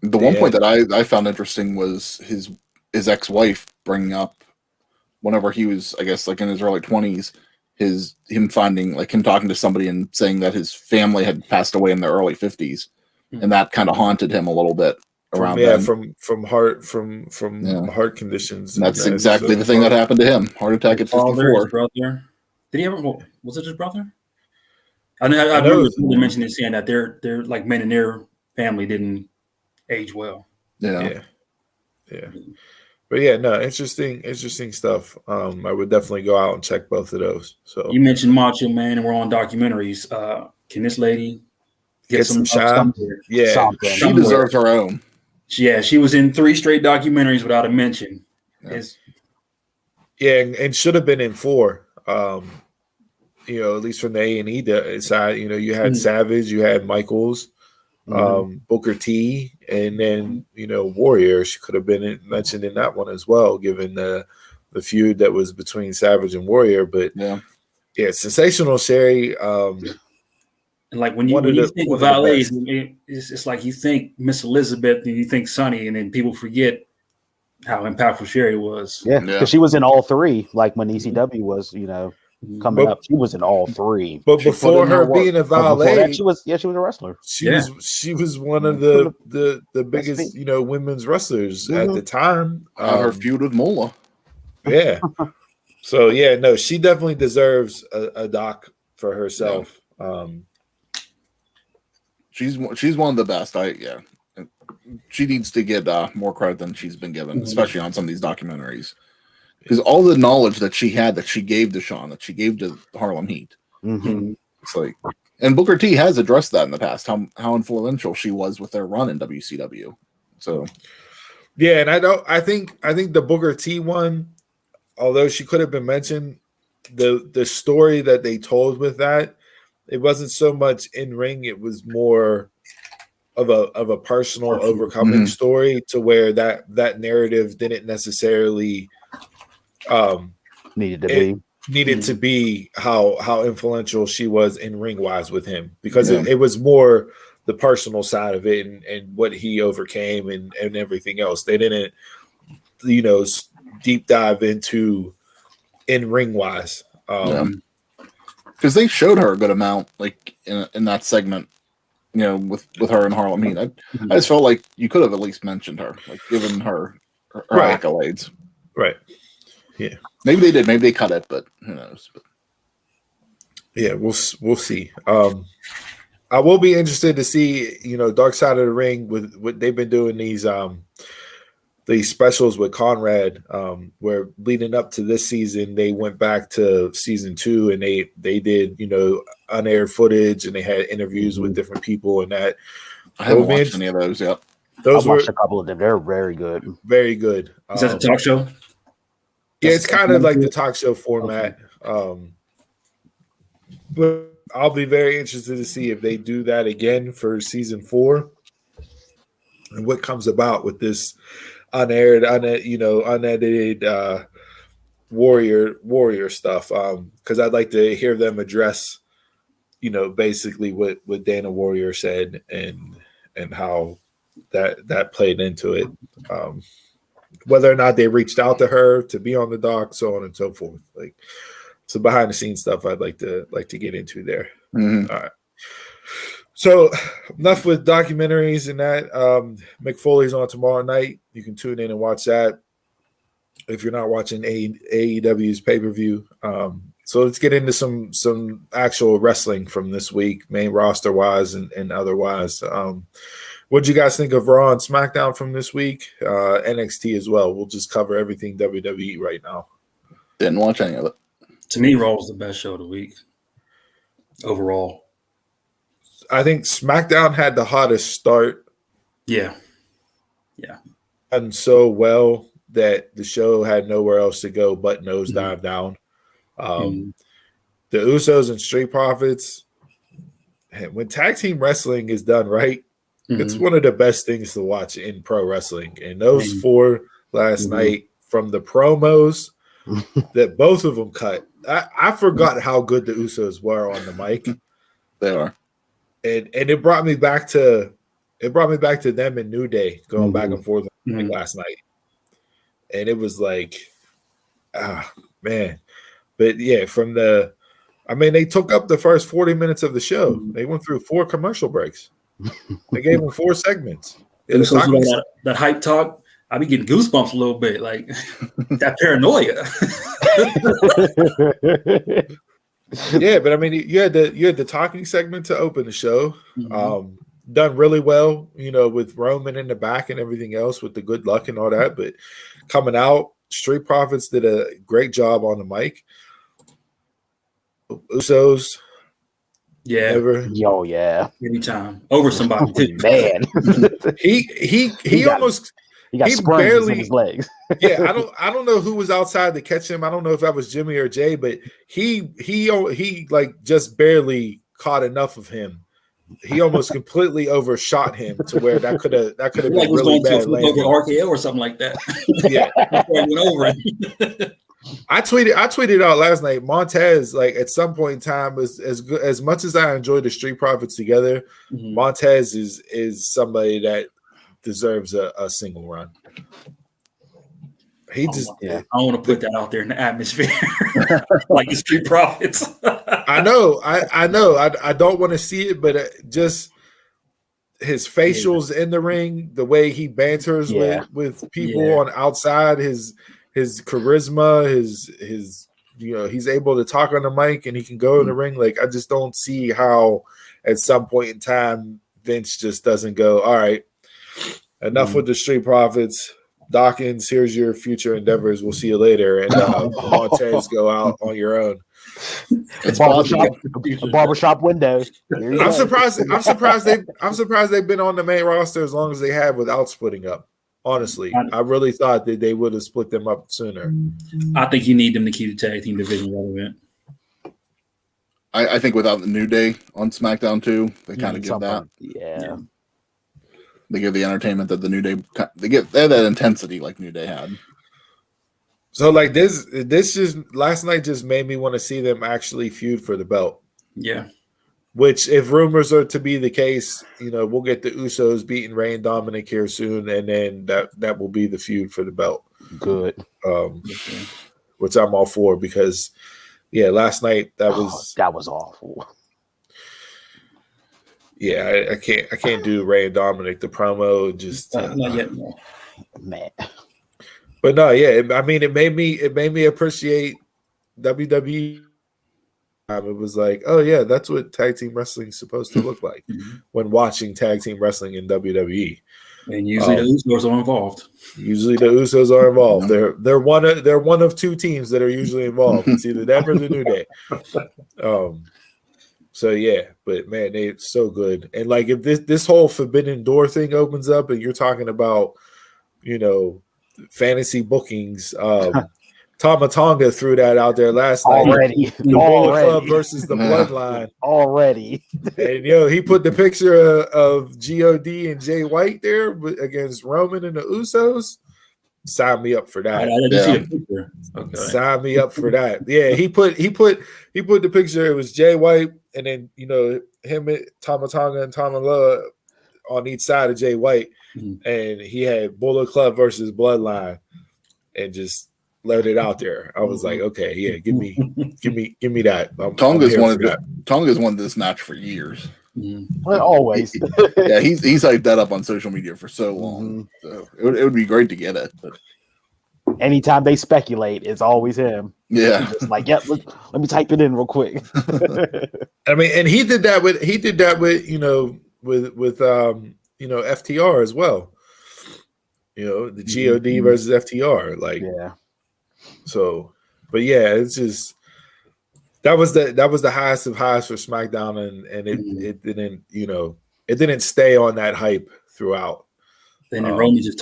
The one point that I found interesting was his ex-wife bringing up whenever he was, I guess, like in his early 20s, him finding, like him talking to somebody and saying that his family had passed away in their early 50s, and that kind of haunted him a little bit around
from heart conditions.
And that's exactly the thing that happened to him. Heart attack at 54.
His brother. Did he ever? Was it his brother? I know you mentioned it, saying that they're like men in their family didn't age well.
Yeah. But yeah, no, interesting stuff. I would definitely go out and check both of those. So
you mentioned Macho Man, and we're on documentaries. Can this lady get some shine?
Yeah,
she deserves her own.
Yeah, she was in 3 straight documentaries without a mention.
Yeah, and should have been in 4. You know, at least from the A&E side. You know, you had Savage, you had Michaels. Booker T, and then Warrior. She could have been mentioned in that one as well, given the feud that was between Savage and Warrior. But yeah, sensational Sherry.
And like when you think of valets, it's like you think Miss Elizabeth and you think Sonny, and then people forget how impactful Sherry was.
Yeah, because she was in all 3. Like when ECW was, coming up, she was in all 3.
But before her being a valet,
she was a wrestler.
She was one of the biggest women's wrestlers at the time.
Her feud with Mola.
Yeah. So no, she definitely deserves a doc for herself.
She's one of the best. She needs to get more credit than she's been given, especially on some of these documentaries. Because all the knowledge that she had, that she gave to Sean, that she gave to Harlem Heat, it's like, and Booker T has addressed that in the past, how influential she was with their run in WCW. So,
yeah, and I think the Booker T one, although she could have been mentioned, the story that they told with that, it wasn't so much in ring; it was more of a personal overcoming story, to where that narrative didn't necessarily. Needed to be how influential she was in ring wise with him, because it was more the personal side of it and what he overcame and everything else. They didn't deep dive into in ring wise,
because they showed her a good amount, like in that segment, with her and Harlem Heat. I just felt like you could have at least mentioned her, like given her accolades.
Right. Yeah,
maybe they did. Maybe they cut it, but who knows?
Yeah, we'll see. I will be interested to see, Dark Side of the Ring with what they've been doing these specials with Conrad, where leading up to this season, they went back to season 2 and they did unaired footage, and they had interviews with different people, and that.
I haven't watched any of those yet.
I've watched a couple of them. They're very good.
Very good.
Is that the talk show?
Yeah, it's kind of like the talk show format. But I'll be very interested to see if they do that again for season 4, and what comes about with this unedited warrior stuff. Because I'd like to hear them address, basically what Dana Warrior said and how that played into it. Whether or not they reached out to her to be on the doc, so on and so forth. Like, some behind the scenes stuff I'd like to get into there. All right. So enough with documentaries and that. McFoley's on tomorrow night. You can tune in and watch that if you're not watching AEW's pay-per-view. So let's get into some actual wrestling from this week, main roster wise and otherwise. What did you guys think of Raw and SmackDown from this week? NXT as well. We'll just cover everything WWE right now.
Didn't watch any of it.
To me, Raw was the best show of the week overall.
I think SmackDown had the hottest start.
Yeah.
And so well that the show had nowhere else to go but nosedive down. The Usos and Street Profits, when tag team wrestling is done right, it's one of the best things to watch in pro wrestling. And those 4 last night, from the promos that both of them cut. I forgot how good the Usos were on the mic.
They are.
And it brought me back to them in New Day going back and forth last night. And it was like, man. But yeah, they took up the first 40 minutes of the show. They went through 4 commercial breaks. They gave them 4 segments.
That hype talk, I be getting goosebumps a little bit, like that paranoia.
Yeah, but I mean, you had the talking segment to open the show. Done really well, with Roman in the back and everything else with the good luck and all that. But coming out, Street Profits did a great job on the mic. Usos,
anytime over somebody too.
Man,
he almost.
He got springs in his legs.
Yeah, I don't know who was outside to catch him. I don't know if that was Jimmy or Jay, but he like just barely caught enough of him. He almost completely overshot him to where that could have been really bad.
Over RKO or something like that.
Yeah,
went over.
I tweeted out last night. Montez, like at some point in time, as much as I enjoy the Street Profits together, Montez is somebody that deserves a single run. I
want to put that out there in the atmosphere, like the Street Profits.
I know. I don't want to see it, but just his facials in the ring, the way he banters with people on outside, his charisma, his he's able to talk on the mic and he can go in the ring. Like I just don't see how at some point in time Vince just doesn't go, all right, enough with the Street Profits. Dawkins, here's your future endeavors. We'll see you later. And Montez, go out on your own.
It's a barbershop window.
I'm surprised they've been on the main roster as long as they have without splitting up. Honestly, I really thought that they would have split them up sooner.
I think you need them to keep the tag team division relevant.
I think without the New Day on SmackDown too, they kind of give that.
Yeah.
They give the entertainment that the New Day they have that intensity like New Day had.
So like this just last night just made me want to see them actually feud for the belt.
Yeah.
Which, if rumors are to be the case, we'll get the Usos beating Rey and Dominic here soon, and then that will be the feud for the belt.
Good.
Which I'm all for because, last night that was
awful.
Yeah, I can't do Rey and Dominic the promo just
not yet, no.
Man.
But no, I mean it made me appreciate WWE. It was like, oh yeah, that's what tag team wrestling is supposed to look like when watching tag team wrestling in WWE.
And usually the Usos are involved.
Usually the Usos are involved. They're one of 2 teams that are usually involved. It's either them or the New Day. So yeah, but man, they're so good. And like if this whole Forbidden Door thing opens up and you're talking about, fantasy bookings, Tama Tonga threw that out there last night.
The
Bullet Club versus the Bloodline.
Already.
And he put the picture of God and Jay White there against Roman and the Usos. Sign me up for that.
I didn't see the picture. Okay.
Sign me up for that. Yeah, he put the picture. It was Jay White, and then him, Tama Tonga, and Tama Loa on each side of Jay White, and he had Bullet Club versus Bloodline, and just let it out there. I was like, okay, yeah, give me that.
Tonga's won this match for years.
Well, always.
Yeah, he's hyped that up on social media for so long. So it would be great to get it. But
anytime they speculate, it's always him.
Yeah,
it's like, let me type it in real quick.
I mean, and he did that with FTR as well. The God versus FTR, like So, but yeah, it's just. That was the highest of highs for SmackDown, and it didn't stay on that hype throughout.
Then Roman just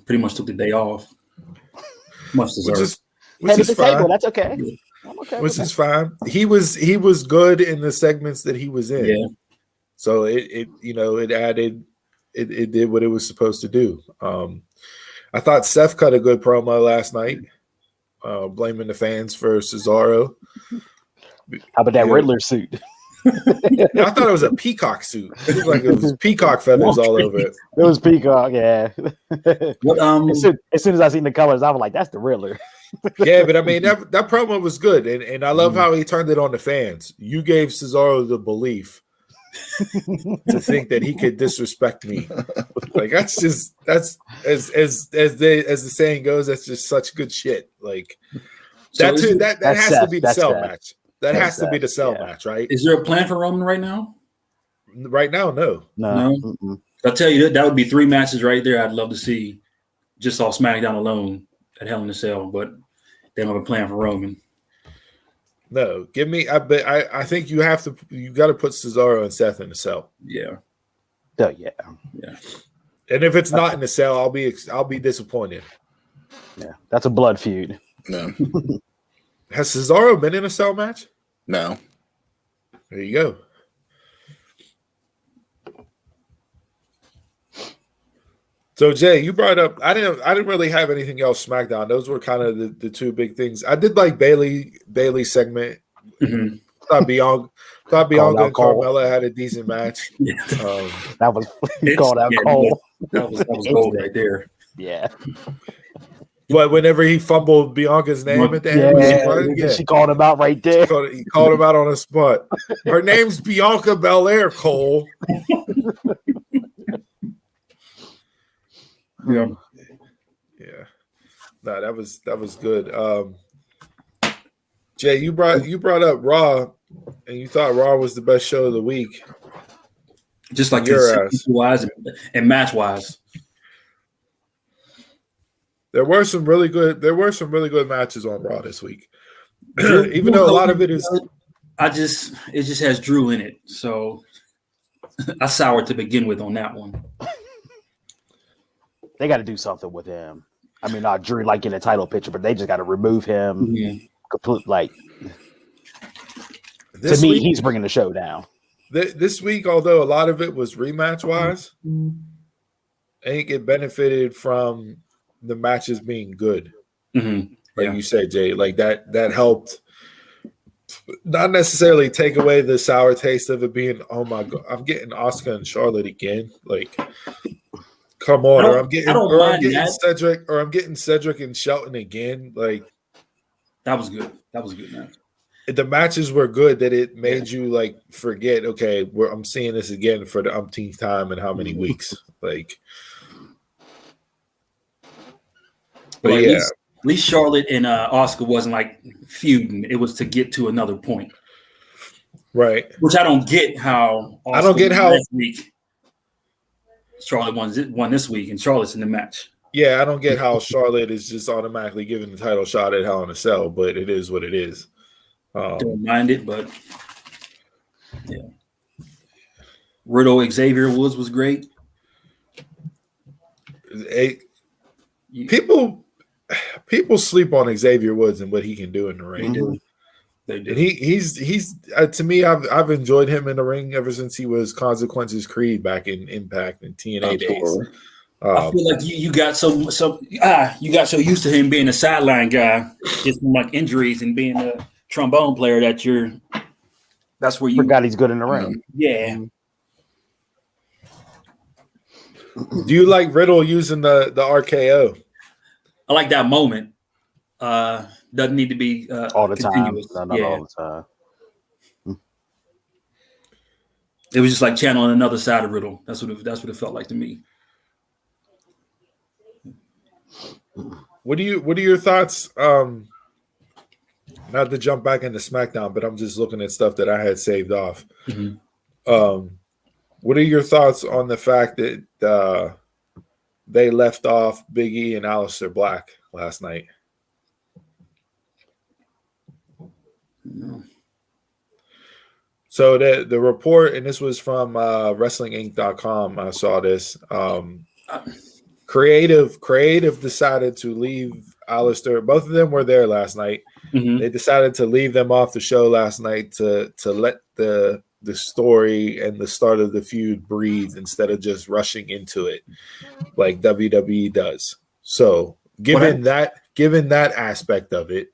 pretty much took the day off. Much deserved.
Which is fine.
Table, that's okay. I'm okay.
Which is fine. He was good in the segments that he was in.
Yeah.
So it did what it was supposed to do. I thought Seth cut a good promo last night. blaming the fans for Cesaro.
How about that Riddler suit?
I thought it was a peacock suit. It looked like it was peacock feathers all over it.
It was peacock, yeah.
What,
as soon as I seen the colors, I was like, "That's the Riddler."
Yeah, but I mean that promo was good, and I love how he turned it on the fans. You gave Cesaro the belief to think that he could disrespect me. Like that's as the saying goes, that's just such good shit. Like that has to be the cell match. That has to be the cell match, right?
Is there a plan for Roman right now?
Right now, no.
I'll tell you that would be 3 matches right there. I'd love to see just off SmackDown alone at Hell in a Cell, but they don't have a plan for Roman.
No, give me. I think you got to put Cesaro and Seth in the cell.
Yeah.
Oh, yeah.
And if it's not in the cell, I'll be disappointed.
Yeah, that's a blood feud.
No.
Has Cesaro been in a cell match?
No.
There you go. So Jay, you brought up. I didn't really have anything else SmackDown. Those were kind of the 2 big things. I did like Bailey's segment.
Mm-hmm.
Thought Bianca and Carmella had a decent match.
Yeah.
That was called out Cole.
That was gold right there.
Yeah.
But whenever he fumbled Bianca's name at the end,
she called him out right there.
He called him out on the spot. Her name's Bianca Belair, Cole.
Yeah.
No, that was good. Jay, you brought up Raw, and you thought Raw was the best show of the week.
Just like wise and match wise. There
were some really good matches on Raw this week. Even though a lot of it is
it just has Drew in it. So I soured to begin with on that one.
They got to do something with him. I mean, not Drew like in a title picture, but they just got to remove him. Complete, like to me, he's bringing the show down.
This week, although a lot of it was rematch wise, I think it benefited from the matches being good.
Mm-hmm.
Like you said, Jay, like that helped not necessarily take away the sour taste of it being, oh my God, I'm getting Asuka and Charlotte again. Like, come on, I'm getting Cedric and Shelton again. Like,
that was good. That was a good match.
The matches were good that it made you like forget, okay, I'm seeing this again for the umpteenth time in how many weeks. Like, but
well,
yeah.
At least Charlotte and Asuka wasn't like feuding. It was to get to another point.
Right.
Which I don't get how
Asuka I don't get how
last week Charlotte won this week and Charlotte's in the match.
Yeah, I don't get how Charlotte is just automatically giving the title shot at Hell in a Cell, but it is what it is.
Don't mind it, but yeah. Riddle Xavier Woods was great.
People sleep on Xavier Woods and what he can do in the ring.
They do.
And he's to me, I've enjoyed him in the ring ever since he was Consequences Creed back in Impact and TNA days.
I feel like you got so used to him being a sideline guy, just from like injuries and being a trombone player that's where you
forgot he's good in the ring.
Yeah.
Do you like Riddle using the RKO?
I like that moment. Doesn't need to be
all the
continuous.
time. Not all the time.
It was just like channeling another side of Riddle. That's what it felt like to me.
What are your thoughts? Not to jump back into SmackDown, but I'm just looking at stuff that I had saved off.
Mm-hmm.
What are your thoughts on the fact that they left off Big E and Aleister Black last night?
No.
So the report, and this was from WrestlingInc.com. I saw this. Creative decided to leave Aleister. Both of them were there last night.
Mm-hmm.
They decided to leave them off the show last night to let the story and the start of the feud breathe instead of just rushing into it like WWE does. So given that given that aspect of it,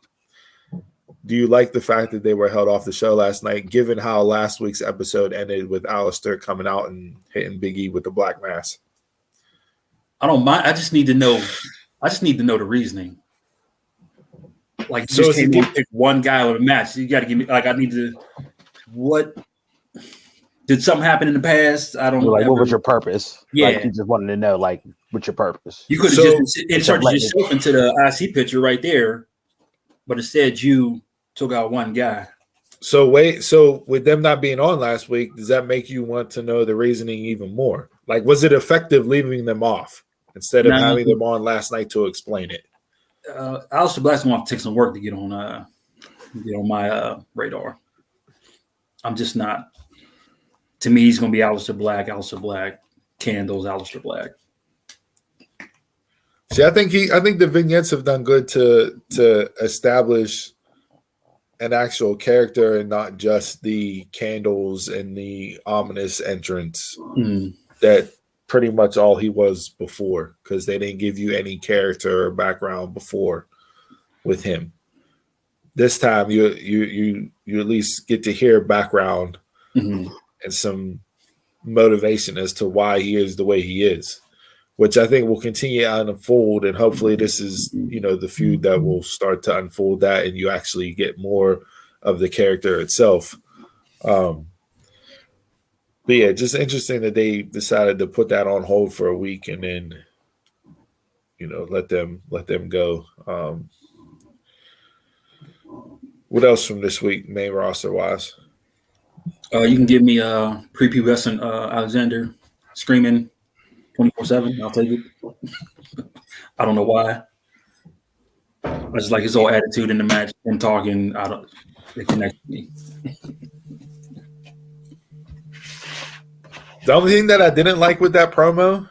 do you like the fact that they were held off the show last night, given how last week's episode ended with Alistair coming out and hitting Big E with the black mass?
I don't mind. I just need to know. I just need to know the reasoning. Like, you just can't pick one guy with a match. You got to give me. Like, I need to. What did something happen in the past? I don't know.
Like, what was your purpose?
Yeah,
like, you just wanted to know, like, what's your purpose?
You could have just inserted yourself into the IC picture right there, but instead you took out one guy.
So with them not being on last week, does that make you want to know the reasoning even more? Like, was it effective leaving them off instead of having them on last night to explain it?
Alistair Black's going to take some work to get on my radar. I'm just not. To me, he's going to be Alistair Black, Candles, Alistair Black.
See, I think the vignettes have done good to establish an actual character and not just the candles and the ominous entrance that pretty much all he was before, because they didn't give you any character or background before with him. This time you at least get to hear background and some motivation as to why he is the way he is, which I think will continue to unfold. And hopefully this is, the feud that will start to unfold that, and you actually get more of the character itself. But yeah, just interesting that they decided to put that on hold for a week and then, let them go. What else from this week, main roster wise?
You can give me prepubescent Alexander screaming 24/7. I'll take it. I don't know why. I just like his whole attitude in the match and talking. It connects me.
The only thing that I didn't like with that promo,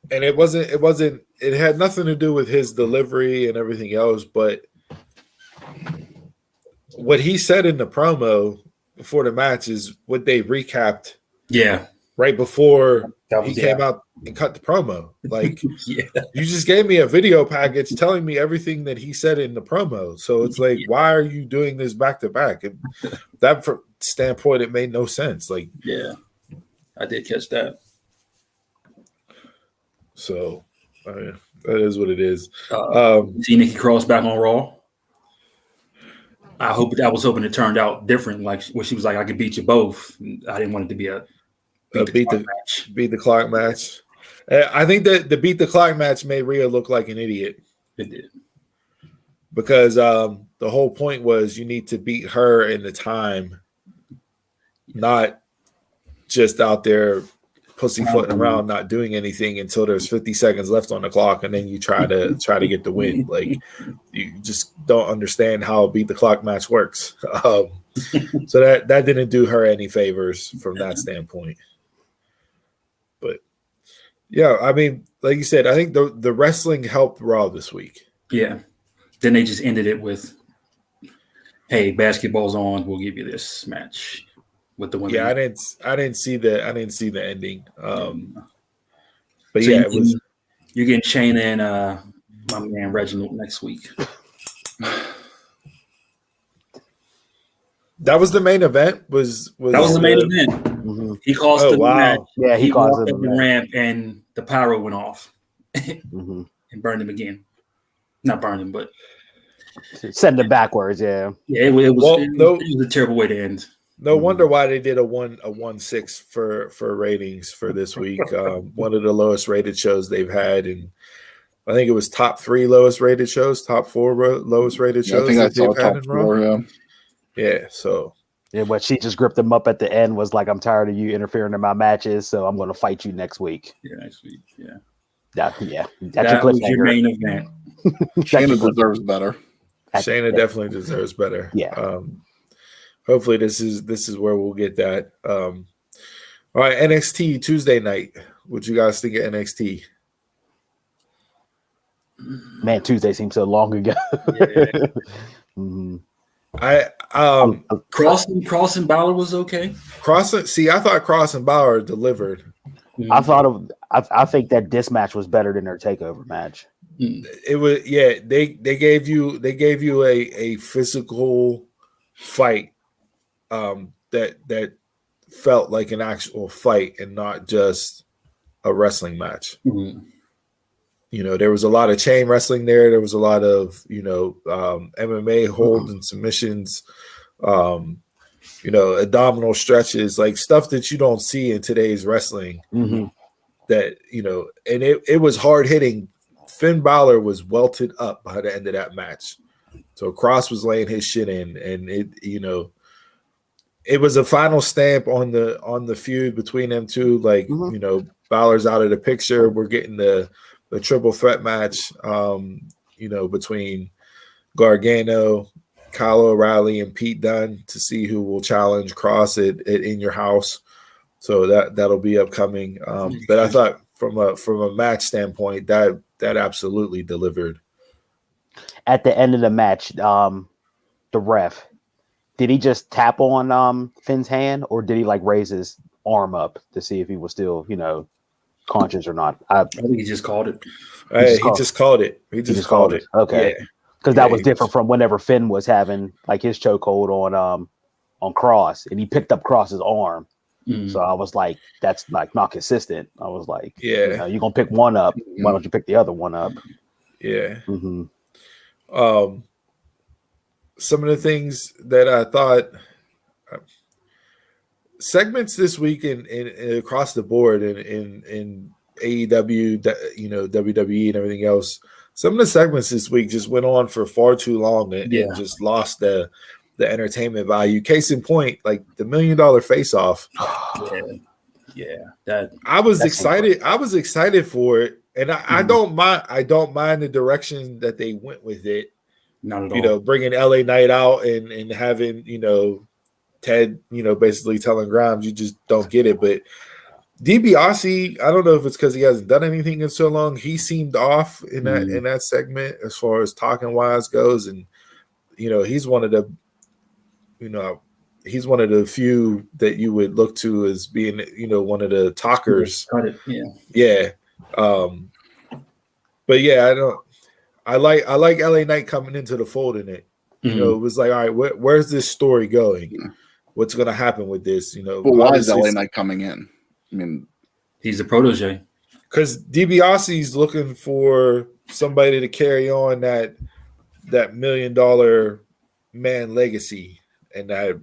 and it had nothing to do with his delivery and everything else, but what he said in the promo before the match is what they recapped.
Yeah. Right
before he came out and cut the promo. Like, you just gave me a video package telling me everything that he said in the promo. So it's like, why are you doing this back to back? And that standpoint, it made no sense. Like,
yeah, I did catch that.
So that is what it is.
See Nikki Cross back on Raw. I was hoping it turned out different. Like, when she was like, "I could beat you both." I didn't want it to be a beat the clock match.
I think that the beat the clock match made Rhea look like an idiot.
It did,
because the whole point was you need to beat her in the time, not just out there pussyfooting around, not doing anything until there's 50 seconds left on the clock, and then you try to get the win. Like, you just don't understand how a beat the clock match works. So that didn't do her any favors from that standpoint. But yeah, I mean, like you said, I think the wrestling helped Raw this week.
Yeah. Then they just ended it with, "Hey, basketball's on. We'll give you this match with the women."
Yeah, I didn't see the ending. But
so
yeah, it was.
You're getting Shayna and my man Reginald next week.
That was the main event.
That was the main event. Mm-hmm. He caused the match.
Yeah, he caused
the ramp, and the pyro went off and burned him again. Not burned him, but
send him backwards. Yeah,
yeah. It was a terrible way to end.
No wonder why they did a 1-6 for ratings for this week. One of the lowest rated shows they've had, and I think it was top 3 lowest rated shows, top 4 lowest rated shows.
I think I saw top 4.
Yeah, so.
Yeah, but she just gripped him up at the end, was like, "I'm tired of you interfering in my matches, so I'm going to fight you next week."
Yeah, next week. Yeah.
That's
that was your main event.
Shayna deserves better.
Shayna definitely deserves better.
Yeah.
Hopefully this is where we'll get that. All right, NXT Tuesday night. What you guys think of NXT?
Man, Tuesday seems so long ago.
Yeah. Cross and Balor was okay.
I thought Cross and Balor delivered.
I think that this match was better than their takeover match.
It was they gave you a physical fight that felt like an actual fight and not just a wrestling match.
Mm-hmm.
You know, there was a lot of chain wrestling there. There was a lot of, MMA holds and submissions, abdominal stretches, like stuff that you don't see in today's wrestling.
Mm-hmm.
That, and it was hard hitting. Finn Balor was welted up by the end of that match. So Cross was laying his shit in, and it was a final stamp on the feud between them two. Like, Balor's out of the picture. We're getting the triple threat match, between Gargano, Kyle O'Reilly, and Pete Dunne to see who will challenge Cross at In Your House. So that'll be upcoming. But I thought from a match standpoint, that absolutely delivered.
At the end of the match, the ref, did he just tap on Finn's hand, or did he like raise his arm up to see if he was still, conscious or not?
I think he just called it.
He just called it. He just called it.
Okay. Because that was different from whenever Finn was having like his chokehold on Cross, and he picked up Cross's arm. Mm-hmm. So I was like, that's like not consistent. I was like, you're gonna pick one up. Why don't you pick the other one up?
Yeah.
Mm-hmm.
Some of the things that I thought segments this week in across the board in AEW, WWE and everything else. Some of the segments this week just went on for far too long and just lost the entertainment value. Case in point, like the $1 million face-off. I was excited. I was excited for it, and I don't mind. I don't mind the direction that they went with it.
Not at all.
Bringing LA Knight out and having Ted, basically telling Grimes, you just don't get it. But DiBiase, I don't know if it's because he hasn't done anything in so long. He seemed off in that segment as far as talking wise goes, and he's one of the few that you would look to as being one of the talkers. But I like LA Knight coming into the fold in it. It was like, all right, where's this story going? What's going to happen with this?
But why is LA Knight coming in? I mean,
he's a protege.
Because DiBiase's looking for somebody to carry on that $1 million man legacy, and that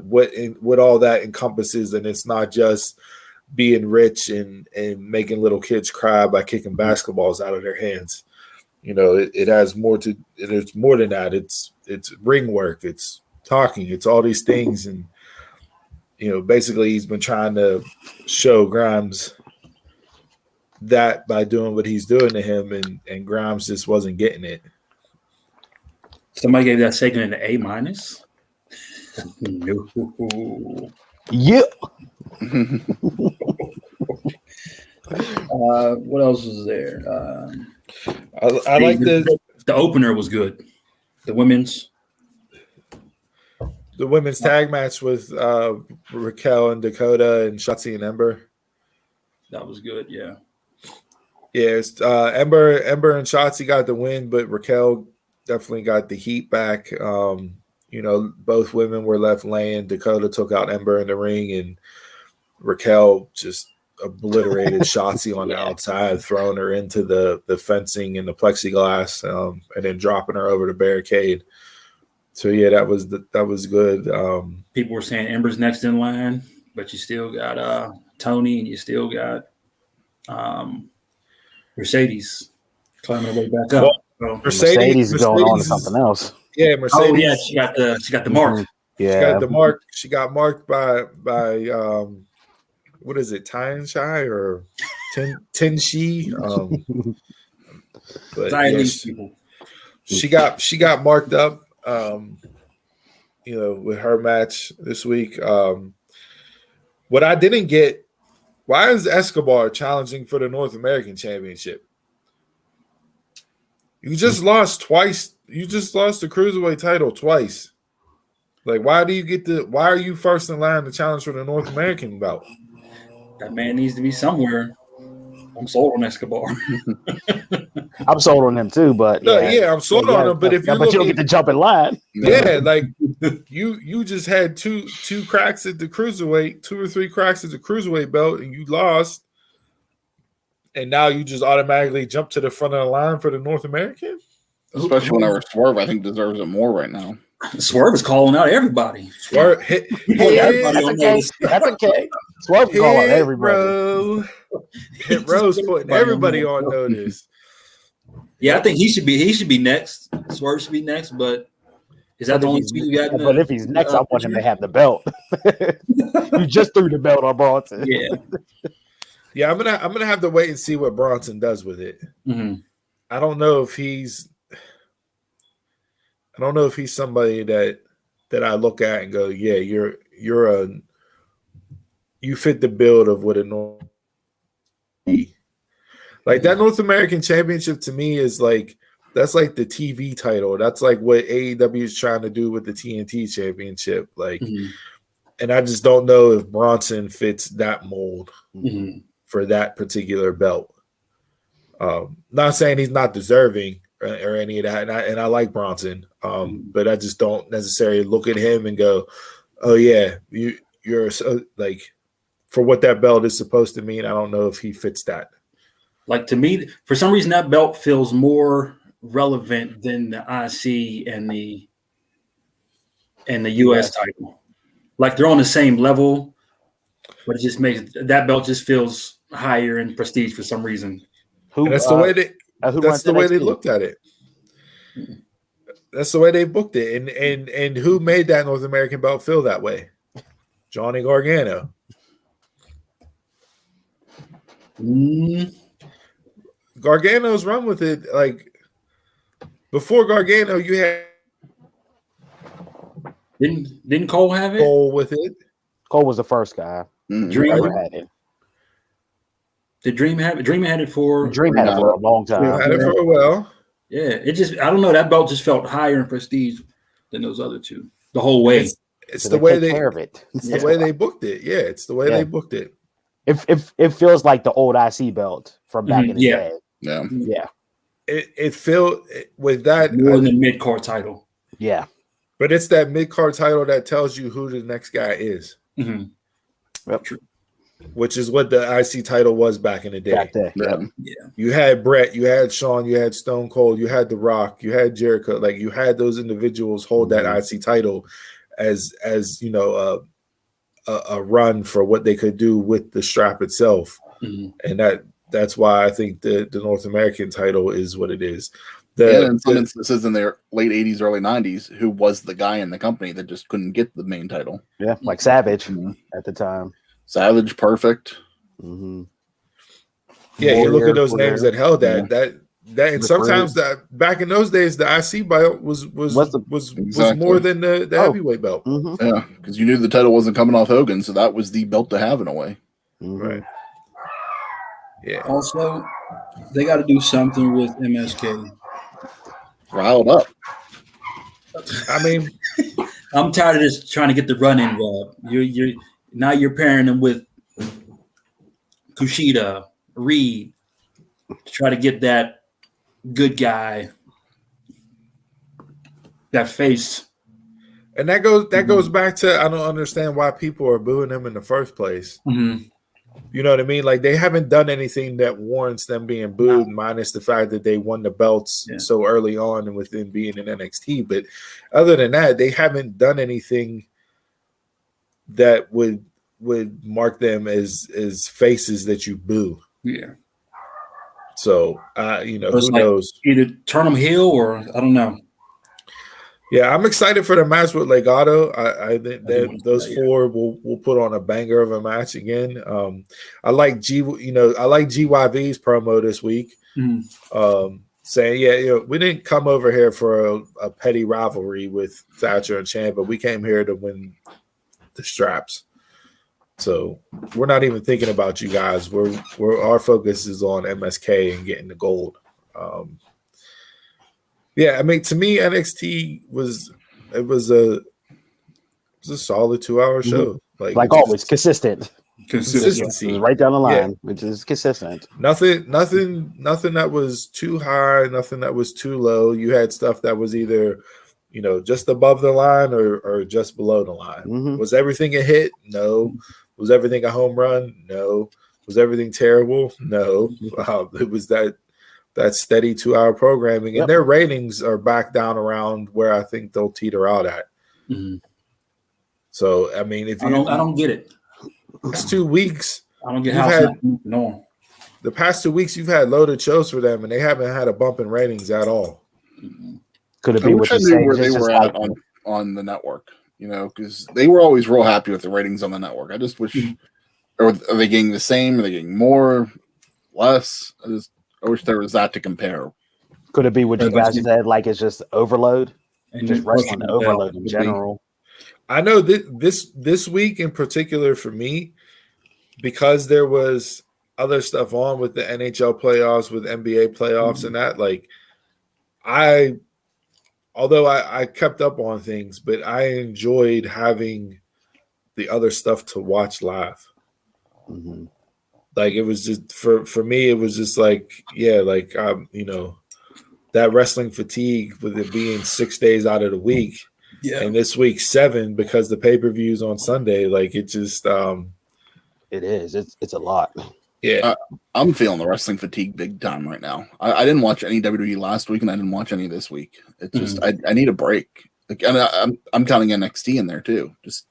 what all that encompasses, and it's not just being rich and making little kids cry by kicking basketballs out of their hands. It has more to. It's more than that. It's ring work. It's talking. It's all these things, and basically he's been trying to show Grimes that by doing what he's doing to him, and Grimes just wasn't getting it.
Somebody gave that segment an A-. No.
Yeah.
What else was there?
I like the
opener was good. The women's
tag match with Raquel and Dakota and Shotzi and Ember.
That was good. Yeah.
It's Ember and Shotzi got the win, but Raquel definitely got the heat back. Both women were left laying. Dakota took out Ember in the ring, and Raquel just obliterated Shotzi on the outside, throwing her into the fencing and the plexiglass, and then dropping her over the barricade. So that was good.
People were saying Ember's next in line, but you still got Tony, and you still got Mercedes climbing her way back up.
Mercedes is going on to something else.
Yeah, Mercedes.
Oh yeah, she got the mark.
Yeah,
she got the mark. She got marked by what is it, Tianshi or Tenshi? But she got marked up. With her match this week. What I didn't get, why is Escobar challenging for the North American Championship? You just lost twice. You just lost the Cruiserweight title twice. Like, why are you first in line to challenge for the North American belt?
That man needs to be somewhere. I'm sold on Escobar.
I'm sold on them too, but
I'm sold on them. But if you
you don't get to jump in line.
Yeah, like you just had two cracks at the cruiserweight, 2 or 3 cracks at the cruiserweight belt, and you lost. And now you just automatically jump to the front of the line for the North American?
Especially whenever Swerve, I think, deserves it more right now.
Swerve is calling out everybody.
Swerve,
That's okay. Swerve can call out everybody.
Hit Rose putting everybody on notice.
Yeah, I think he should be next. Swerve should be next, but is that the only two you got?
But if he's next, I want him to have the belt. You just threw the belt on Bronson.
Yeah, I'm gonna have to wait and see what Bronson does with it.
Mm-hmm.
I don't know if he's somebody that I look at and go, yeah, you fit the build of what a North like that North American Championship to me is like that's like the TV title. That's like what AEW is trying to do with the TNT Championship. Like, and I just don't know if Bronson fits that mold for that particular belt. Not saying he's not deserving or any of that, and I like Bronson, but I just don't necessarily look at him and go, "Oh yeah, you're so, like for what that belt is supposed to mean." I don't know if he fits that.
Like to me, for some reason, that belt feels more relevant than the IC and the US title. Like they're on the same level, but it just makes that belt just feels higher in prestige for some reason.
That's the way they looked at it. That's the way they booked it. And who made that North American belt feel that way? Johnny Gargano. Gargano's run with it. Like before Gargano, you had
didn't Cole have it?
Cole with it.
Cole was the first guy.
Dream
had it.
Did Dream have it? Dream had it for
a long time.
Had it for a while.
Yeah, it just I don't know. That belt just felt higher in prestige than those other two the whole way.
It's the way they
care of it.
It's the way they booked it. Yeah, it's the way they booked it.
It feels like the old IC belt from back in the day.
Yeah.
It felt with that
more than the mid-card title.
Yeah.
But it's that mid-card title that tells you who the next guy is.
Yep. True.
Which is what the IC title was back in the day. You had Brett, you had Shawn, you had Stone Cold, you had The Rock, you had Jericho. Like you had those individuals hold that IC title as you know a run for what they could do with the strap itself, and that's why I think the North American title is what it is.
In some instances in their late 80s, early 90s, who was the guy in the company that just couldn't get the main title.
Yeah, like Savage at the time.
Savage, Perfect.
Yeah, you look at those names that held that, and sometimes that back in those days, the IC belt was more than the heavyweight belt.
Yeah, because you knew the title wasn't coming off Hogan, so that was the belt to have in a way.
Right. Yeah.
Also, they got to do something with MSK.
Riled up.
I mean,
I'm tired of just trying to get the run in, Rob. You're pairing them with Kushida, Reed, to try to get that good guy, that face.
And that goes back to I don't understand why people are booing him in the first place. You know what I mean? Like they haven't done anything that warrants them being booed, minus the fact that they won the belts so early on and within being in NXT. But other than that, they haven't done anything that would mark them as faces that you boo.
Yeah.
So who knows?
Either turn them heel or I don't know.
Yeah, I'm excited for the match with Legado. I think that those four will put on a banger of a match again. I like GYV's promo this week, saying, we didn't come over here for a petty rivalry with Thatcher and Chan, but we came here to win the straps. So we're not even thinking about you guys. Our focus is on MSK and getting the gold. Yeah, I mean, to me, NXT was a solid 2-hour show.
Like always, consistent.
Consistency.
Right down the line, which is consistent.
Nothing that was too high, nothing that was too low. You had stuff that was either, just above the line or just below the line.
Mm-hmm.
Was everything a hit? No. Was everything a home run? No. Was everything terrible? No. It was that steady 2-hour programming, and their ratings are back down around where I think they'll teeter out at.
Mm-hmm.
So, I mean, I
don't get it.
Past 2 weeks,
I don't get how it's not.
The past 2 weeks, you've had loaded shows for them, and they haven't had a bump in ratings at all.
Could it be what you're saying?
Where they were at on the network, because they were always real happy with the ratings on the network. I just wish, or are they getting the same? Are they getting more, less? I wish there was that to compare.
Could it be what you guys said? Like it's just overload, and just wrestling overload in general.
I know this week in particular for me, because there was other stuff on with the NHL playoffs, with NBA playoffs, and that. Like, although I kept up on things, but I enjoyed having the other stuff to watch live.
Mm-hmm.
Like it was just for me, it was just like, that wrestling fatigue with it being 6 days out of the week. Yeah. And this week 7 because the pay-per-view's on Sunday. Like it just
it is. It's a lot.
Yeah.
I'm feeling the wrestling fatigue big time right now. I didn't watch any WWE last week and I didn't watch any this week. It's just I need a break. Like, and I'm counting NXT in there too. Just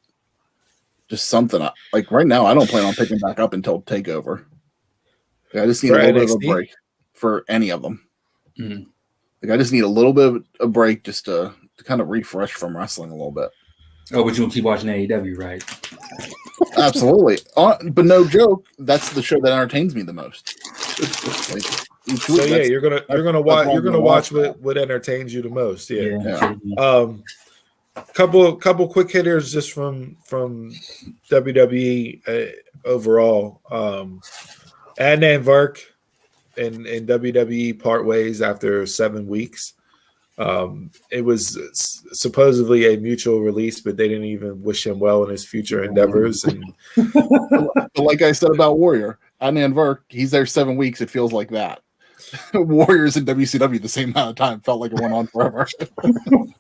something. Like right now, I don't plan on picking back up until TakeOver. I just need a little bit of a break for any of them.
Mm-hmm.
Like I just need a little bit of a break just to kind of refresh from wrestling a little bit.
Oh, but you'll keep watching AEW, right?
Absolutely. But no joke, that's the show that entertains me the most. Like,
so yeah, you're gonna watch what entertains you the most. Yeah. Couple quick hitters just from WWE overall. And then Vark and WWE part ways after 7 weeks. It was supposedly a mutual release, but they didn't even wish him well in his future endeavors. And
but like I said about Warrior, Adnan Virk, he's there 7 weeks. It feels like that. Warriors in WCW the same amount of time felt like it went on forever.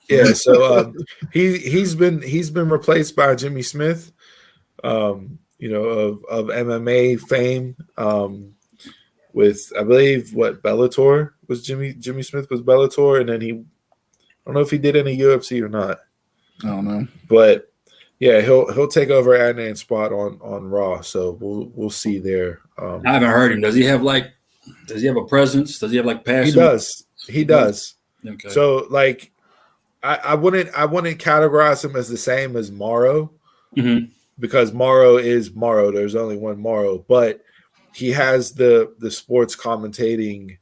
Yeah, so he's been replaced by Jimmy Smith, of MMA fame, with I believe Bellator was Jimmy Smith was Bellator, and then I don't know if he did any UFC or not.
I don't know,
but yeah, he'll take over Adnan's spot on Raw, so we'll see there.
I haven't heard him. Does he have a presence? Does he have like passion?
He does.
Okay.
So like, I wouldn't categorize him as the same as Morrow, because Morrow is Morrow. There's only one Morrow, but he has the sports commentating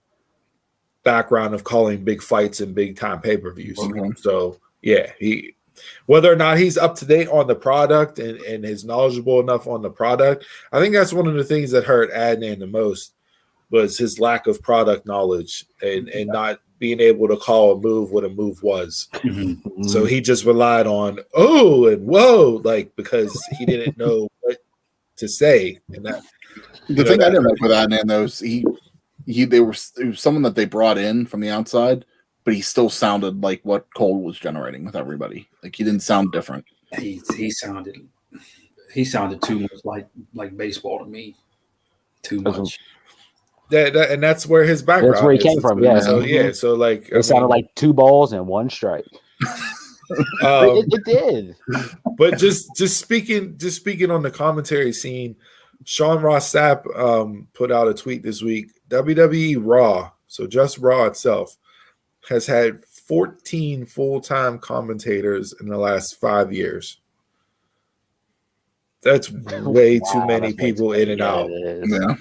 background of calling big fights and big time pay-per-views.
Okay.
So yeah, whether or not he's up to date on the product and is knowledgeable enough on the product, I think that's one of the things that hurt Adnan the most was his lack of product knowledge and not being able to call a move what a move was.
Mm-hmm.
So he just relied on and whoa, like because he didn't know what to say. And that
the thing I didn't like with Adnan though is it was someone that they brought in from the outside, but he still sounded like what Cole was generating with everybody. Like he didn't sound different.
He sounded too much like baseball to me. Too much.
And that's where his background.
That's where he came from. Yeah.
So yeah. So like
it sounded like 2 balls and 1 strike. It did.
But just speaking on the commentary scene, Sean Ross Sapp put out a tweet this week. WWE Raw, so just Raw itself, has had 14 full-time commentators in the last 5 years. That's way too many people in and out.
Yeah.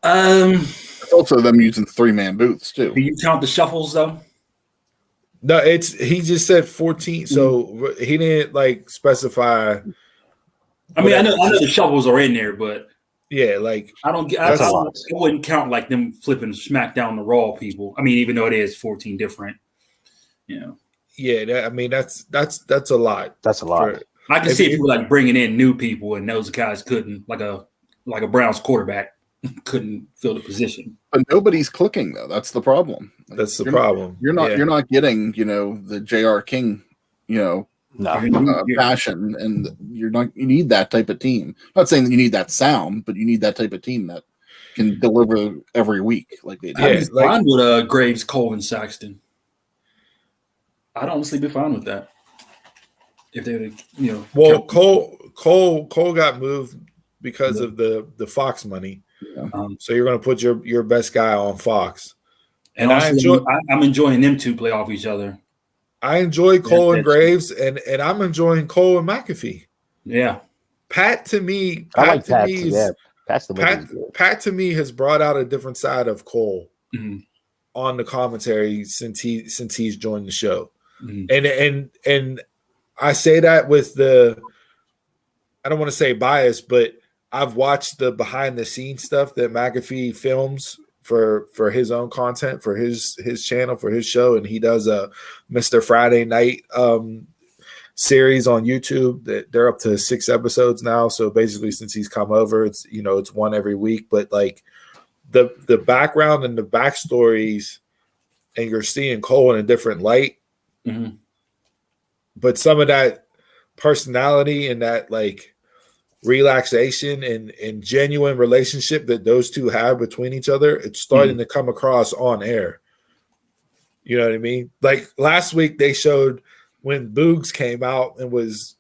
It's also them using 3-man booths too.
Do you count the shuffles though?
No, he just said 14, so he didn't specify.
I mean, I know the shuffles are in there, but
yeah, like
I wouldn't count like them flipping SmackDown to Raw people. I mean, even though it is 14 different,
Yeah, I mean that's a lot.
That's a lot.
I can see people like bringing in new people, and those guys couldn't, like a Browns quarterback couldn't fill the position.
But nobody's clicking though. That's the problem. Like,
That's the problem.
You're not getting, the J.R. King, passion, and you need that type of team. I'm not saying that you need that sound, but you need that type of team that can deliver every week like they do.
I'd be fine with Graves, Cole, and Saxton. I'd honestly be fine with that. If they would,
Well, Cole got moved because of the Fox money.
Yeah.
So you're going to put your best guy on Fox.
And also, I'm enjoying them two play off each other.
I enjoy Cole and Graves, and I'm enjoying Cole and McAfee.
Yeah.
Pat to me,
Pat's the
Pat to me has brought out a different side of Cole on the commentary since he's joined the show. And I say that with I don't want to say bias, but I've watched the behind the scenes stuff that McAfee films for his own content, for his channel, for his show, and he does a Mr. Friday Night series on YouTube that they're up to 6 episodes now. So basically, since he's come over, it's it's one every week. But like the background and the backstories, and you're seeing Cole in a different light.
Mm-hmm.
But some of that personality and that like relaxation and genuine relationship that those two have between each other, it's starting to come across on air. You know what I mean? Like last week they showed when Boogs came out and was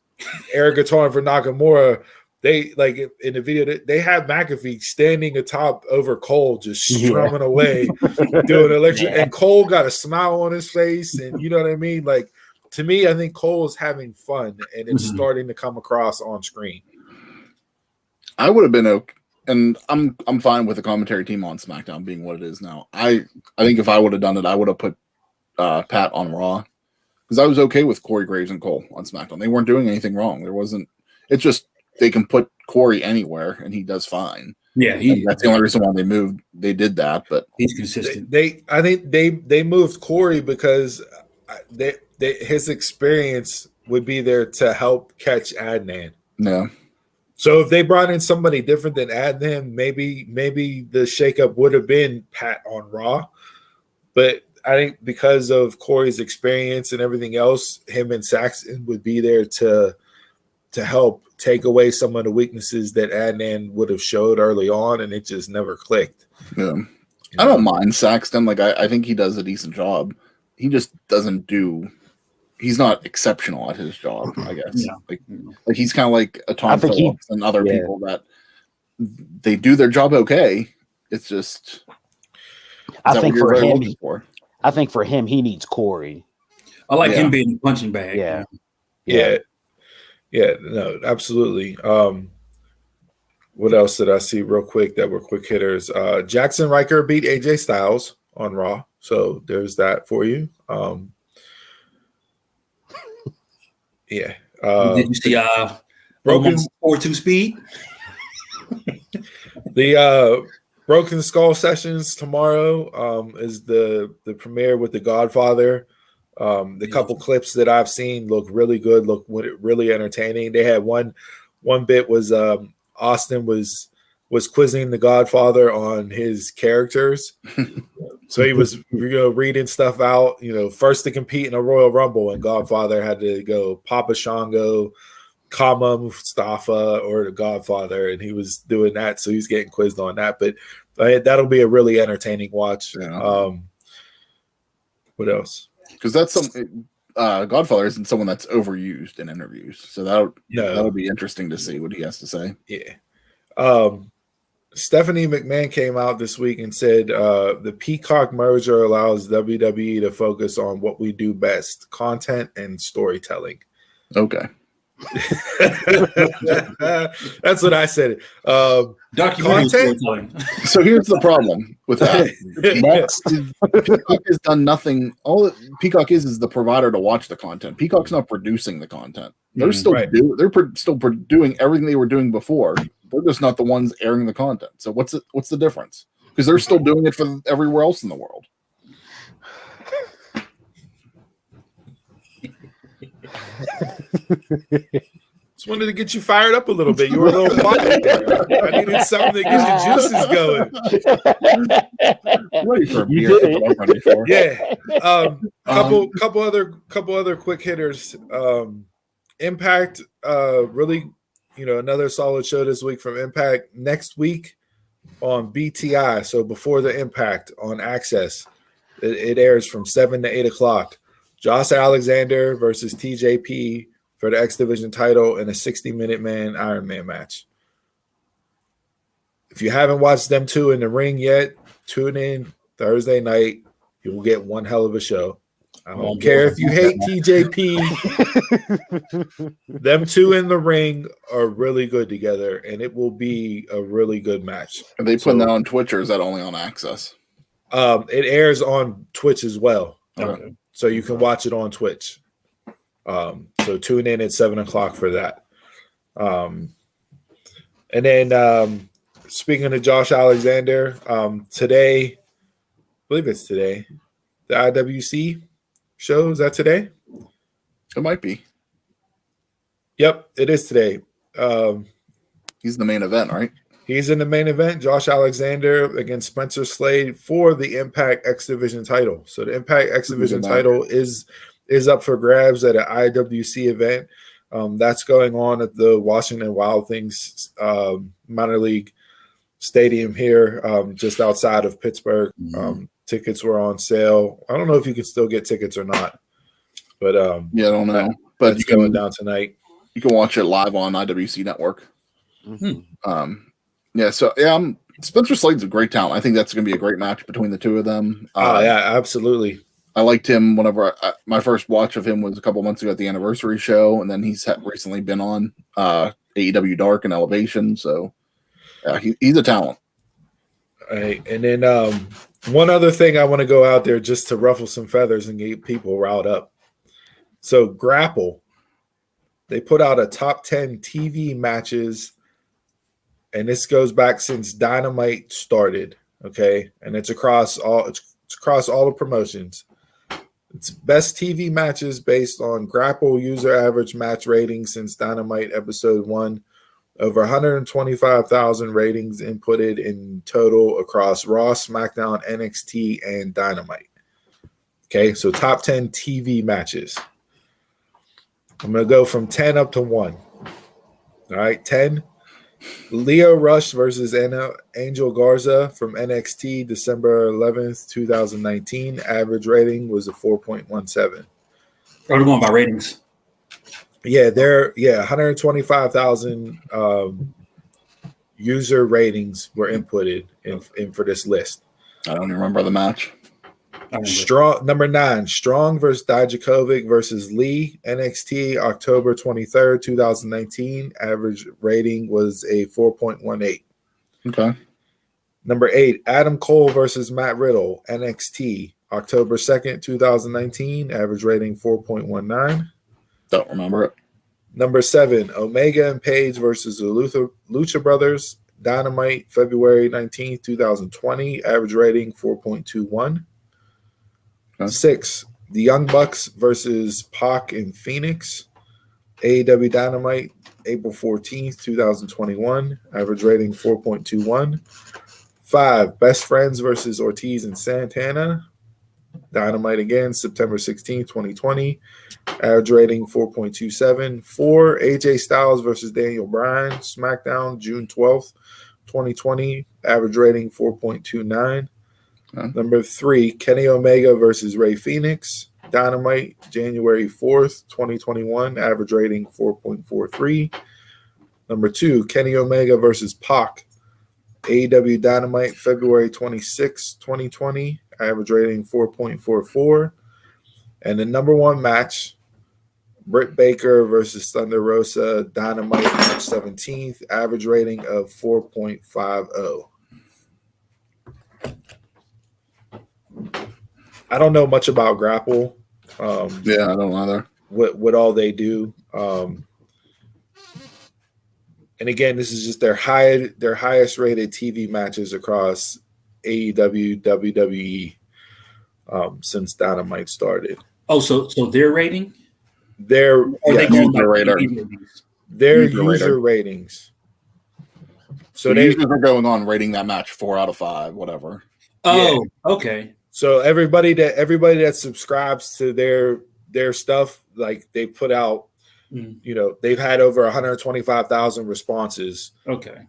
air guitaring for Nakamura, they like in the video they had McAfee standing atop over Cole, just strumming away, doing electric, and Cole got a smile on his face, and you know what I mean? Like to me, I think Cole is having fun, and it's starting to come across on screen.
I would have been okay, and I'm fine with the commentary team on SmackDown being what it is now. I think if I would have done it, I would have put Pat on Raw, because I was okay with Corey Graves and Cole on SmackDown. They weren't doing anything wrong. There wasn't. It's just they can put Corey anywhere, and he does fine.
Yeah,
that's the only reason why they moved. They did that, but
he's consistent.
I think they moved Corey because his experience would be there to help catch Adnan.
Yeah.
So if they brought in somebody different than Adnan, maybe the shakeup would have been Pat on Raw. But I think because of Corey's experience and everything else, him and Saxton would be there to help take away some of the weaknesses that Adnan would have showed early on, and it just never clicked.
Yeah. I don't mind Saxton. Like I think he does a decent job. He just doesn't do. He's not exceptional at his job, I guess. Yeah. Like he's kind of like a Tom Phillips and other people that they do their job okay. It's just.
I think for him, he needs Corey.
I like him being a punching bag.
Yeah. No, absolutely. What else did I see real quick that were quick hitters? Jackson Riker beat AJ Styles on Raw, so there's that for you. Yeah.
Did you see
Broken
4-2 speed?
The Broken Skull Sessions tomorrow is the premiere with The Godfather. The couple clips that I've seen look really good, look really entertaining. They had one bit was Austin was quizzing The Godfather on his characters. So he was reading stuff out, first to compete in a Royal Rumble, and Godfather had to go Papa Shango, Kama Mustafa, or The Godfather, and he was doing that, so he's getting quizzed on that. But that'll be a really entertaining watch.
Yeah.
What else?
Because that's something. Godfather isn't someone that's overused in interviews, so that'll be interesting to see what he has to say.
Yeah. Stephanie McMahon came out this week and said the Peacock merger allows WWE to focus on what we do best: content and storytelling.
Okay.
That's what I said.
Documentary storytelling.
So here's the problem with that. Peacock has done nothing. All that Peacock is the provider to watch the content. Peacock's not producing the content. They're still still doing everything they were doing before. They're just not the ones airing the content. So what's the difference? Because they're still doing it for everywhere else in the world.
Just wanted to get you fired up a little bit. You were a little quiet there. I needed something to get the juices going.
Ready for a
You
beer,
did
that's what I'm ready for.
Yeah. Couple other quick hitters. Impact, really, another solid show this week from Impact. Next week on BTI, so before the Impact on Access, it airs from 7 to 8 o'clock. Josh Alexander versus TJP for the X Division title in a 60-minute Iron Man match. If you haven't watched them two in the ring yet, tune in Thursday night. You will get one hell of a show. I don't care if you hate TJP. Them two in the ring are really good together, and it will be a really good match.
Are they putting that on Twitch, or is that only on Access?
It airs on Twitch as well.
Okay.
So you can watch it on Twitch. So tune in at 7 o'clock for that. And then speaking of Josh Alexander, today, I believe it's today, the IWC show. Is that today?
It might be.
Yep, it is today.
He's the main event, right?
He's in the main event. Josh Alexander against Spencer Slade for the Impact X Division title. So the Impact X Division title is up for grabs at an IWC event. That's going on at the Washington Wild Things minor league stadium here, just outside of Pittsburgh. Tickets were on sale. I don't know if you can still get tickets or not, but
yeah, I don't know. But
it's going down tonight.
You can watch it live on IWC Network. Spencer Slade's a great talent. I think that's going to be a great match between the two of them.
Yeah, absolutely.
I liked him whenever my first watch of him was a couple months ago at the anniversary show, and then he's recently been on AEW Dark and Elevation. So he's a talent.
All right, and then one other thing I want to go out there just to ruffle some feathers and get people riled up. So GRAPPL, they put out a top 10 TV matches, and this goes back since Dynamite started. Okay, and it's across all the promotions. It's best TV matches based on GRAPPL user average match ratings since Dynamite episode 1. Over 125,000 ratings inputted in total across Raw, SmackDown, NXT, and Dynamite. Okay, so top 10 TV matches. I'm going to go from 10 up to 1. All right, 10. Leo Rush versus Angel Garza from NXT, December 11th, 2019. Average rating was a 4.17.
We're going by ratings.
Yeah, 125,000 user ratings were inputted in for this list.
I don't even remember the match.
Strong number 9, Strong versus Dijakovic versus Lee, NXT, October 23rd, 2019. Average rating was a 4.18.
Okay.
Number 8, Adam Cole versus Matt Riddle, NXT, October 2nd, 2019. Average rating 4.19.
Don't remember it.
Number 7, Omega and Page versus the Lucha Brothers, Dynamite, February 19th, 2020. Average rating 4.21.
Okay.
6, the Young Bucks versus Pac and Phoenix, AEW Dynamite, April 14th, 2021. Average rating 4.21. 5, Best Friends versus Ortiz and Santana, Dynamite again, September 16th, 2020. Average rating 4.27. 4, AJ Styles versus Daniel Bryan, SmackDown, June 12th, 2020. Average rating 4.29. Number 3, Kenny Omega versus Rey Fenix, Dynamite, January 4th, 2021. Average rating 4.43. Number 2, Kenny Omega versus Pac, AEW Dynamite, February 26th, 2020. Average rating 4.44. And the number 1 match, Britt Baker versus Thunder Rosa, Dynamite, March 17th. Average rating of 4.50. I don't know much about GRAPPL.
I don't either.
What all they do. And again, this is just their highest rated TV matches across AEW, WWE since Dynamite started.
Oh, so their rating?
They're
Or they going by
user rater.
TV ratings?
their user ratings.
So they users are going on rating that match 4 out of 5, whatever.
Oh, okay.
So everybody that subscribes to their stuff, like they put out, you know, they've had over 125,000 responses.
Okay.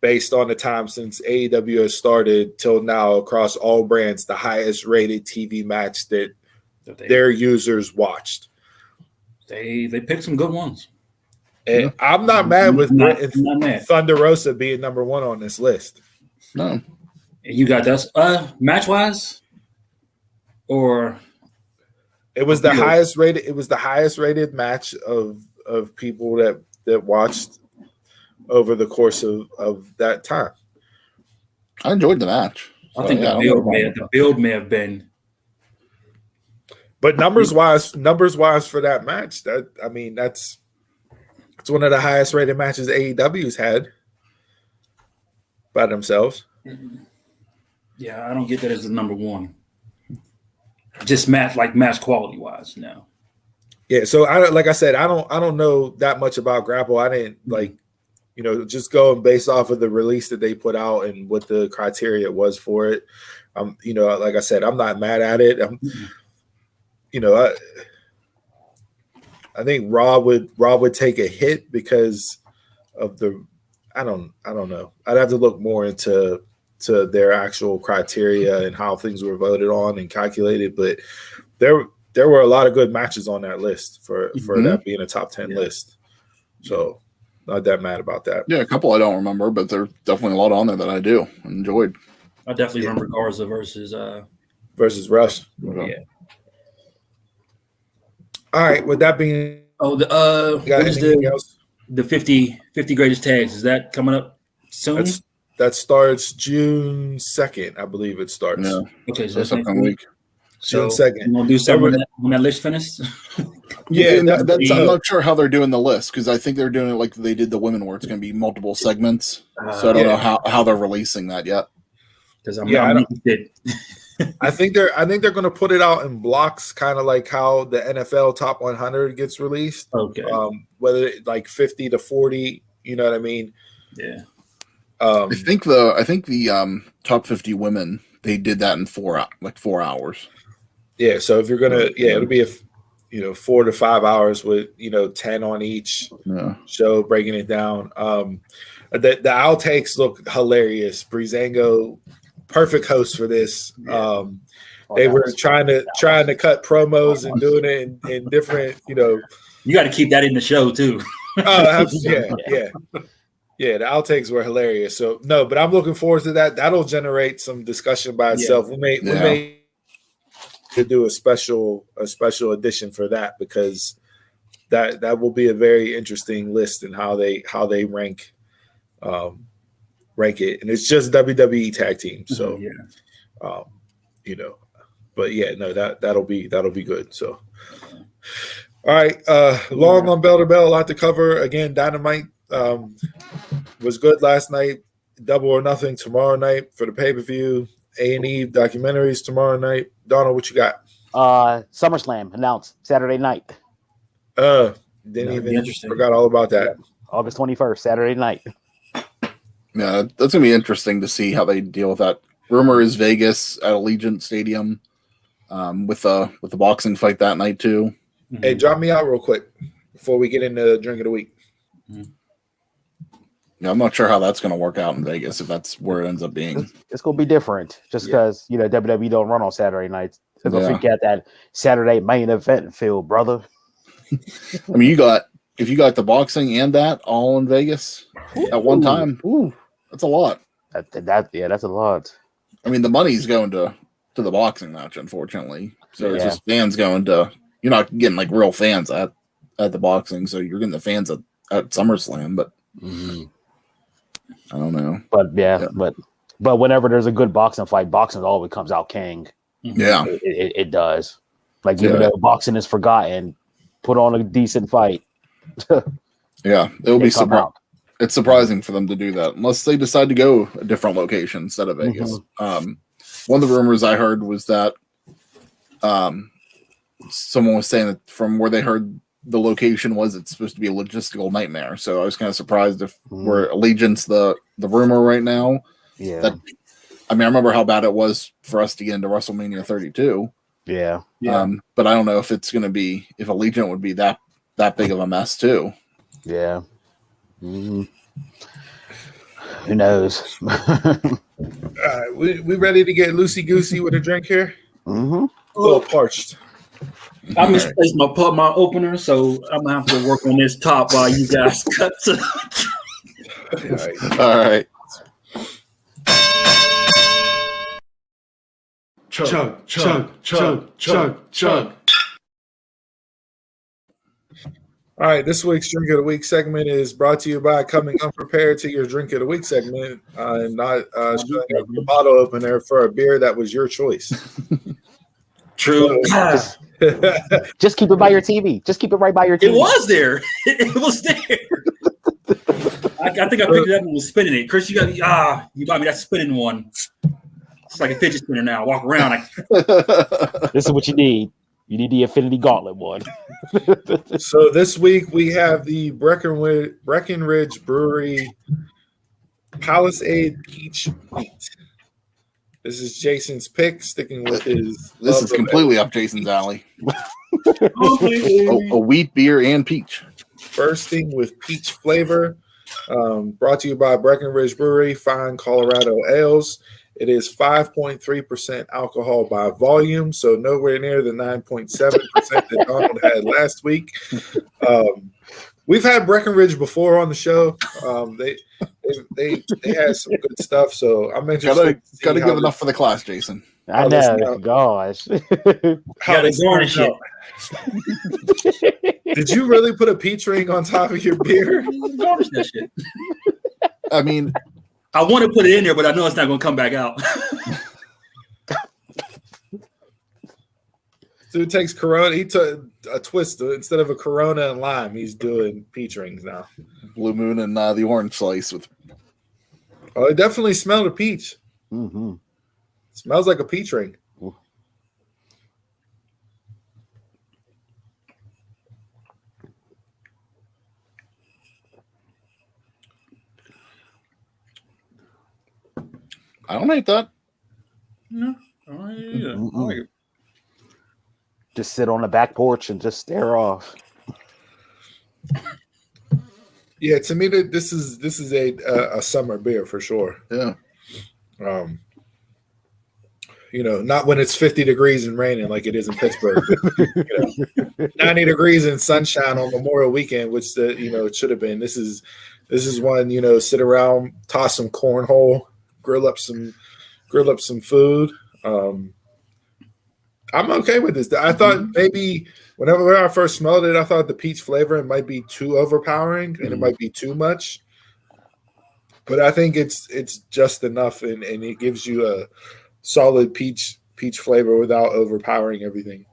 Based on the time since AEW has started till now across all brands, the highest rated TV match that their users watched.
They picked some good ones.
And I'm not mad with Thunder Rosa being number 1 on this list.
No.
You got that match wise? Or
it was the highest rated. It was the highest rated match of people that watched over the course of that time.
I enjoyed the match.
I think the build may have been.
But numbers wise for that match, it's one of the highest rated matches AEW's had by themselves.
Yeah, I don't get that as the number 1. Just match quality wise now.
Yeah, so I don't know that much about GRAPPL. I didn't just going based off of the release that they put out and what the criteria was for it. Like I said, I'm not mad at it. I think Raw would take a hit because of the I don't know. I'd have to look more into their actual criteria and how things were voted on and calculated, but there were a lot of good matches on that list for that being a top 10 list. So not that mad about that.
Yeah, a couple I don't remember, but there's definitely a lot on there that I do enjoyed.
I definitely remember Garza versus
Rush.
Yeah.
All right, with that being
the 50 greatest tags, is that coming up soon?
That starts June 2nd, I believe it starts.
Yeah.
Okay, so
that's next week.
June 2nd.
You want to do something when that list finished?
Yeah, I'm not sure how they're doing the list because I think they're doing it like they did the women, where it's going to be multiple segments. So I don't know how they're releasing that yet.
Because I'm interested.
I think they're going to put it out in blocks, kind of like how the NFL Top 100 gets released.
Okay.
Whether it's like 50 to 40, you know what I mean?
Yeah.
I
think the top 50 women, they did that in 4 hours. Yeah.
So if you're gonna, it'll be 4 to 5 hours with 10 on each show, breaking it down. The outtakes look hilarious. Breezango, perfect host for this. They were trying to cut promos and doing it in different.
You got to keep that in the show too.
Yeah, the outtakes were hilarious. So no, but I'm looking forward to that. That'll generate some discussion by itself. We may do a special edition for that because that will be a very interesting list and how they rank it. And it's just WWE tag teams. So but yeah, no, that'll be good. So all right, long on bell to bell, a lot to cover. Again, Dynamite was good last night. Double or Nothing tomorrow night for the pay-per-view. A&E documentaries tomorrow night. Donald, what you got?
SummerSlam announced Saturday night.
Forgot all about that.
August 21st, Saturday night.
Yeah, that's gonna be interesting to see how they deal with that. Rumor is Vegas at Allegiant Stadium, with the boxing fight that night too.
Hey, drop me out real quick before we get into the drink of the week.
Yeah, I'm not sure how that's going to work out in Vegas if that's where it ends up being.
It's going to be different just because WWE don't run on Saturday nights. They're going to forget that Saturday main event field, brother.
I mean, if you got the boxing and that all in Vegas at one time, that's a lot.
That's a lot.
I mean, the money's going to the boxing match, unfortunately. So it's just fans going to. You're not getting like real fans at the boxing, so you're getting the fans at SummerSlam, but. I don't know.
But whenever there's a good boxing fight, boxing always comes out king.
Yeah.
It does. Like even though boxing is forgotten, put on a decent fight.
It'll be surprising. It's surprising for them to do that unless they decide to go a different location instead of Vegas. One of the rumors I heard was that someone was saying that from where they heard the location was it's supposed to be a logistical nightmare. So I was kind of surprised if we're Allegiance the rumor right now.
Yeah.
I remember how bad it was for us to get into WrestleMania 32.
Yeah.
But I don't know if it's going to be if Allegiant would be that big of a mess too.
Yeah. Who knows?
We ready to get loosey goosey with a drink here? A little parched.
I misplaced my opener, so I'm gonna have to work on this top while you guys cut.
All right.
Chug, chug, chug, chug, chug. All right, this week's Drink of the Week segment is brought to you by coming unprepared to your Drink of the Week segment and not showing up the bottle opener for a beer that was your choice.
True.
Just keep it by your TV. Just keep it right by your TV.
It was there. It was there. I think I picked it up and was spinning it. Chris, you bought me that spinning one. It's like a fidget spinner now. Walk around.
This is what you need. You need the Infinity Gauntlet one.
So this week we have the Breckenridge Brewery Palisade Peach Wheat. This is Jason's pick, sticking with his.
This is completely up Jason's alley. A wheat beer and peach.
Bursting with peach flavor. Brought to you by Breckenridge Brewery, fine Colorado ales. It is 5.3% alcohol by volume, so nowhere near the 9.7% that Donald had last week. We've had Breckenridge before on the show. They had some good stuff, so I'm interested.
Gotta give enough for the class, Jason.
I know. Gosh.
How they garnish it.
Did you really put a peach ring on top of your beer?
Garnish that shit.
I mean,
I want to put it in there, but I know it's not going to come back out.
Dude takes Corona. He took a twist instead of a Corona and lime. He's doing peach rings now.
Blue Moon and the orange slice with.
Oh, it definitely smelled a peach.
Mm-hmm.
Smells like a peach ring.
Ooh.
I don't hate that.
No. Oh, yeah. I like it.
Just sit on the back porch and just stare off.
Yeah, to me, this is a summer beer for sure.
Yeah.
Not when it's 50 degrees and raining like it is in Pittsburgh. 90 degrees and sunshine on Memorial Weekend, which it should have been. This is one, sit around, toss some cornhole, grill up some food. I'm okay with this. I thought maybe whenever I first smelled it, I thought the peach flavor might be too overpowering and it might be too much. But I think it's just enough, and it gives you a solid peach flavor without overpowering everything.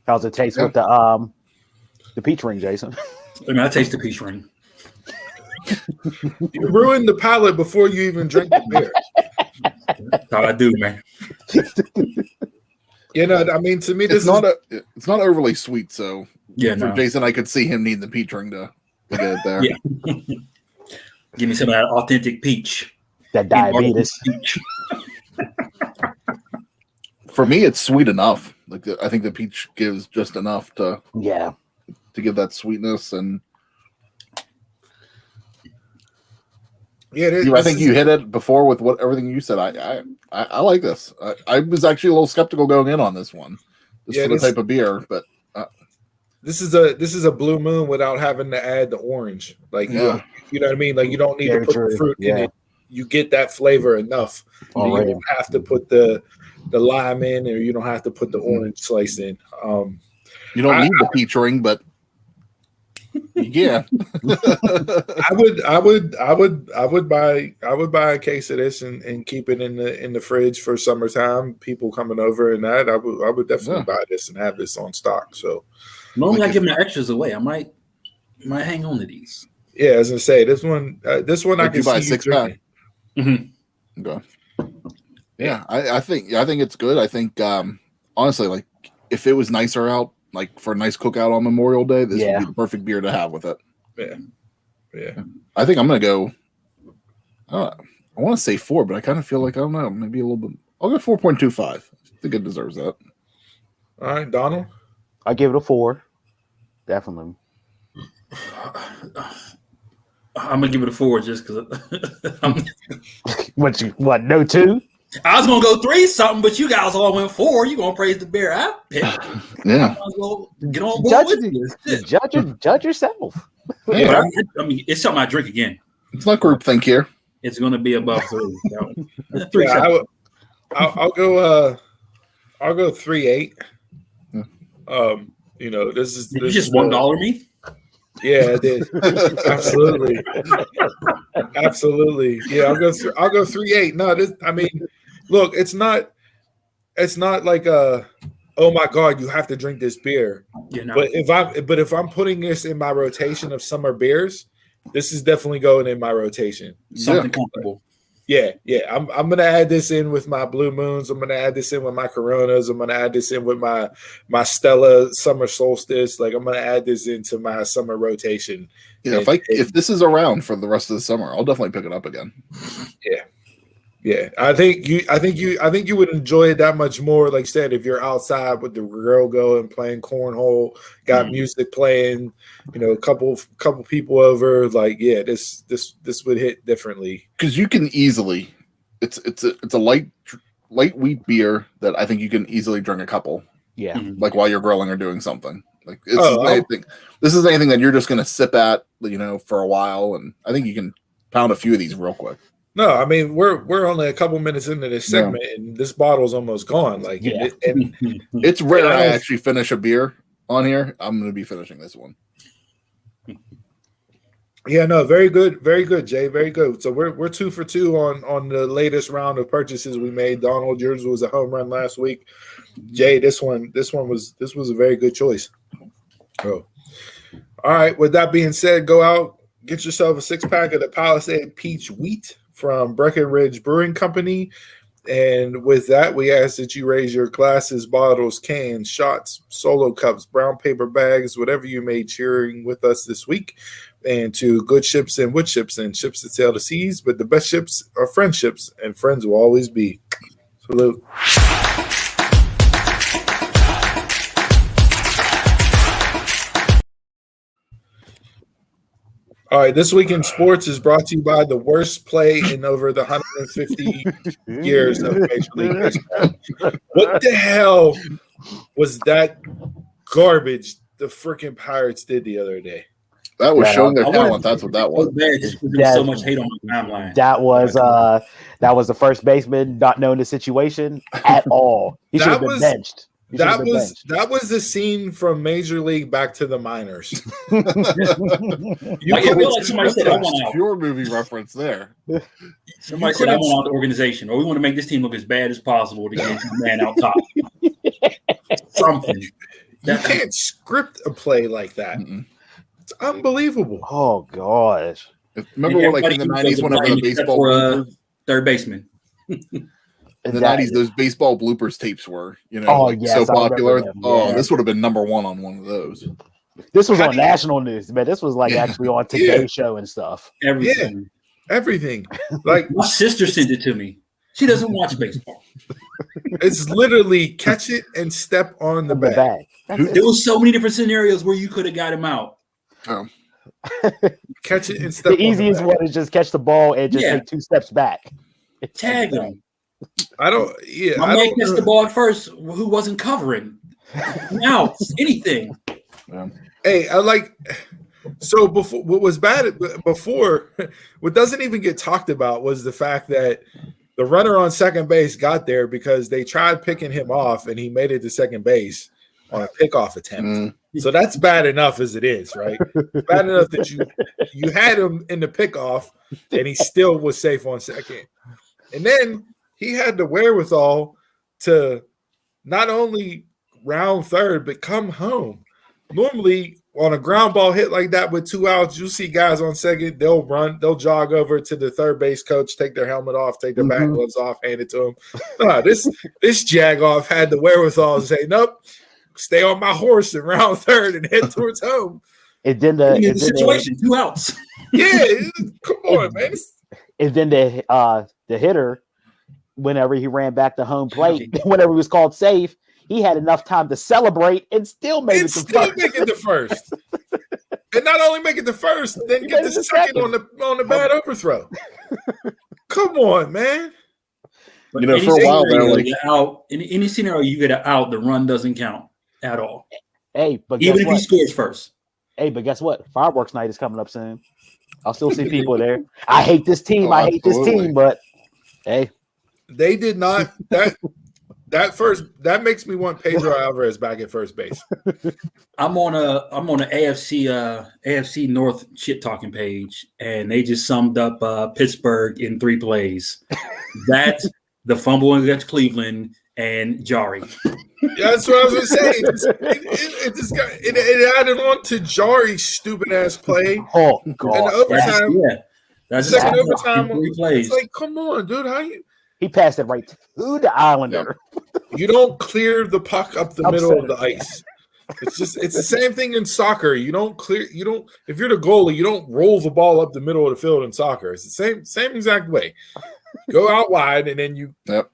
How's it taste with the peach ring, Jason?
I taste the peach ring.
You ruined the palate before you even drink the beer.
That's how I do, man.
I mean, to me,
it's not overly sweet. So
for
Jason, I could see him needing the peach ring to get it there.
Yeah. Give me some of that authentic peach.
That diabetes.
Peach.
For me, it's sweet enough. I think the peach gives just enough to give that sweetness and.
Yeah,
I think you hit it before with everything you said. I like this. I was actually a little skeptical going in on this one. This is the type of beer, but
this is a Blue Moon without having to add the orange. You know what I mean? Like you don't need to put the fruit in it. You get that flavor enough. You don't have to put the lime in, or you don't have to put the orange slice in.
You don't need the peach ring, but. Yeah,
I would buy a case of this and keep it in the fridge for summertime. People coming over and that I would definitely buy this and have this on stock. So
normally I give my extras away. I might hang on to these.
Yeah, as I say, this one I can
buy
see
a 6
you
pack.
Mm-hmm.
Okay. Yeah, I think it's good. I think honestly, like if it was nicer out, like for a nice cookout on Memorial Day, this would be the perfect beer to have with it.
Yeah.
I think I'm gonna go. I want to say 4, but I kind of feel like I don't know, maybe a little bit. I'll go 4.25. I think it deserves that.
All right, Donald.
I give it a 4. Definitely.
I'm gonna give it a 4 just because.
What? No 2?
I was gonna go 3 something, but you guys all went 4. You gonna praise the beer I picked?
Yeah.
Get on board with
it. Judge yourself.
Yeah, I mean, it's something I drink again.
It's not groupthink here.
It's gonna be above 3. So.
3. Yeah, I'll go 3.8. This is
Did you just $1 me?
Yeah, I did. Absolutely. Absolutely. Yeah, I'll go 3.8. No, look, it's not like oh my God, you have to drink this beer.
Yeah, no.
But if I'm putting this in my rotation of summer beers, this is definitely going in my rotation.
Something comfortable.
Yeah. I'm gonna add this in with my Blue Moons. I'm gonna add this in with my Coronas. I'm gonna add this in with my Stella Summer Solstice. Like I'm gonna add this into my summer rotation.
Yeah, if this is around for the rest of the summer, I'll definitely pick it up again.
Yeah. I think you would enjoy it that much more. Like I said, if you're outside with the girl going playing cornhole, got music playing, a couple people over. Like, yeah, this would hit differently
because you can easily. It's a light wheat beer that I think you can easily drink a couple.
Yeah,
like while you're grilling or doing something. Like this is anything that you're just gonna sip at, for a while, and I think you can pound a few of these real quick.
No, I mean we're only a couple minutes into this segment, and this bottle's almost gone. Like, and
it's rare I actually finish a beer on here. I'm going to be finishing this one.
Yeah, no, very good, Jay, very good. So we're 2 for 2 on the latest round of purchases we made. Donald, yours was a home run last week. Jay, this one was a very good choice. Oh, all right. With that being said, go out, get yourself a 6-pack of the Palisade Peach Wheat from Breckenridge Brewing Company. And with that, we ask that you raise your glasses, bottles, cans, shots, solo cups, brown paper bags, whatever you may cheering with us this week. And to good ships and wood ships and ships that sail the seas. But the best ships are friendships, and friends will always be. Salute. All right, this week in sports is brought to you by the worst play in over the 150 years of Major League Baseball. What the hell was that garbage the freaking Pirates did the other day?
That was showing their talent. That's what that was.
So much hate on my timeline.
That was the first baseman not knowing the situation at all. He should have been benched.
That was the scene from Major League back to the minors.
I feel like somebody said I want out.
Your movie reference there.
Somebody said I want out the organization, or we want to make this team look as bad as possible to get the man out top. Something.
You can't script a play like that.
Mm-mm.
It's unbelievable.
Oh gosh!
Remember, like in the '90s, whenever the baseball
third baseman.
In the '90s, those baseball bloopers tapes were, so popular. This would have been number 1 on one of those.
This was on national news, man. This was like actually on Today Show and stuff.
Everything. Like
my sister sent it to me. She doesn't watch baseball.
It's literally catch it and step on the bag.
There was so many different scenarios where you could have got him out.
Oh.
Catch it and step.
The easiest one is just catch the ball and just take 2 steps back.
Tag him.
I don't. Yeah,
my man catch the ball at first. Who wasn't covering? Now anything.
Hey, I like. So before, what was bad before, what doesn't even get talked about was the fact that the runner on second base got there because they tried picking him off and he made it to second base on a pickoff attempt. So that's bad enough as it is, right? Bad enough that you had him in the pickoff and he still was safe on second. And then he had the wherewithal to not only round third, but come home. normally on a ground ball hit like that with 2 outs, you see guys on second, they'll run, they'll jog over to the third base coach, take their helmet off, take their bat gloves off, hand it to him. No, this jagoff had the wherewithal to say, nope, stay on my horse and round third and head towards home.
And then the
situation, 2 outs.
Yeah, come on, man.
And then the hitter, whenever he ran back to home plate, whenever he was called safe, he had enough time to celebrate and still make it
the first. And not only make it the first, then get the second on the bad overthrow. Come on, man.
But for a while there, like
out in any scenario you get an out, the run doesn't count at all.
Hey, but
even if he scores first.
Hey, but guess what? Fireworks night is coming up soon. I'll still see people there. I hate this team. I hate this team, but hey,
they did not that makes me want Pedro Alvarez back at first base.
I'm on a AFC North shit talking page, and they just summed up Pittsburgh in 3 plays. That's the fumble against Cleveland and Jari.
Yeah, that's what I was gonna say. It added on to Jari's stupid ass play.
Oh God!
And the overtime,
that's
second overtime.
3 plays.
It's like, come on, dude, how you?
He passed it right to the Islander.
You don't clear the puck up the middle of the ice. It's the same thing in soccer. If you're the goalie, you don't roll the ball up the middle of the field in soccer. It's the same exact way. Go out wide and then you.
Yep.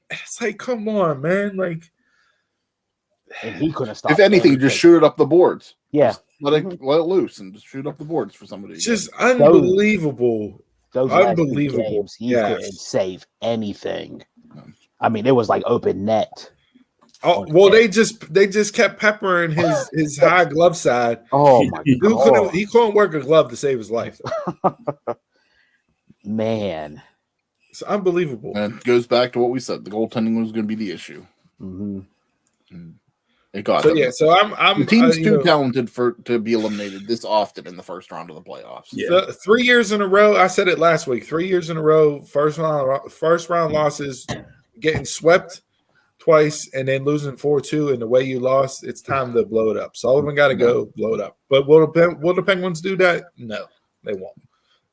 It's like, come on, man. Like,
and he couldn't stop.
If anything, just shoot it up the boards.
Yeah.
Just let it loose and just shoot up the boards for somebody.
Just unbelievable.
Those
unbelievable
games, he couldn't save anything. I mean, it was like open net.
Oh well, they just kept peppering his high glove side.
Oh my God!
He couldn't work a glove to save his life.
Man,
it's unbelievable.
And it goes back to what we said: the goaltending was going to be the issue.
Mm-hmm.
It got
so. Yeah, so I'm
the team's too talented to be eliminated this often in the first round of the playoffs.
Yeah, 3 years in a row. I said it last week. 3 years in a row. First round losses, getting swept twice, and then losing 4-2. And the way you lost, it's time to blow it up. Sullivan got to go blow it up. But will the Penguins do that? No, they won't.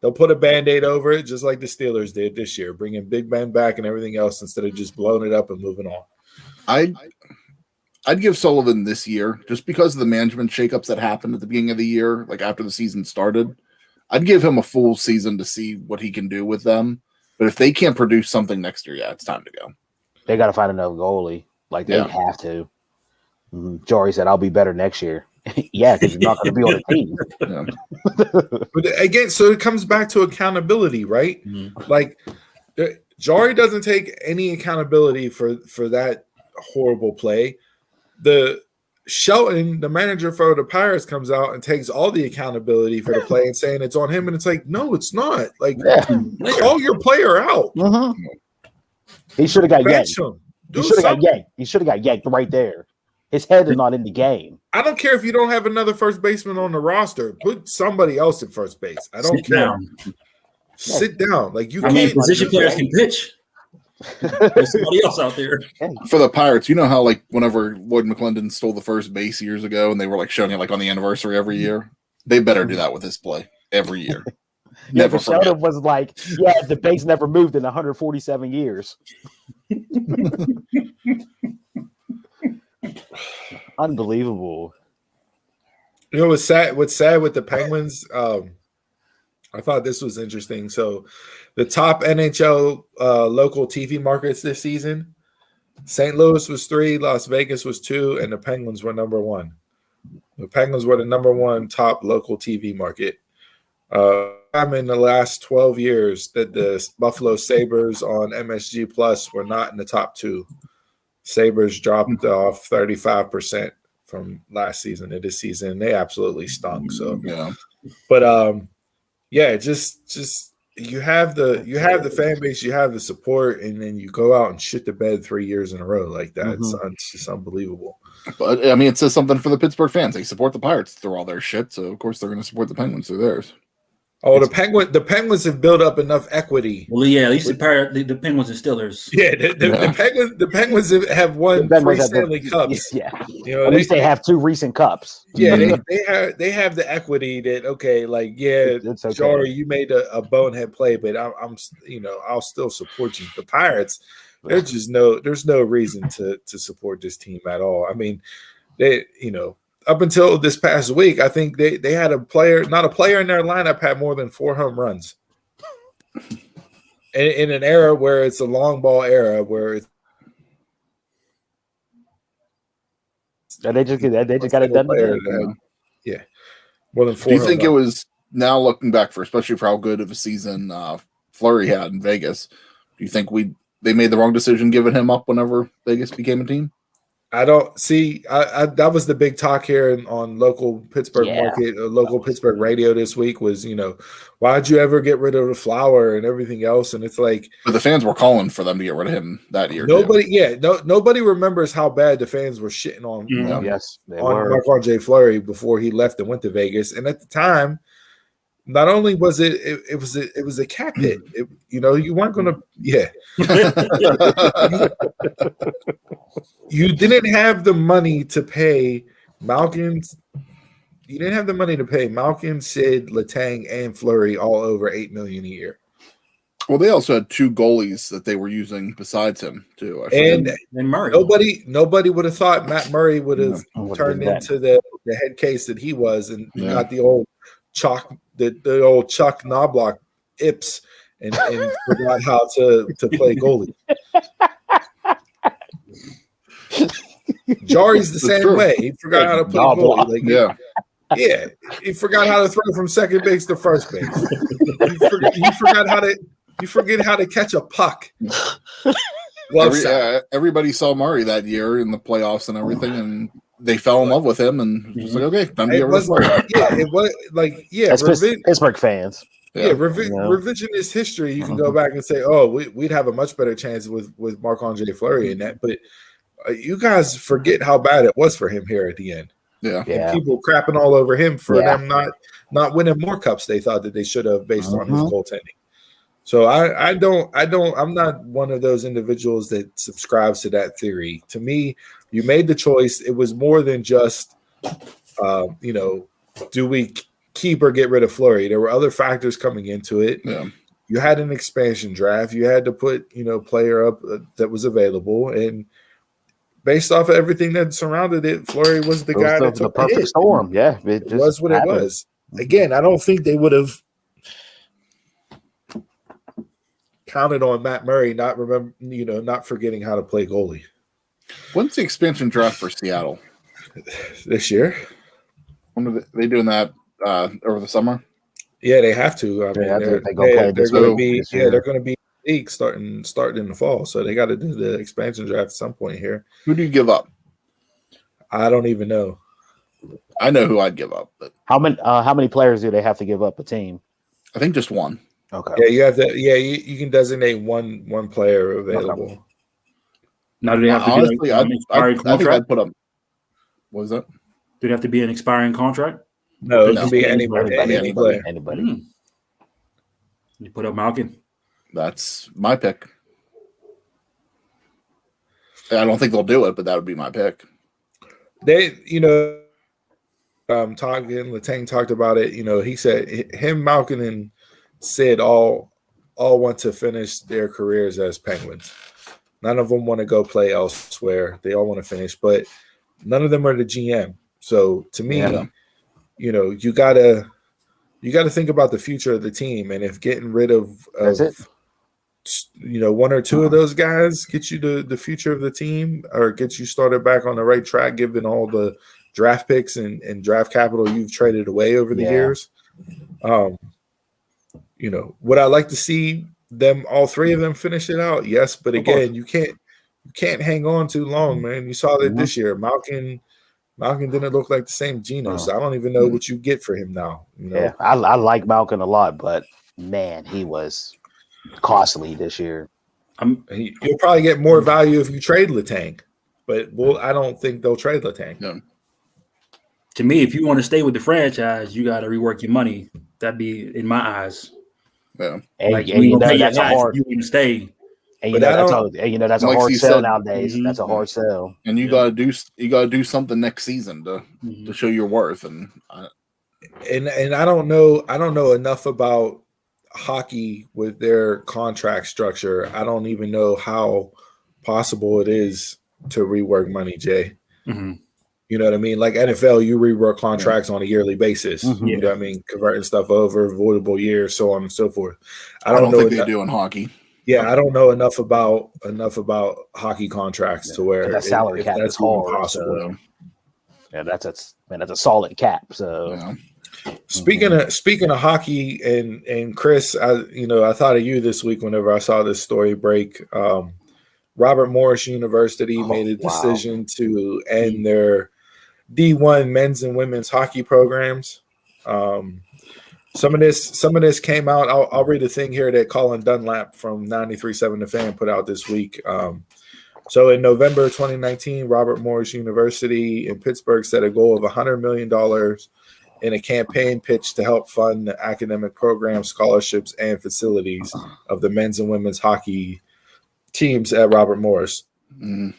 They'll put a Band-Aid over it, just like the Steelers did this year, bringing Big Ben back and everything else instead of just blowing it up and moving on.
I'd give Sullivan this year, just because of the management shakeups that happened at the beginning of the year, like after the season started. I'd give him a full season to see what he can do with them. But if they can't produce something next year, it's time to go.
They got to find another goalie. Like, they have to. Jory said, I'll be better next year. Yeah, because you're not going to be on the team.
But again, so it comes back to accountability, right? Mm-hmm. Like, Jari doesn't take any accountability for that horrible play. The Shelton, the manager for the Pirates, comes out and takes all the accountability for the play and saying it's on him, and it's like, no, it's not. Like, call your player out.
Mm-hmm. He should have got yanked. He should have got yanked right there. His head is not in the game.
I don't care if you don't have another first baseman on the roster. Put somebody else at first base. I don't care. Sit down. Like, you can't.
Position players can pitch. There's somebody else out there.
For the Pirates, you know how, like, whenever Lloyd McClendon stole the first base years ago and they were, like, showing it, like, on the anniversary every year? They better do that with this play every year. Never forget.
Sheldon was like, the base never moved in 147 years. Unbelievable.
You know what's sad with the Penguins? I thought this was interesting. So the top NHL local TV markets this season, St. Louis was 3, Las Vegas was 2, and the Penguins were number 1. The Penguins were the number 1 top local TV market. I'm in the last 12 years that the Buffalo Sabres on MSG Plus were not in the top 2. Sabres dropped off 35% from last season to this season. They absolutely stunk. So but just you have the fan base, you have the support, and then you go out and shit the bed 3 years in a row like that. Mm-hmm. It's just unbelievable.
But I mean, it says something for the Pittsburgh fans. They support the Pirates through all their shit, so of course they're going to support the Penguins through theirs.
Oh, the Penguins have built up enough equity.
Well, yeah, at least the Penguins and Steelers.
Yeah, the Penguins have won 3 Stanley Cups.
Yeah,
at
least they have 2 recent cups.
Yeah, they have the equity that it's okay. Sorry, you made a bonehead play, but I'll still support you. The Pirates, there's no reason to support this team at all. I mean, they up until this past week, I think they had not a player in their lineup had more than 4 home runs. In an era where it's a long ball era, where it's
they just got it done today.
Yeah, more than 4.
Do you think it was, now looking back, especially for how good of a season Fleury had in Vegas? Do you think they made the wrong decision giving him up whenever Vegas became a team?
I don't see. That was the big talk here on local Pittsburgh market, local Pittsburgh radio this week. Was why'd you ever get rid of the Flower and everything else? And it's like,
but the fans were calling for them to get rid of him that year.
Nobody remembers how bad the fans were shitting on Marc-Andre Fleury before he left and went to Vegas. And at the time, not only was it was a cap hit. You weren't going to You didn't have the money to pay Malkin. You didn't have the money to pay Malkin, Sid, Letang, and Fleury all over $8 million a year.
Well, they also had 2 goalies that they were using besides him too.
And Murray.
Nobody would have thought Matt Murray would have turned into the head case that he was, and got the old Chuck Knobloch Ips and forgot how to play goalie. Jari's the same way. He forgot how to play goalie. He forgot how to throw from second base to first base. You forget how to catch a puck.
Everybody saw Murray that year in the playoffs and everything, and they fell in love with him, and it was like, okay, time to get rid of Murray.
It was like,
Pittsburgh fans.
Revisionist history. You can go back and say, oh, we'd have a much better chance with Marc-Andre Fleury in that, but you guys forget how bad it was for him here at the end.
Yeah.
And people crapping all over him for them not winning more cups they thought that they should have based on his goaltending. So I'm not one of those individuals that subscribes to that theory. To me, you made the choice. It was more than just, do we keep or get rid of Fleury? There were other factors coming into it.
Yeah.
You had an expansion draft. You had to put, player up that was available. And based off of everything that surrounded it, Fleury was the guy that took
the perfect storm. Yeah.
It was what it was. Again, I don't think they would have counted on Matt Murray not forgetting how to play goalie.
When's the expansion draft for Seattle?
This year.
When are they doing that over the summer?
Yeah, they have to. I mean, they're going to be league starting in the fall, so they got to do the expansion draft at some point here.
Who do you give up?
I don't even know.
I know who I'd give up, but
how many players do they have to give up a team?
I think just one.
Okay.
Yeah, you have to. Yeah, you can designate one player available.
Okay.
Now, do they have to be an expiring contract?
I think I'd put up. What was that?
Do they have to be an expiring contract?
No, it can be anybody.
Anybody.
You put up Malkin.
That's my pick. I don't think they'll do it, but that would be my pick.
They, Letang talked about it. He said him, Malkin, and Sid all want to finish their careers as Penguins. None of them want to go play elsewhere. They all want to finish, but none of them are the GM. So to me, you gotta think about the future of the team, and if getting rid of one or two of those guys get you the future of the team or gets you started back on the right track, given all the draft picks and draft capital you've traded away over the years. Would I like to see them, all three of them, finish it out? Yes, but again, you can't hang on too long, man. You saw that this year. Malkin didn't look like the same Geno, so I don't even know what you get for him now.
Yeah, I like Malkin a lot, but man, he was costly this year.
You'll probably get more value if you trade Letang, but I don't think they'll trade Letang.
No.
To me, if you want to stay with the franchise, you got to rework your money. That'd be in my eyes.
Yeah.
And,
Like
and
you
you know
pay your
that's a
half,
hard.
you can stay.
And you
But
know
I
that's
don't-
that's a
Like
hard
you
sell
said,
nowadays.
mhm.
That's a hard sell.
And you
Yeah.
gotta do something next season to show your worth. And
And I don't know enough about hockey with their contract structure. I don't even know how possible it is to rework money, Jay.
Mm-hmm.
You know what I mean? Like NFL, you rework contracts on a yearly basis.
Mhm.
You know what I mean? Converting stuff over, voidable years, so on and so forth.
I don't
know
think they
enough-
do in hockey.
Yeah, I don't know enough about hockey contracts to where
But that salary
if
cap
that's
is
even
hard.
possible.
So. Yeah, that's a solid cap. So
Yeah.
Speaking of hockey and Chris, I thought of you this week whenever I saw this story break. Robert Morris University made a decision to end their D1 men's and women's hockey programs. Some of this came out. I'll read a thing here that Colin Dunlap from 93.7 The Fan put out this week. So in November 2019, Robert Morris University in Pittsburgh set a goal of $100 million in a campaign pitch to help fund the academic programs, scholarships, and facilities of the men's and women's hockey teams at Robert Morris.
Mm.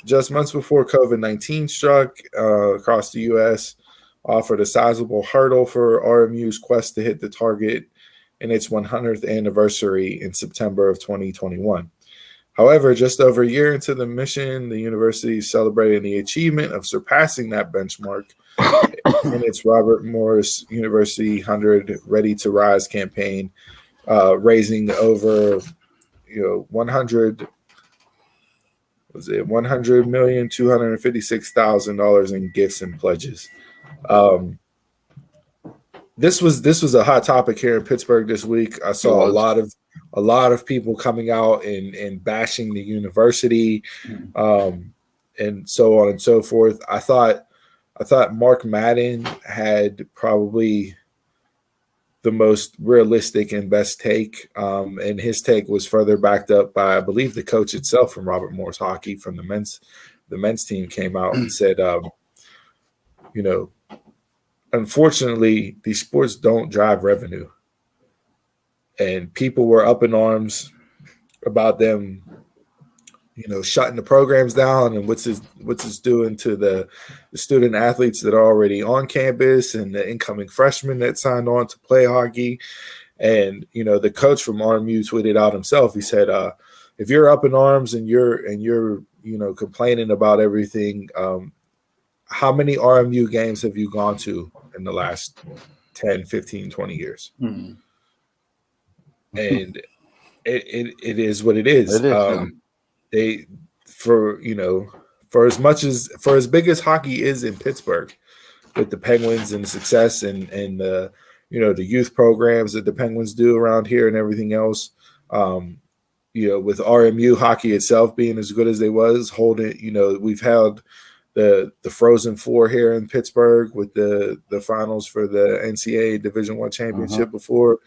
Just months before COVID-19 struck across the U.S., offered a sizable hurdle for RMU's quest to hit the target in its 100th anniversary in September of 2021. However, just over a year into the mission, the university is celebrating the achievement of surpassing that benchmark in its Robert Morris University 100 Ready to Rise campaign, raising over $100,256,000 in gifts and pledges. This was a hot topic here in Pittsburgh this week. I saw a lot of people coming out and bashing the university, and so on and so forth. I thought Mark Madden had probably the most realistic and best take, and his take was further backed up by, I believe, the coach itself from Robert Morris Hockey from the men's team came out and said, unfortunately, these sports don't drive revenue, and people were up in arms about them, shutting the programs down and what's this doing to the student athletes that are already on campus and the incoming freshmen that signed on to play hockey. And the coach from RMU tweeted out himself. He said, "If you're up in arms and you're complaining about everything, how many RMU games have you gone to in the last 10, 15, 20 years?"
Mm-hmm.
And it is what it is.
It is.
For as big as hockey is in Pittsburgh, with the Penguins and the success and the the youth programs that the Penguins do around here and everything else, with RMU hockey itself being as good as they was, we've held the Frozen Four here in Pittsburgh with the finals for the NCAA Division I championship before.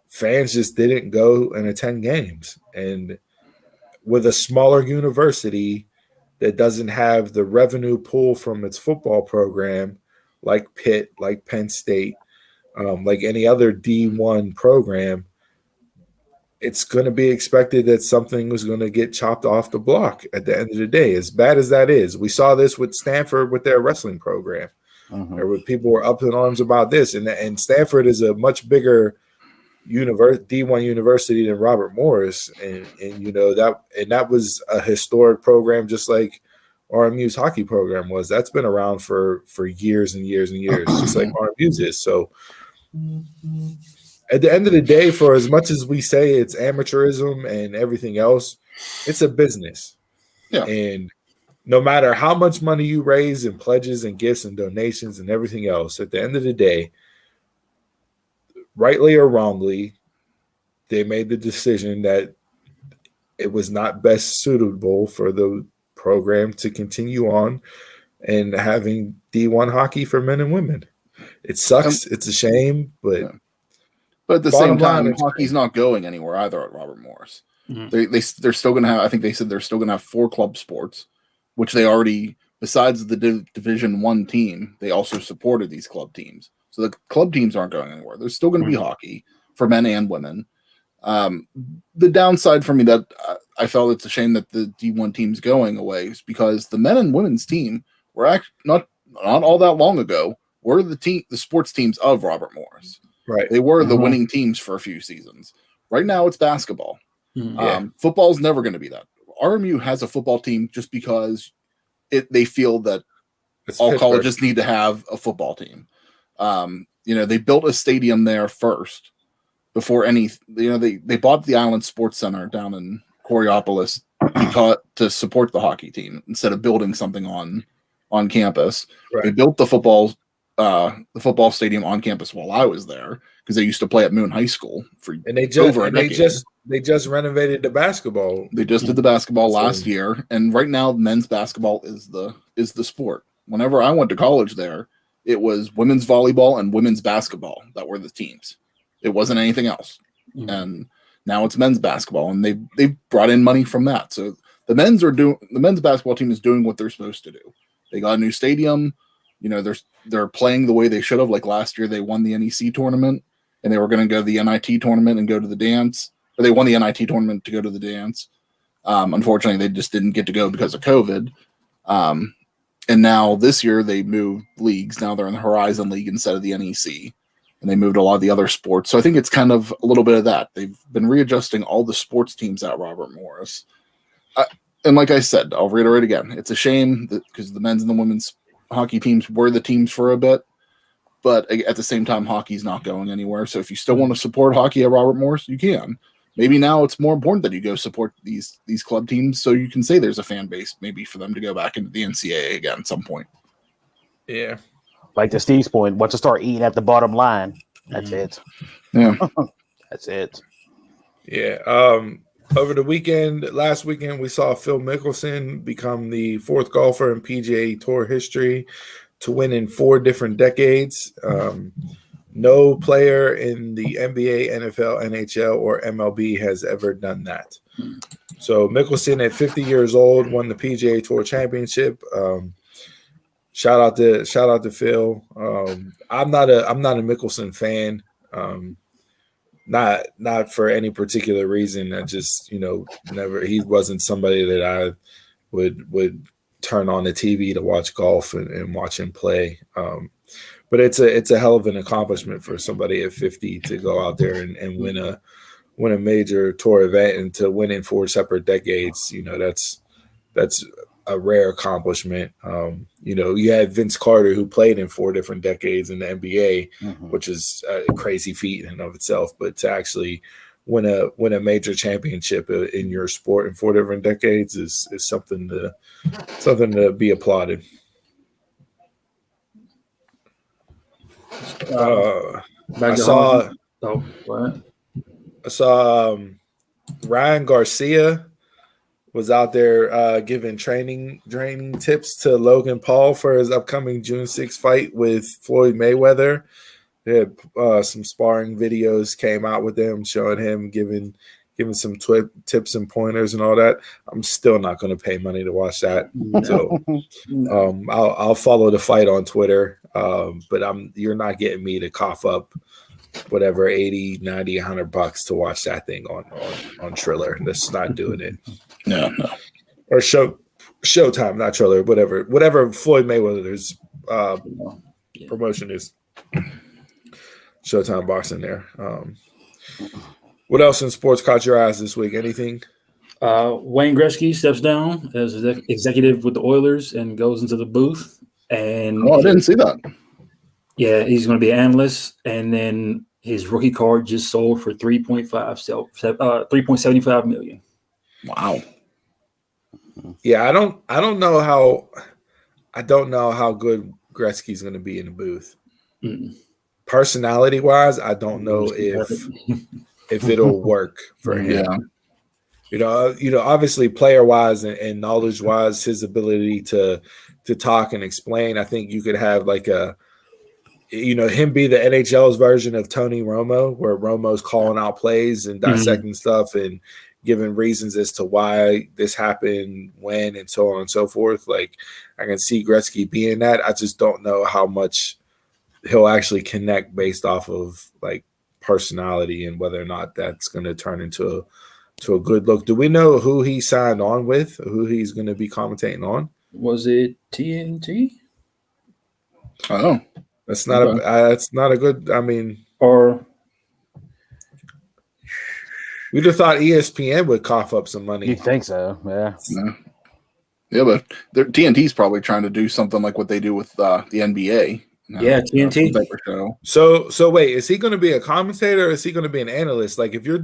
Fans just didn't go and attend games, and with a smaller university that doesn't have the revenue pool from its football program, like Pitt, like Penn State, like any other D1 program, it's going to be expected that something was going to get chopped off the block at the end of the day, as bad as that is. We saw this with Stanford with their wrestling program. People were up in arms about this, and Stanford is a much bigger D1 university than Robert Morris, and that was a historic program, just like RMU's hockey program was. That's been around for years and years and years, just like RMU's is. So at the end of the day, for as much as we say it's amateurism and everything else, it's a business.
Yeah.
And no matter how much money you raise in pledges and gifts and donations and everything else, at the end of the day, rightly or wrongly, they made the decision that it was not best suitable for the program to continue on and having D1 hockey for men and women. It sucks. It's a shame, but
at the same time,
line,
hockey's not going anywhere either at Robert Morris.
Mm-hmm.
They're still going to have. I think they said they're still going to have 4 club sports, which they already, besides the Division I team, they also supported these club teams. So the club teams aren't going anywhere. There's still going to be hockey for men and women. The downside for me that I felt it's a shame that the D1 team's going away is because the men and women's team were actually not all that long ago were the sports teams of Robert Morris.
Right.
They were the winning teams for a few seasons. Right now it's basketball. Football's never going to be that. RMU has a football team just because they feel that all colleges need to have a football team. They built a stadium there first before they bought the Island Sports Center down in Coriopolis to support the hockey team instead of building something on campus. Right. They built the football stadium on campus while I was there because they used to play at Moon High School they just renovated the basketball. They just did the basketball last year, and right now men's basketball is the sport. Whenever I went to college there, it was women's volleyball and women's basketball that were the teams. It wasn't anything else. And now it's men's basketball, and they've brought in money from that. So the men's basketball team is doing what they're supposed to do. They got a new stadium. They're playing the way they should have. Like last year, they won the NEC tournament, and they were going to go to the NIT tournament and go to the dance. Or they won the NIT tournament to go to the dance. Unfortunately, they just didn't get to go because of COVID. And now this year, they moved leagues. Now they're in the Horizon League instead of the NEC. And they moved a lot of the other sports. So I think it's kind of a little bit of that. They've been readjusting all the sports teams at Robert Morris. And like I said, I'll reiterate again, it's a shame because the men's and the women's hockey teams were the teams for a bit. But at the same time, hockey's not going anywhere. So if you still want to support hockey at Robert Morris, you can. Maybe now it's more important that you go support these club teams so you can say there's a fan base maybe for them to go back into the NCAA again at some point.
Yeah.
Like to Steve's point, once you start eating at the bottom line, that's it.
Yeah.
That's it.
Yeah. Over the last weekend, we saw Phil Mickelson become the fourth golfer in PGA Tour history to win in 4 different decades. No player in the NBA, NFL, NHL, or MLB has ever done that. So Mickelson, at 50 years old, won the PGA Tour championship. Shout out to Phil. I'm not a Mickelson fan. Not for any particular reason. I just he wasn't somebody that I would turn on the TV to watch golf and watch him play. But it's a hell of an accomplishment for somebody at 50 to go out there and win a major tour event and to win in 4 separate decades. That's a rare accomplishment. You had Vince Carter, who played in 4 different decades in the NBA, which is a crazy feat in and of itself. But to actually win a major championship in your sport in 4 different decades is something to be applauded. I saw Ryan Garcia was out there giving training tips to Logan Paul for his upcoming June 6th fight with Floyd Mayweather. They had some sparring videos came out with them showing him giving some tips and pointers and all that. I'm still not going to pay money to watch that. So I'll follow the fight on Twitter, but you're not getting me to cough up whatever $80, $90, $100 to watch that thing on Triller. That's not doing it.
No.
Or Showtime, not Triller, whatever Floyd Mayweather's promotion is. Showtime Boxing there. What else in sports caught your eyes this week? Anything?
Wayne Gretzky steps down as executive with the Oilers and goes into the booth. And
I didn't see that.
Yeah, he's going to be an analyst. And then his rookie card just sold for $3.75 million.
Wow.
Yeah, I don't know how good Gretzky's going to be in the booth. Personality wise, I don't know if it'll work for him. Yeah. Obviously player wise and knowledge wise, his ability to talk and explain, I think you could have like him be the NHL's version of Tony Romo, where Romo's calling out plays and dissecting stuff and giving reasons as to why this happened, when, and so on and so forth. Like, I can see Gretzky being that. I just don't know how much he'll actually connect based off of like personality and whether or not that's going to turn into a good look. Do we know who he signed on with, who he's going to be commentating on?
Was it TNT?
Oh,
That's not that's not a good. I mean,
Or
we'd have thought ESPN would cough up some money.
You think so? Yeah.
yeah, but TNT's probably trying to do something like what they do with the NBA.
Yeah, TNT.
Type of show.
So wait, is he going to be a commentator or is he going to be an analyst? Like if you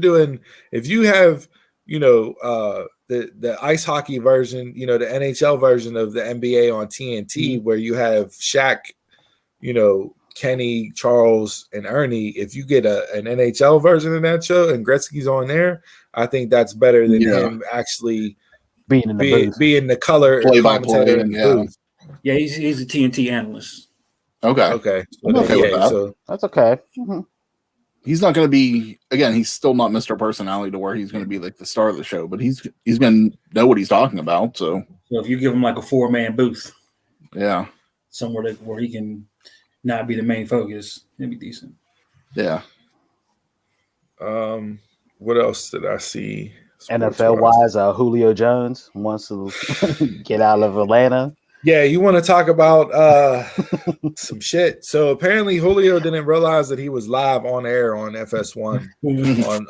have, the ice hockey version, the NHL version of the NBA on TNT, where you have Shaq, Kenny, Charles, and Ernie. If you get an NHL version of that show and Gretzky's on there, I think that's better than him actually
being in
the color commentator in the booth.
Yeah, he's a TNT analyst.
Okay.
I'm okay with that. So
that's okay. Mm-hmm.
He's not going to be, again, he's still not Mr. Personality to where he's going to be like the star of the show, but he's going to know what he's talking about. So
if you give him like a 4-man booth,
yeah,
somewhere where he can not be the main focus, it'd be decent.
Yeah.
What else did I see?
NFL wise, Julio Jones wants to get out of Atlanta.
Yeah, you want to talk about some shit. So apparently Julio didn't realize that he was live on air on FS1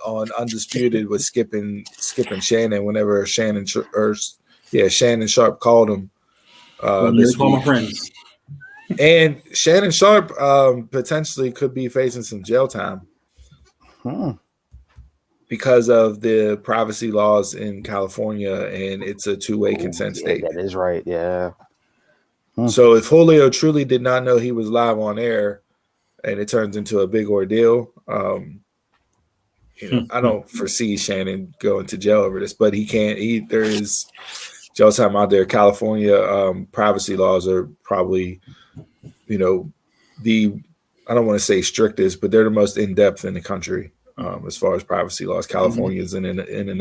on Undisputed with skipping Shannon whenever Shannon Sharp called him.
This call my friends.
And Shannon Sharp potentially could be facing some jail time because of the privacy laws in California, and it's a two-way consent state.
That is right, yeah.
So if Julio truly did not know he was live on air and it turns into a big ordeal, I don't foresee Shannon going to jail over this, but he can't. There is jail time out there. California privacy laws are probably, I don't want to say strictest, but they're the most in-depth in the country as far as privacy laws. California is in and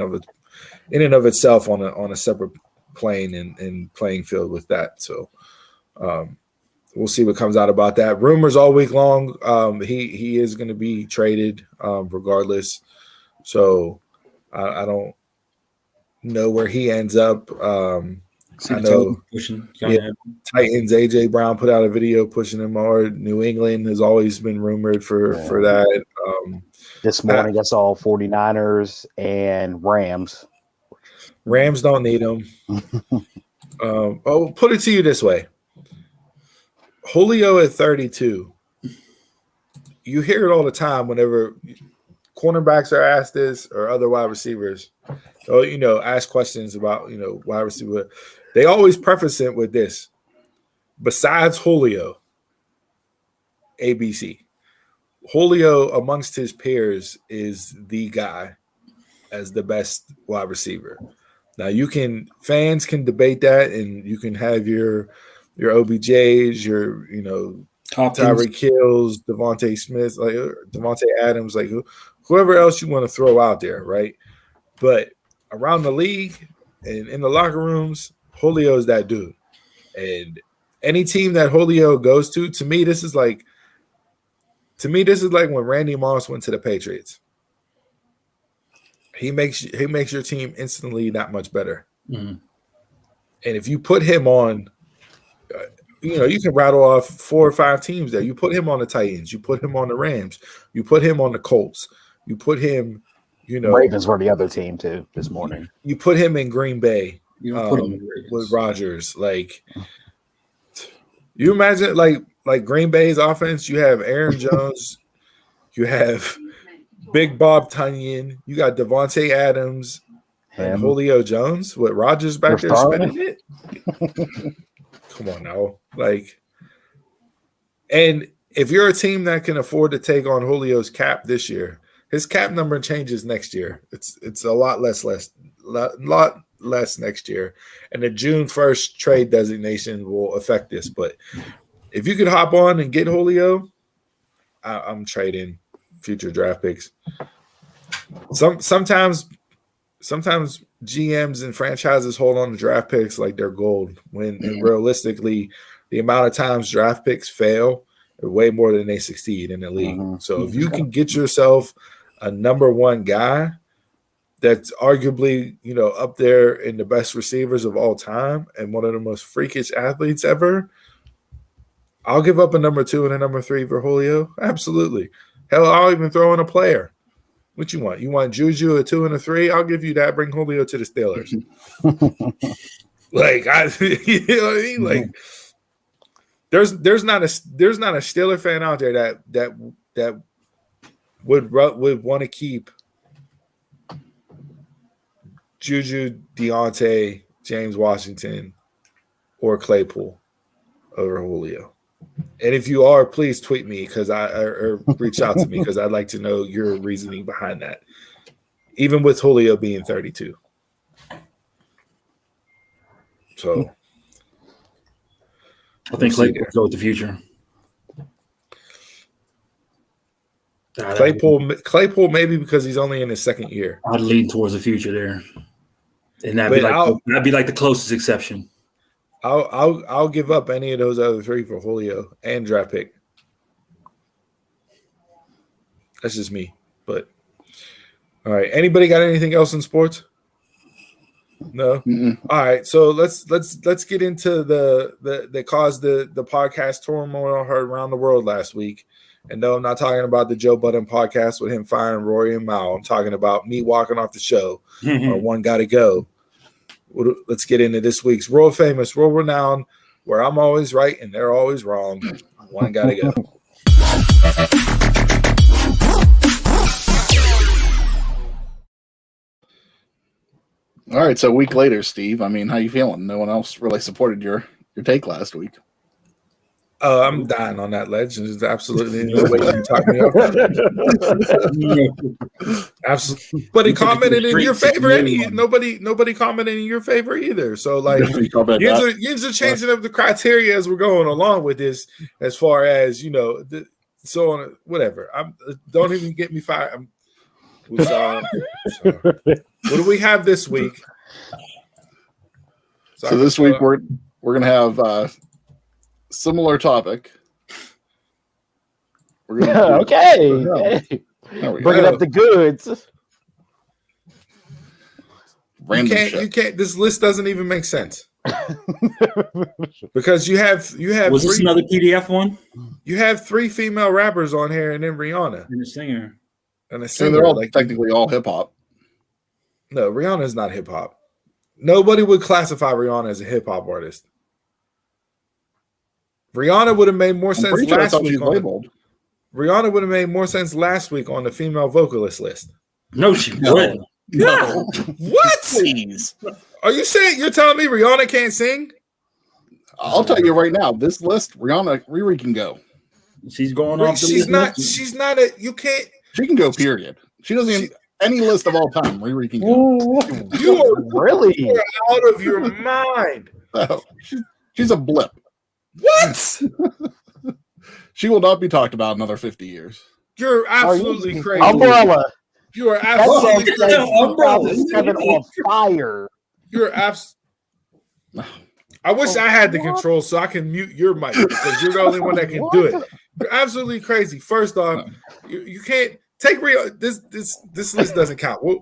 of itself on a separate plane and playing field with that. So we'll see what comes out about that. Rumors all week long. He is going to be traded regardless. So I don't know where he ends up. I know Titans AJ Brown put out a video pushing him hard. New England has always been rumored for that.
This morning I saw 49ers and Rams.
Rams don't need him. Put it to you this way. Julio at 32. You hear it all the time whenever cornerbacks are asked this or other wide receivers. So, ask questions about, wide receiver. They always preface it with this. Besides Julio, ABC. Julio amongst his peers is the guy as the best wide receiver. Now fans can debate that, and you can have your OBJs, your Tyreek Hills, Devontae Smith, like Devontae Adams, like whoever else you want to throw out there, right? But around the league and in the locker rooms, Julio is that dude. And any team that Julio goes to me, this is like when Randy Moss went to the Patriots. He makes your team instantly that much better. Mm-hmm. And if you put him on, you can rattle off 4 or 5 teams there. You put him on the Titans. You put him on the Rams. You put him on the Colts. You put him,
Ravens were the other team too this morning.
You put him in Green Bay with Rodgers. Like, you imagine like Green Bay's offense. You have Aaron Jones. You have Big Bob Tunyon. You got Devontae Adams and Julio Jones with Rodgers back there spinning it. Come on now. And if you're a team that can afford to take on Julio's cap this year, his cap number changes next year. It's a lot less next year. And the June 1st trade designation will affect this. But if you could hop on and get Julio, I'm trading future draft picks. Sometimes GMs and franchises hold on to draft picks like they're gold when realistically the amount of times draft picks fail way more than they succeed in the league.
Mm-hmm.
So if you can get yourself a number one guy that's arguably, up there in the best receivers of all time and one of the most freakish athletes ever, I'll give up a number 2 and a number 3 for Julio. Absolutely. Hell, I'll even throw in a player. What you want? You want Juju a 2 and a 3? I'll give you that. Bring Julio to the Steelers. Like you know what I mean? Like there's not a Steeler fan out there that would want to keep Juju, Deontay, James Washington, or Claypool over Julio. And if you are, please tweet me or reach out to me because I'd like to know your reasoning behind that. Even with Julio being 32. So
I think Claypool will go with the future.
Claypool maybe because he's only in his second year.
I'd lean towards the future there. And that'd be like the closest exception.
I'll give up any of those other 3 for Julio and draft pick. That's just me. But all right. Anybody got anything else in sports? No.
Mm-mm.
All right. So let's get into the caused the podcast turmoil heard around the world last week. And no, I'm not talking about the Joe Budden podcast with him firing Rory and Mao. I'm talking about me walking off the show or one got to go. Let's get into this week's world famous, world renowned, where I'm always right and they're always wrong. One got to go.
All right, so a week later, Steve. I mean, how you feeling? No one else really supported your take last week.
I'm dying on that ledge. There's absolutely no way you can talk me off. Absolutely. But he commented in your favor. Nobody commented in your favor either. So, like, you're changing up the criteria as we're going along with this, as far as, so on, whatever. Don't even get me fired. What do we have this week?
So this week we're going to have similar topic. We're gonna
okay. Bringing up the goods.
Random
you can't. This list doesn't even make sense because you have.
Was this another PDF one?
You have 3 female rappers on here, and then Rihanna
and a singer.
So they're all technically all hip hop.
No, Rihanna is not hip hop. Nobody would classify Rihanna as a hip hop artist. Rihanna would have made more sense last week. Rihanna would have made more sense last week on the female vocalist list.
No, she wouldn't.
No.
What?
Please.
Are you saying you're telling me Rihanna can't sing?
I'll tell you right now, this list, Riri can go.
She's going off.
She's not you can't.
She can go, period. She doesn't even any list of all time. Riri can go.
You are really out of your mind.
She's a blip.
What?
She will not be talked about another 50 years.
You're absolutely crazy.
Umbrella.
You are absolutely crazy.
Umbrella 7 on fire.
You're I wish I had the control so I can mute your mic because you're the only one that can do it. You're absolutely crazy. First off, you can't take this list doesn't count. Well,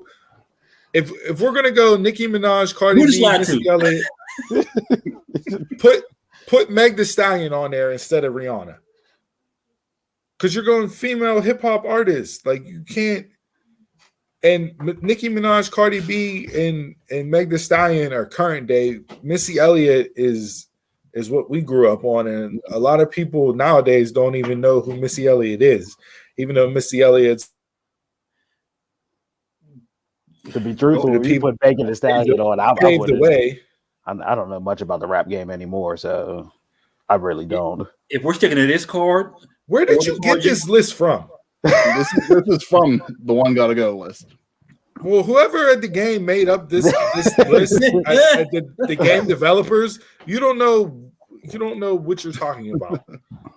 if we're gonna go Nicki Minaj, Cardi B, Missy Elliott, put Meg Thee Stallion on there instead of Rihanna. Because you're going female hip hop artists. Like you can't. And Nicki Minaj, Cardi B, and Meg Thee Stallion are current day. Missy Elliott is what we grew up on, and a lot of people nowadays don't even know who Missy Elliott is, even though Missy Elliott's.
To be truthful, when you put Megan Thee Stallion on, I
paved the way.
I don't know much about the rap game anymore, so I really don't.
If we're sticking to this card,
where did you get this list from?
This is from the One Gotta Go list.
Well, whoever at the game made up this list, the game developers, you don't know what you're talking about.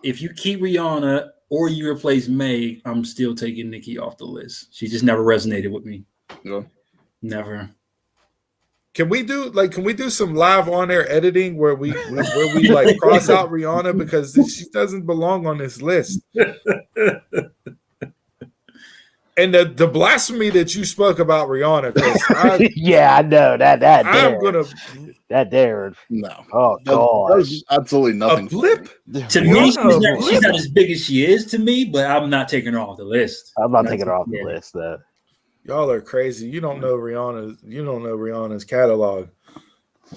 If you keep Rihanna or you replace Meg, I'm still taking Nicki off the list. She just never resonated with me.
Yeah.
Never.
Can we do some live on air editing where we like cross out Rihanna because she doesn't belong on this list? And the blasphemy that you spoke about Rihanna, Chris,
I know that
I'm gonna
that dared.
No.
Oh god,
there's absolutely nothing.
A blip
To me, she's not as big as she is to me, but I'm not taking her off the list.
I'm not taking her off the list though.
Y'all are crazy. You don't know Rihanna's catalog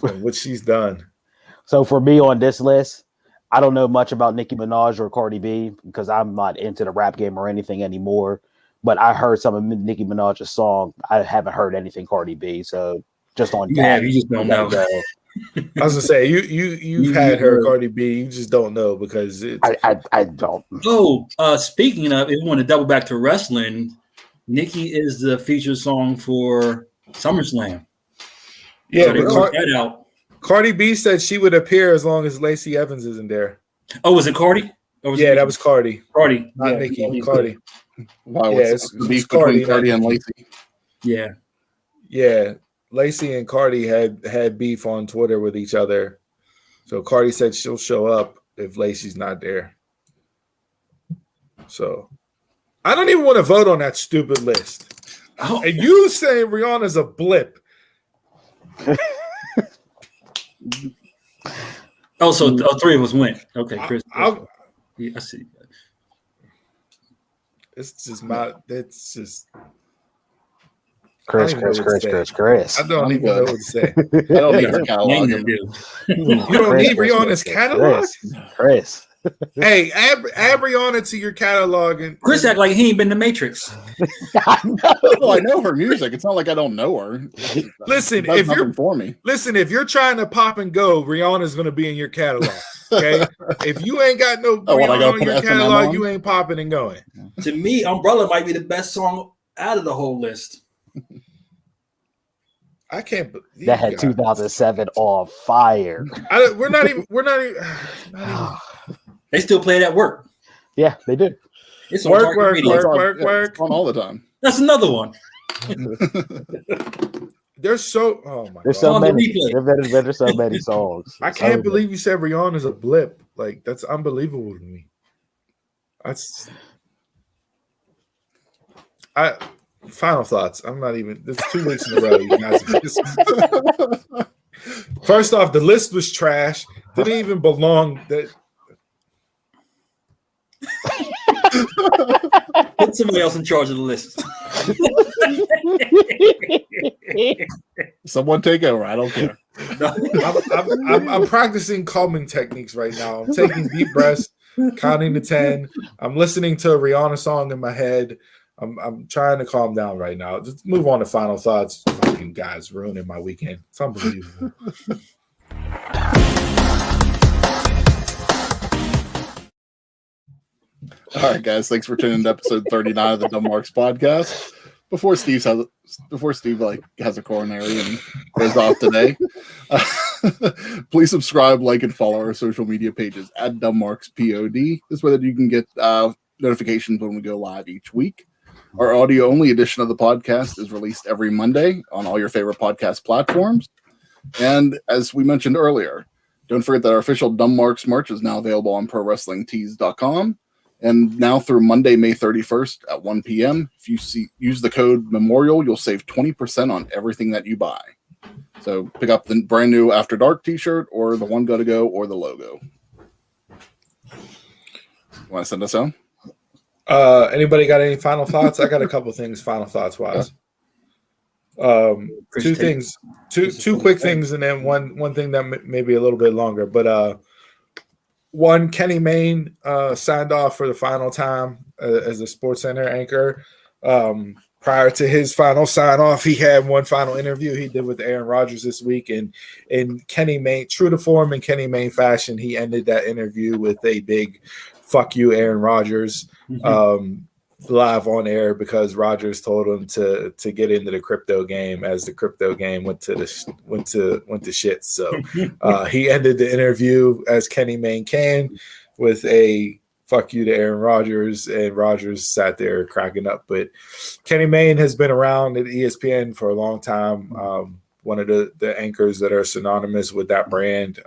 and what she's done.
So for me on this list, I don't know much about Nicki Minaj or Cardi B because I'm not into the rap game or anything anymore. But I heard some of Nicki Minaj's song. I haven't heard anything Cardi B. So just on
you just don't know.
I was gonna say you've had her Cardi B. You just don't know because
I don't.
Oh, speaking of, if you want to double back to wrestling, Nicki is the featured song for SummerSlam.
Yeah,
so
Cardi B said she would appear as long as Lacey Evans isn't there.
Oh, was it Cardi?
That was Cardi.
Cardi,
not Nicki. Cardi.
Wow, it's Cardi and Lacey.
Yeah. Lacey and Cardi had beef on Twitter with each other. So Cardi said she'll show up if Lacey's not there. So I don't even want to vote on that stupid list. Oh. And you saying Rihanna's a blip.
So three of us went. Okay, Chris. I see.
It's just
Chris.
I don't even know what to say.
I don't need her catalog.
You don't need Rihanna's catalog?
Chris.
Hey, add Rihanna to your catalog. And
Chris act like he ain't been to Matrix.
I know her music. It's not like I don't know her.
Listen, if you're trying to pop and go, Rihanna's going to be in your catalog. Okay, if you ain't got no Rihanna in your catalog, you ain't popping and going.
To me, Umbrella might be the best song out of the whole list.
I can't believe
that had 2007 on fire.
We're not even.
They still play it at work.
Yeah, they do.
It's
work.
It's on all the time.
That's another one.
There's so
there's so many. There's so many songs.
I can't believe you said Rihanna's a blip. Like that's unbelievable to me. Final thoughts. I'm not even. It's 2 weeks in a row. You guys first off, the list was trash. Didn't even belong.
Put somebody else in charge of the list.
Someone take over. I don't care.
I'm practicing calming techniques right now. I'm taking deep breaths, counting to 10. I'm listening to a Rihanna song in my head. I'm trying to calm down right now. Just move on to final thoughts. Fucking guys ruining my weekend. It's unbelievable.
All right, guys. Thanks for tuning in to episode 39 of the Dumb Marks podcast. Before Steve has a coronary and goes off today, please subscribe, like, and follow our social media pages at Dumb Marks POD. This way that you can get notifications when we go live each week. Our audio-only edition of the podcast is released every Monday on all your favorite podcast platforms. And as we mentioned earlier, don't forget that our official Dumb Marks merch is now available on ProWrestlingTees.com. And now through Monday, May 31st at 1 p.m., if you use the code MEMORIAL, you'll save 20% on everything that you buy. So pick up the brand new After Dark t-shirt or the One Gotta Go or the logo. You want to send us home?
Anybody got any final thoughts? I got a couple things final thoughts wise. Two things, two quick things, and then one thing that may be a little bit longer. But one, Kenny Mayne signed off for the final time as a SportsCenter anchor. Prior to his final sign off, he had one final interview he did with Aaron Rodgers this week, and in Kenny Mayne, true to form in Kenny Mayne fashion, he ended that interview with a big "fuck you, Aaron Rodgers." Live on air because Rodgers told him to get into the crypto game as the crypto game went to shit. So he ended the interview as Kenny Mayne can with a "fuck you" to Aaron Rodgers, and Rodgers sat there cracking up. But Kenny Mayne has been around at ESPN for a long time. one of the anchors that are synonymous with that brand.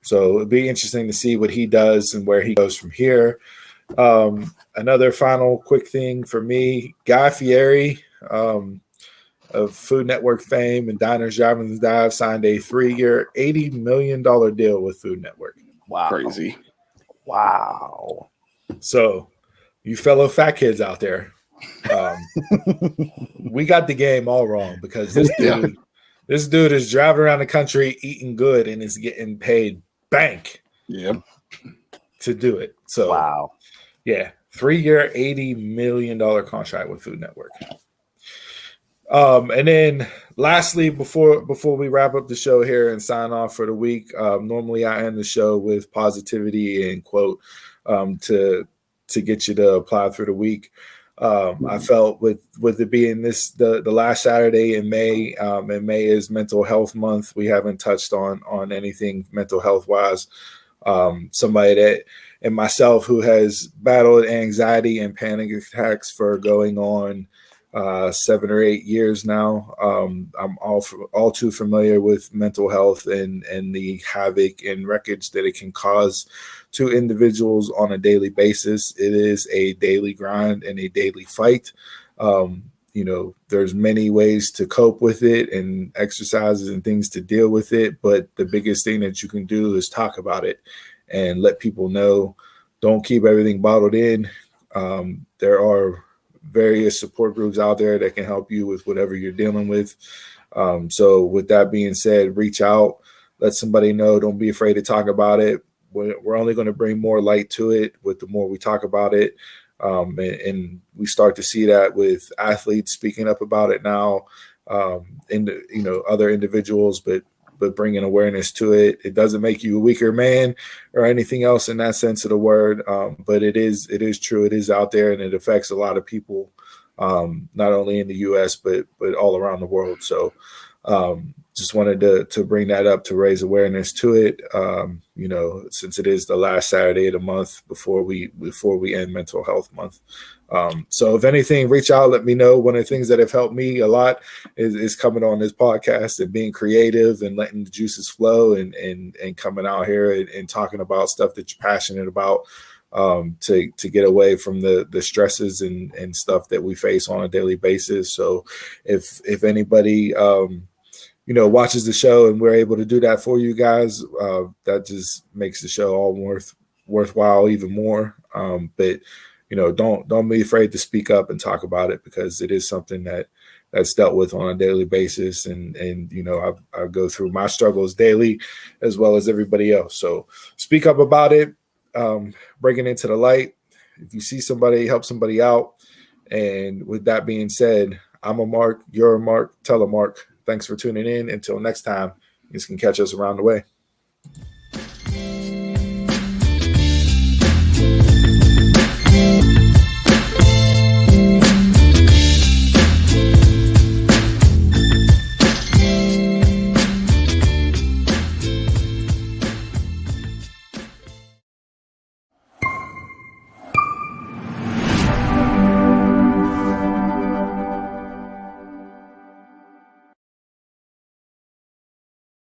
So it'd be interesting to see what he does and where he goes from here. Another final quick thing for me, Guy Fieri of Food Network fame and Diners, Drive-Ins, Dives signed a 3-year, $80 million deal with Food Network.
Wow.
Crazy.
Wow.
So you fellow fat kids out there, we got the game all wrong because this dude is driving around the country eating good and is getting paid bank to do it. So
wow.
Yeah, 3-year, $80 million contract with Food Network. And then lastly, before we wrap up the show here and sign off for the week, normally I end the show with positivity and quote to get you to apply through the week. I felt with it being the last Saturday in May, and May is Mental Health Month. We haven't touched on anything mental health wise. Somebody that and myself who has battled anxiety and panic attacks for going on 7 or 8 years now. I'm all too familiar with mental health and the havoc and wreckage that it can cause to individuals on a daily basis. It is a daily grind and a daily fight. There's many ways to cope with it and exercises and things to deal with it. But the biggest thing that you can do is talk about it and let people know. Don't keep everything bottled in. There are various support groups out there that can help you with whatever you're dealing with. So with that being said, reach out, let somebody know. Don't be afraid to talk about it. We're only going to bring more light to it with the more we talk about it. And we start to see that with athletes speaking up about it now, other individuals, but bringing awareness to it. It doesn't make you a weaker man or anything else in that sense of the word. But it is true. It is out there and it affects a lot of people, not only in the US, but all around the world. So just wanted to bring that up to raise awareness to it. Since it is the last Saturday of the month before we end Mental Health Month. So if anything, reach out, let me know. One of the things that have helped me a lot is coming on this podcast and being creative and letting the juices flow and coming out here and talking about stuff that you're passionate about, to get away from the stresses and stuff that we face on a daily basis. So if anybody, watches the show and we're able to do that for you guys, that just makes the show all worthwhile even more. But don't be afraid to speak up and talk about it because it is something that's dealt with on a daily basis. And I go through my struggles daily as well as everybody else. So speak up about it, bring it into the light. If you see somebody, help somebody out. And with that being said, I'm a Mark, you're a Mark, tell a Mark. Thanks for tuning in. Until next time, you can catch us around the way.